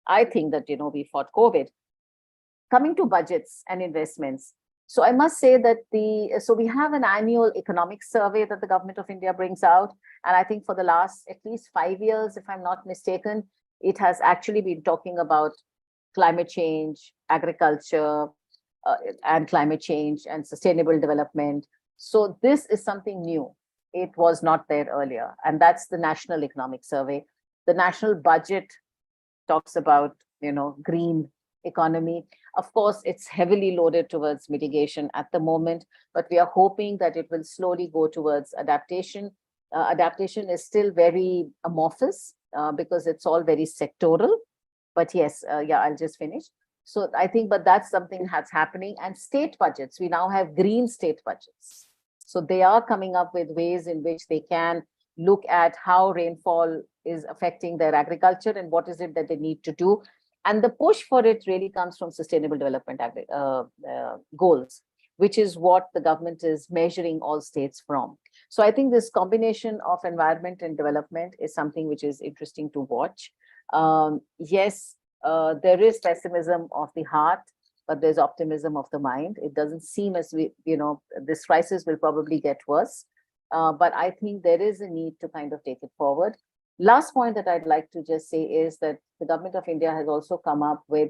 I think that, we fought COVID. Coming to budgets and investments. So I must say that we have an annual economic survey that the government of India brings out. And I think for the last at least 5 years, if I'm not mistaken, it has actually been talking about climate change, agriculture, and climate change and sustainable development. So this is something new. It was not there earlier. And that's the National Economic Survey. The national budget talks about, green economy. Of course, it's heavily loaded towards mitigation at the moment, but we are hoping that it will slowly go towards adaptation. Adaptation is still very amorphous because it's all very sectoral. But yes, I'll just finish. So I think, but that's something that's happening. And state budgets, we now have green state budgets. So they are coming up with ways in which they can look at how rainfall is affecting their agriculture and what is it that they need to do. And the push for it really comes from sustainable development goals, which is what the government is measuring all states from. So I think this combination of environment and development is something which is interesting to watch. Yes, there is pessimism of the heart, but there's optimism of the mind. It doesn't seem as this crisis will probably get worse, but I think there is a need to kind of take it forward. Last point that I'd like to just say is that the government of India has also come up with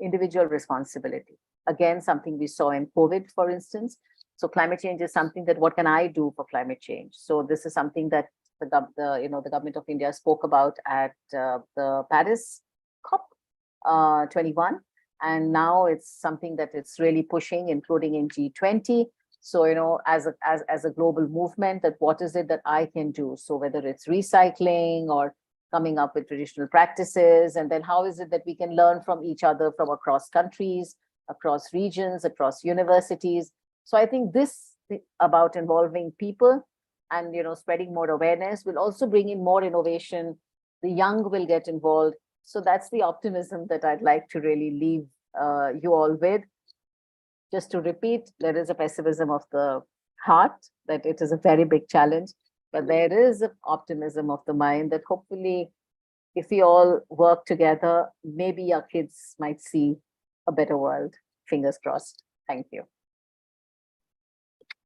individual responsibility. Again, something we saw in COVID, for instance. So climate change is something that what can I do for climate change? So this is something that the government of India spoke about at the Paris COP 21. And now it's something that it's really pushing, including in G20. So, you know, as a global movement, that what is it that I can do? So whether it's recycling or coming up with traditional practices, and then how is it that we can learn from each other from across countries, across regions, across universities. So I think this about involving people and, you know, spreading more awareness will also bring in more innovation. The young will get involved. So that's the optimism that I'd like to really leave you all with. Just to repeat, there is a pessimism of the heart, that it is a very big challenge, but there is an optimism of the mind that hopefully, if we all work together, maybe our kids might see a better world. Fingers crossed. Thank you.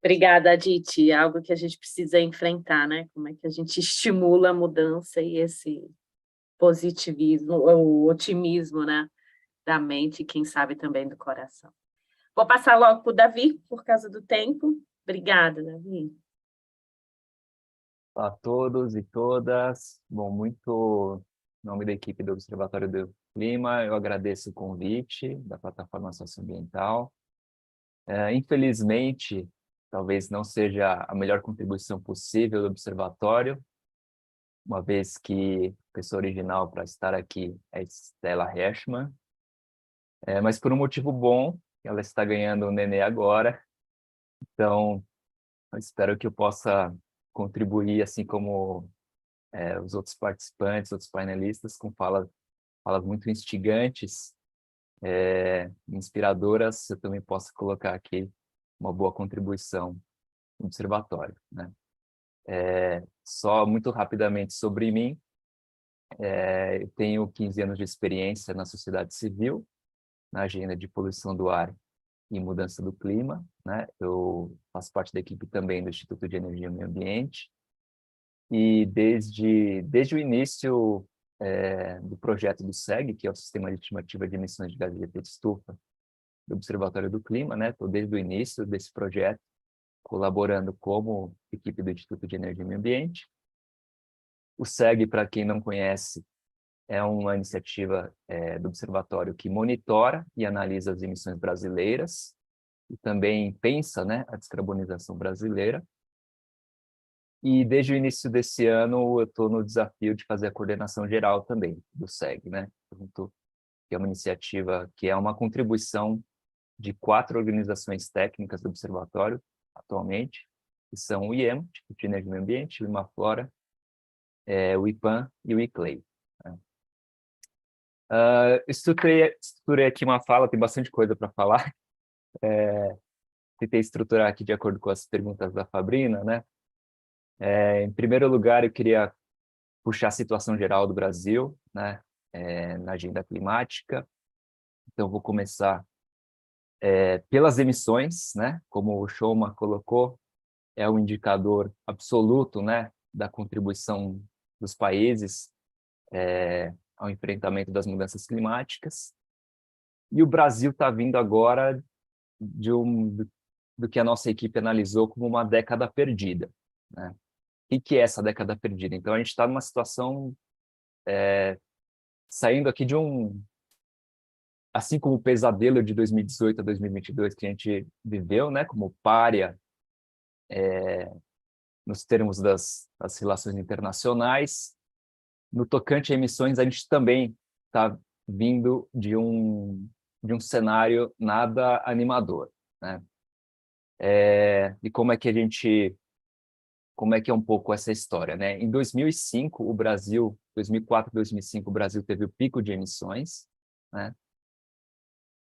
Obrigada, Aditi. Algo que a gente precisa enfrentar, né? Como é que a gente estimula a mudança e esse positivismo, o otimismo, né? Da mente e, quem sabe, também do coração. Vou passar logo para o Davi, por causa do tempo. Obrigada, Davi. Olá a todos e todas. Bom, muito em nome da equipe do Observatório do Clima, eu agradeço o convite da Plataforma Socioambiental. Infelizmente, talvez não seja a melhor contribuição possível do Observatório, uma vez que a pessoa original para estar aqui é Stella Hershman, mas por um motivo bom, ela está ganhando um nenê agora, então eu espero que eu possa contribuir, assim como os outros participantes, outros painelistas, com falas muito instigantes, inspiradoras, eu também posso colocar aqui uma boa contribuição no observatório, né? Só muito rapidamente sobre mim, eu tenho 15 anos de experiência na sociedade civil, na agenda de poluição do ar e mudança do clima, né? Eu faço parte da equipe também do Instituto de Energia e Meio Ambiente, e desde o início do projeto do SEG, que é o Sistema de Estimativa de Emissões de Gases de Efeito Estufa do Observatório do Clima, né? Estou desde o início desse projeto, colaborando como equipe do Instituto de Energia e Meio Ambiente. O SEG, para quem não conhece, é uma iniciativa do Observatório que monitora e analisa as emissões brasileiras e também pensa, né, a descarbonização brasileira. E desde o início desse ano eu estou no desafio de fazer a coordenação geral também do SEG, né? Que é uma iniciativa que é uma contribuição de 4 organizações técnicas do Observatório atualmente, que são o IEM, Instituto de Energia e Meio Ambiente, o IMAFLORA, o IPAM e o ICLEI. Estruturei aqui uma fala, tem bastante coisa para falar. Tentei estruturar aqui de acordo com as perguntas da Fabrina, né? Em primeiro lugar, eu queria puxar a situação geral do Brasil, né? Na agenda climática. Então, vou começar pelas emissões, né? Como o Shoma colocou, é um indicador absoluto, né, da contribuição dos países ao enfrentamento das mudanças climáticas. E o Brasil está vindo agora do que a nossa equipe analisou como uma década perdida, né? O que é essa década perdida? Então, a gente está numa situação saindo aqui de assim como o pesadelo de 2018 a 2022 que a gente viveu, né, como pária nos termos das relações internacionais. No tocante a emissões, a gente também está vindo de um cenário nada animador, né? E como é que é um pouco essa história, né? Em 2005, 2004, 2005, o Brasil teve o pico de emissões, né?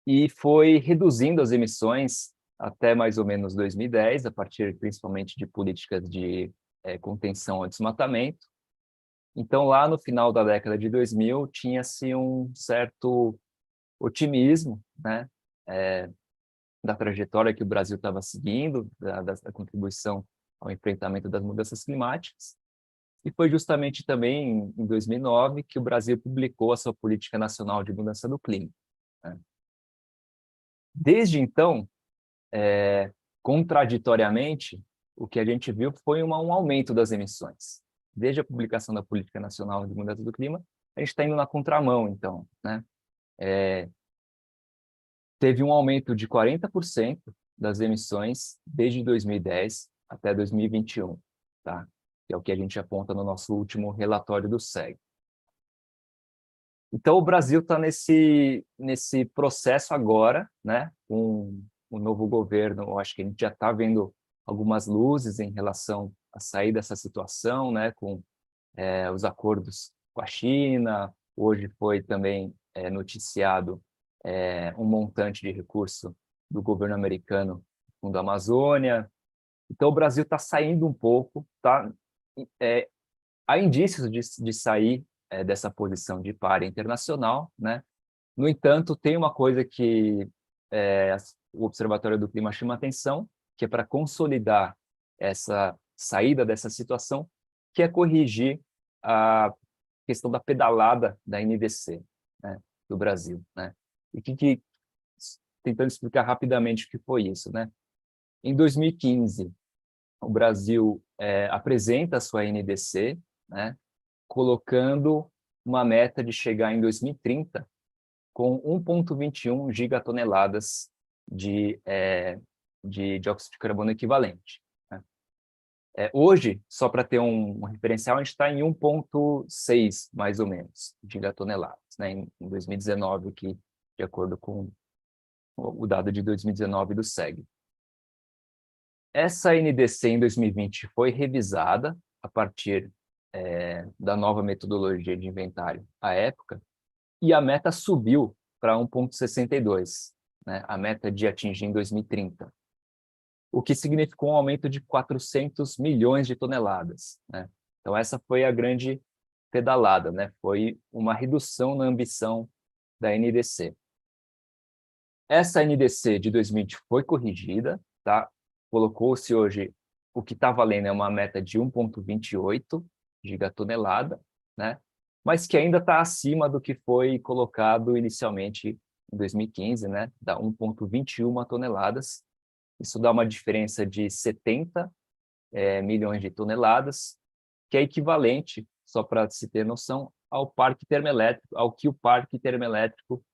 E foi reduzindo as emissões até mais ou menos 2010, a partir principalmente de políticas de contenção ao desmatamento. Então, lá no final da década de 2000, tinha-se um certo otimismo, né, da trajetória que o Brasil estava seguindo, da contribuição ao enfrentamento das mudanças climáticas. E foi justamente também em 2009 que o Brasil publicou a sua Política Nacional de Mudança do Clima, né? Desde então, contraditoriamente, o que a gente viu foi um aumento das emissões. Desde a publicação da Política Nacional de Mudança do Clima, a gente está indo na contramão, então, né? teve um aumento de 40% das emissões desde 2010 até 2021, tá? Que é o que a gente aponta no nosso último relatório do SEG. Então, o Brasil está nesse processo agora, né? Com o novo governo, eu acho que a gente já está vendo algumas luzes em relação a sair dessa situação, né? Com os acordos com a China. Hoje foi também noticiado um montante de recurso do governo americano no Fundo Amazônia. Então, o Brasil está saindo um pouco, tá? Há indícios de sair dessa posição de pária internacional, né? No entanto, tem uma coisa que o Observatório do Clima chama atenção, que é para consolidar essa saída dessa situação, que é corrigir a questão da pedalada da NDC, né, do Brasil, né? E tentando explicar rapidamente o que foi isso, né? Em 2015, o Brasil apresenta a sua NDC, né, colocando uma meta de chegar em 2030 com 1,21 gigatoneladas de dióxido de carbono equivalente. Né? Hoje, só para ter um referencial, a gente está em 1,6, mais ou menos, gigatoneladas, né? Em 2019, que, de acordo com o dado de 2019 do SEG. Essa NDC em 2020 foi revisada a partir da nova metodologia de inventário à época, e a meta subiu para 1,62, né? A meta de atingir em 2030, o que significou um aumento de 400 milhões de toneladas, né? Então, essa foi a grande pedalada, né? Foi uma redução na ambição da NDC. Essa NDC de 2020 foi corrigida, tá? Colocou-se hoje, o que está valendo é uma meta de 1,28 gigatonelada, né? Mas que ainda está acima do que foi colocado inicialmente em 2015, né? Dá 1,21 toneladas. Isso dá uma diferença de 70 milhões de toneladas, que é equivalente, só para se ter noção, ao que o parque termoelétrico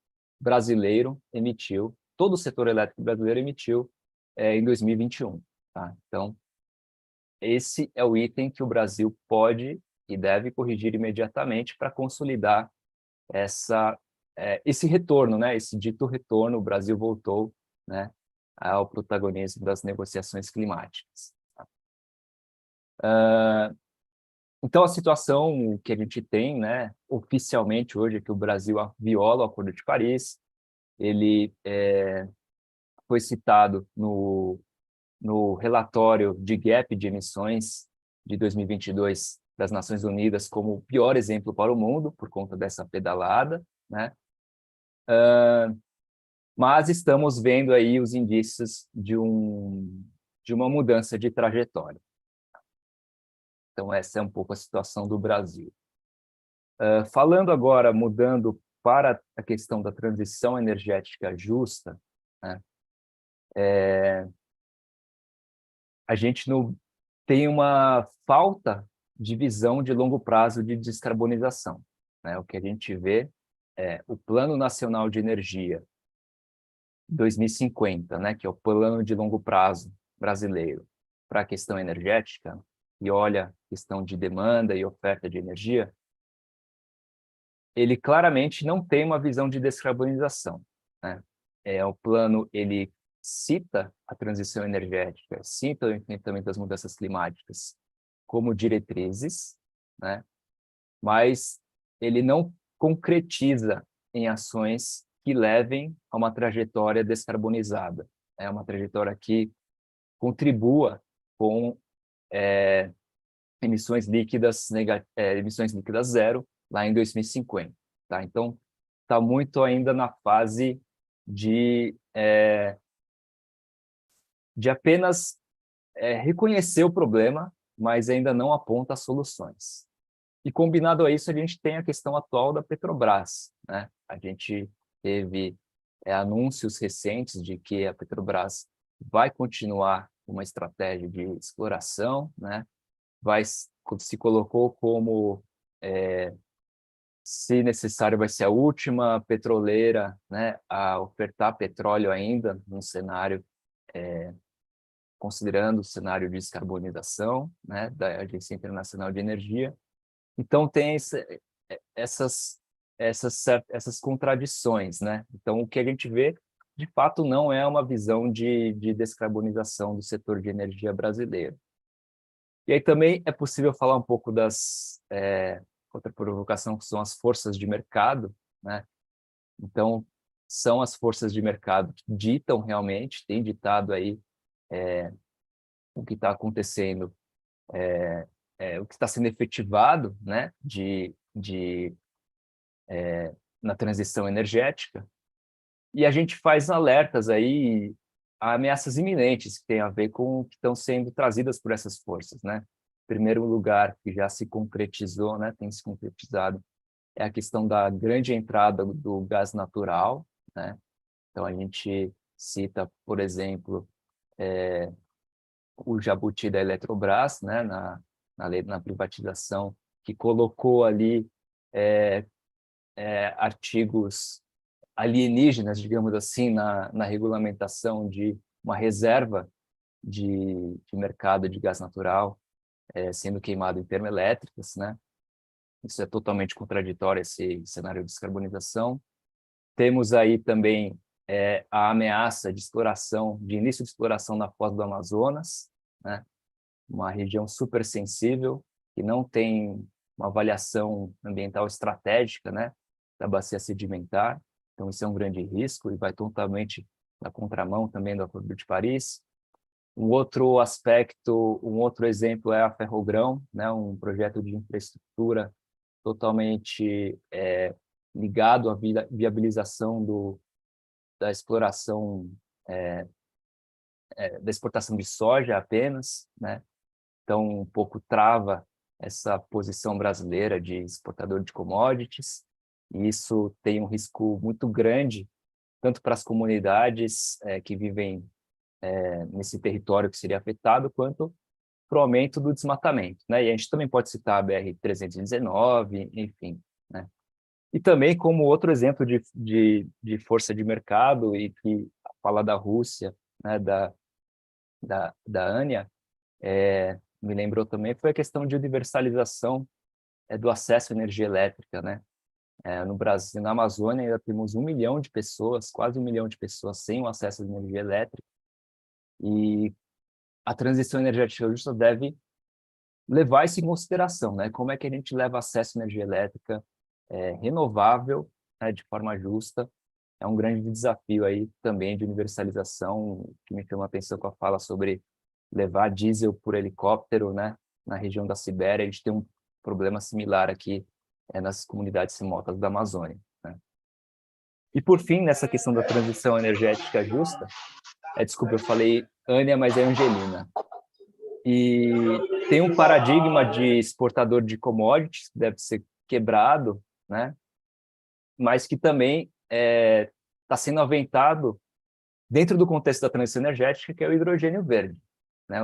brasileiro emitiu, todo o setor elétrico brasileiro emitiu em 2021. Tá? Então, esse é o item que o Brasil pode e deve corrigir imediatamente para consolidar esse retorno, né? Esse dito retorno. O Brasil voltou, né, ao protagonismo das negociações climáticas. Então, a situação que a gente tem, né, oficialmente hoje, é que o Brasil viola o Acordo de Paris. Ele foi citado no relatório de gap de emissões de 2022 das Nações Unidas como o pior exemplo para o mundo, por conta dessa pedalada, né? Mas estamos vendo aí os indícios de uma mudança de trajetória. Então, essa é um pouco a situação do Brasil. Falando agora, mudando para a questão da transição energética justa, né? A gente tem uma falta de visão de longo prazo de descarbonização, né? O que a gente vê é o Plano Nacional de Energia 2050, né? Que é o plano de longo prazo brasileiro para a questão energética, e olha a questão de demanda e oferta de energia, ele claramente não tem uma visão de descarbonização, né? O plano, ele cita a transição energética, cita o enfrentamento das mudanças climáticas como diretrizes, né? Mas ele não concretiza em ações que levem a uma trajetória descarbonizada, uma trajetória que contribua com emissões líquidas zero lá em 2050. Tá? Então, está muito ainda na fase de apenas reconhecer o problema, mas ainda não aponta soluções. E combinado a isso, a gente tem a questão atual da Petrobras, né? A gente teve anúncios recentes de que a Petrobras vai continuar uma estratégia de exploração, né? Se colocou como se necessário, vai ser a última petroleira, né, a ofertar petróleo ainda num cenário, considerando o cenário de descarbonização, né, da Agência Internacional de Energia. Então, tem essas contradições, né? Então, o que a gente vê, de fato, não é uma visão de descarbonização do setor de energia brasileiro. E aí também é possível falar um pouco outra provocação, que são as forças de mercado, né? Então, são as forças de mercado que ditam realmente, têm ditado aí o que está acontecendo, o que está sendo efetivado, né, na transição energética, e a gente faz alertas aí a ameaças iminentes que têm a ver com o que estão sendo trazidas por essas forças, né? Em primeiro lugar, que já se concretizou, né, tem se concretizado, é a questão da grande entrada do gás natural, né? Então, a gente cita, por exemplo, o jabuti da Eletrobras, né, na privatização, que colocou ali artigos alienígenas, digamos assim, na regulamentação de uma reserva de mercado de gás natural sendo queimado em termoelétricas, né? Isso é totalmente contraditório, esse cenário de descarbonização. Temos aí também a ameaça de exploração, de início de exploração na foz do Amazonas, né? Uma região super sensível, que não tem uma avaliação ambiental estratégica, né, da bacia sedimentar. Então, isso é um grande risco e vai totalmente na contramão também do Acordo de Paris. Um outro aspecto, um outro exemplo é a Ferrogrão, né, um projeto de infraestrutura totalmente ligado à viabilização da exploração, da exportação de soja apenas, né? Então, um pouco trava essa posição brasileira de exportador de commodities, e isso tem um risco muito grande, tanto para as comunidades que vivem nesse território que seria afetado, quanto para o aumento do desmatamento, né? E a gente também pode citar a BR-319, enfim, né? E também como outro exemplo de força de mercado, e que fala da Rússia, né, da ANIA, me lembrou também, foi a questão de universalização do acesso à energia elétrica, né? No Brasil, na Amazônia, ainda temos 1 milhão de pessoas, quase 1 milhão de pessoas sem o acesso à energia elétrica, e a transição energética justa deve levar isso em consideração, né? Como é que a gente leva acesso à energia elétrica renovável, né, de forma justa? É um grande desafio aí também de universalização, que me chama a atenção com a fala sobre levar diesel por helicóptero, né, na região da Sibéria. A gente tem um problema similar aqui nas comunidades remotas da Amazônia, né? E por fim, nessa questão da transição energética justa, desculpa, eu falei Ânia, mas é Angelina. E tem um paradigma de exportador de commodities que deve ser quebrado, né, mas que também está sendo aventado dentro do contexto da transição energética, que é o hidrogênio verde, né?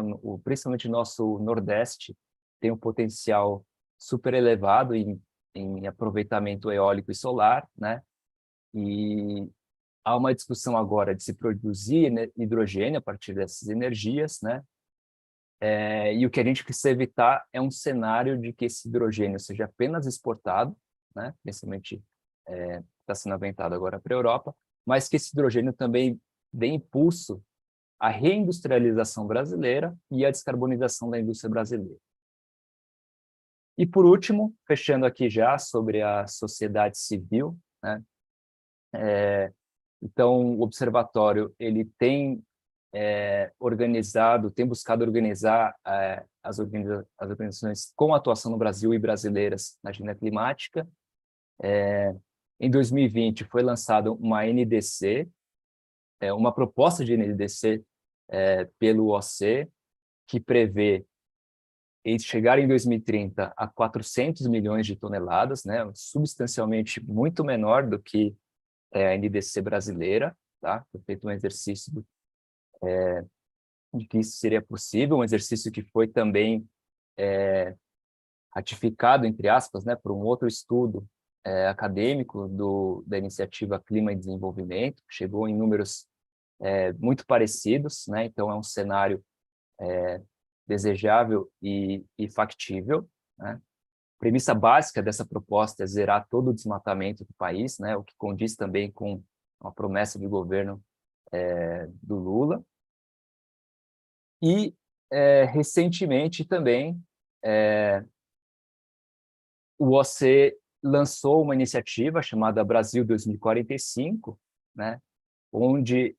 Principalmente o nosso Nordeste tem um potencial super elevado em aproveitamento eólico e solar, né? E há uma discussão agora de se produzir hidrogênio a partir dessas energias, né? E o que a gente precisa evitar é um cenário de que esse hidrogênio seja apenas exportado, né? Principalmente está sendo aventado agora para a Europa, mas que esse hidrogênio também dê impulso à reindustrialização brasileira e à descarbonização da indústria brasileira. E, por último, fechando aqui já sobre a sociedade civil, né? Então, o observatório ele tem tem buscado organizar as organizações com atuação no Brasil e brasileiras na agenda climática. Em 2020, foi lançada uma NDC, uma proposta de NDC pelo OC, que prevê chegar em 2030 a 400 milhões de toneladas, né, substancialmente muito menor do que a NDC brasileira, tá? Foi feito um exercício de que isso seria possível, um exercício que foi também ratificado, entre aspas, né, por um outro estudo acadêmico da iniciativa Clima e Desenvolvimento, que chegou em números muito parecidos, né? Então é um cenário desejável e factível, né? A premissa básica dessa proposta é zerar todo o desmatamento do país, né? O que condiz também com uma promessa de governo do Lula. E, recentemente também, o OC lançou uma iniciativa chamada Brasil 2045, né? Onde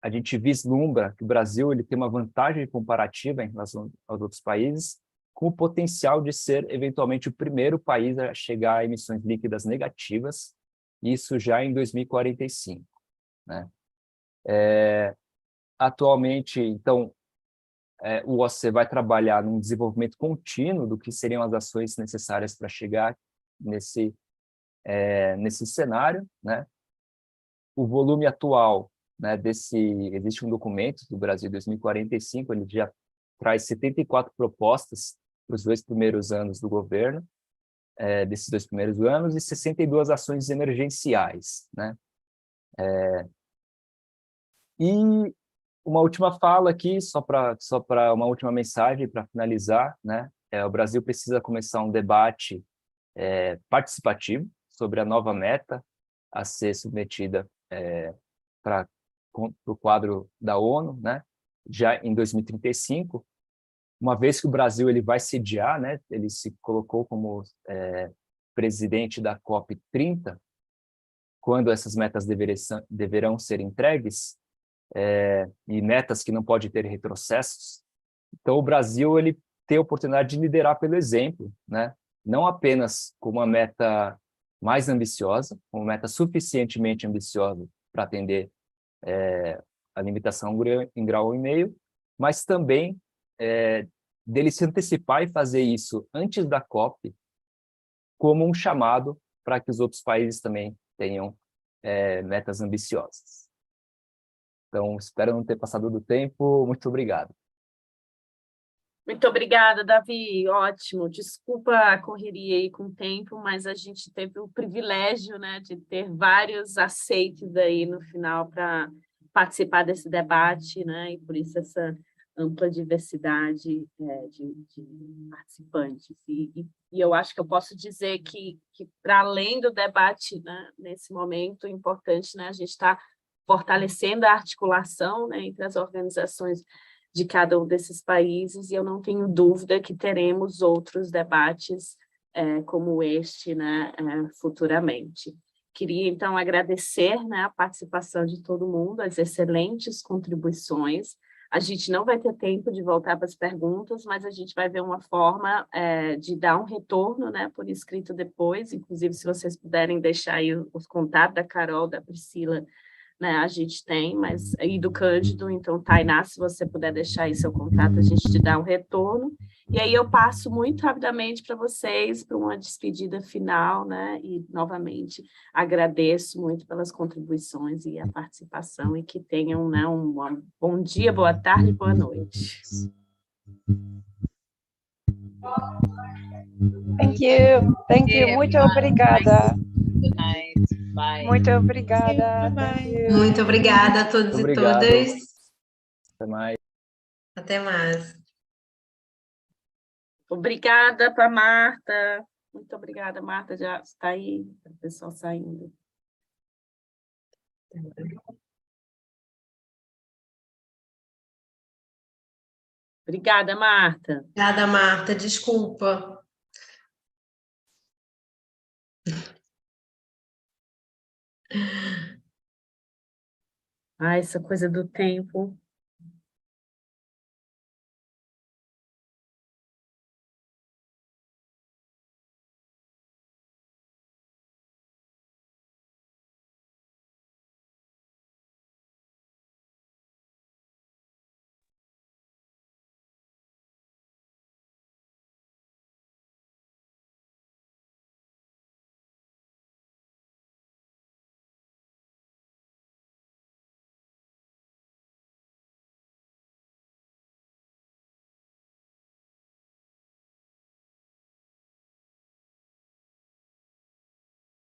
a gente vislumbra que o Brasil ele tem uma vantagem comparativa em relação aos outros países, com o potencial de ser, eventualmente, o primeiro país a chegar a emissões líquidas negativas, isso já em 2045. Né? Atualmente, então, o OC vai trabalhar num desenvolvimento contínuo do que seriam as ações necessárias para chegar nesse cenário. Né? O volume atual, né, existe um documento do Brasil 2045, ele já traz 74 propostas para os 2 primeiros anos do governo, desses 2 primeiros anos, e 62 ações emergenciais. Né? E uma última fala aqui, só para uma última mensagem, para finalizar, né? O Brasil precisa começar um debate participativo sobre a nova meta a ser submetida para o quadro da ONU, né? Já em 2035, uma vez que o Brasil ele vai sediar, né? Ele se colocou como presidente da COP30, quando essas metas deverão ser entregues, e metas que não podem ter retrocessos. Então, o Brasil ele tem a oportunidade de liderar pelo exemplo, né? Não apenas com uma meta mais ambiciosa, uma meta suficientemente ambiciosa para atender a limitação em grau e meio, mas também dele se antecipar e fazer isso antes da COP, como um chamado para que os outros países também tenham metas ambiciosas. Então, espero não ter passado do tempo. Muito obrigado. Muito obrigada, Davi. Ótimo. Desculpa a correria aí com o tempo, mas a gente teve o privilégio, né, de ter vários aceites aí no final para participar desse debate, né, e por isso essa ampla diversidade de participantes. E eu acho que eu posso dizer que para além do debate, né, nesse momento importante, né, a gente está fortalecendo a articulação, né, entre as organizações de cada um desses países, e eu não tenho dúvida que teremos outros debates como este, né, futuramente. Queria, então, agradecer, né, a participação de todo mundo, as excelentes contribuições. A gente não vai ter tempo de voltar para as perguntas, mas a gente vai ver uma forma de dar um retorno, né, por escrito depois, inclusive se vocês puderem deixar aí os contatos da Carol, da Priscila, né, a gente tem, mas e do Cândido, então, Tainá, se você puder deixar aí seu contato, a gente te dá um retorno. E aí eu passo muito rapidamente para vocês, para uma despedida final, né, e novamente agradeço muito pelas contribuições e a participação, e que tenham, né, um bom dia, boa tarde, boa noite. Thank you, muito obrigada. Good night. Bye. Muito obrigada. Muito obrigada a todos e todas. Até mais. Até mais. Obrigada para Marta. Muito obrigada, Marta, já está aí, o pessoal saindo. Obrigada, Marta. Obrigada, Marta. Desculpa. Essa coisa do tempo.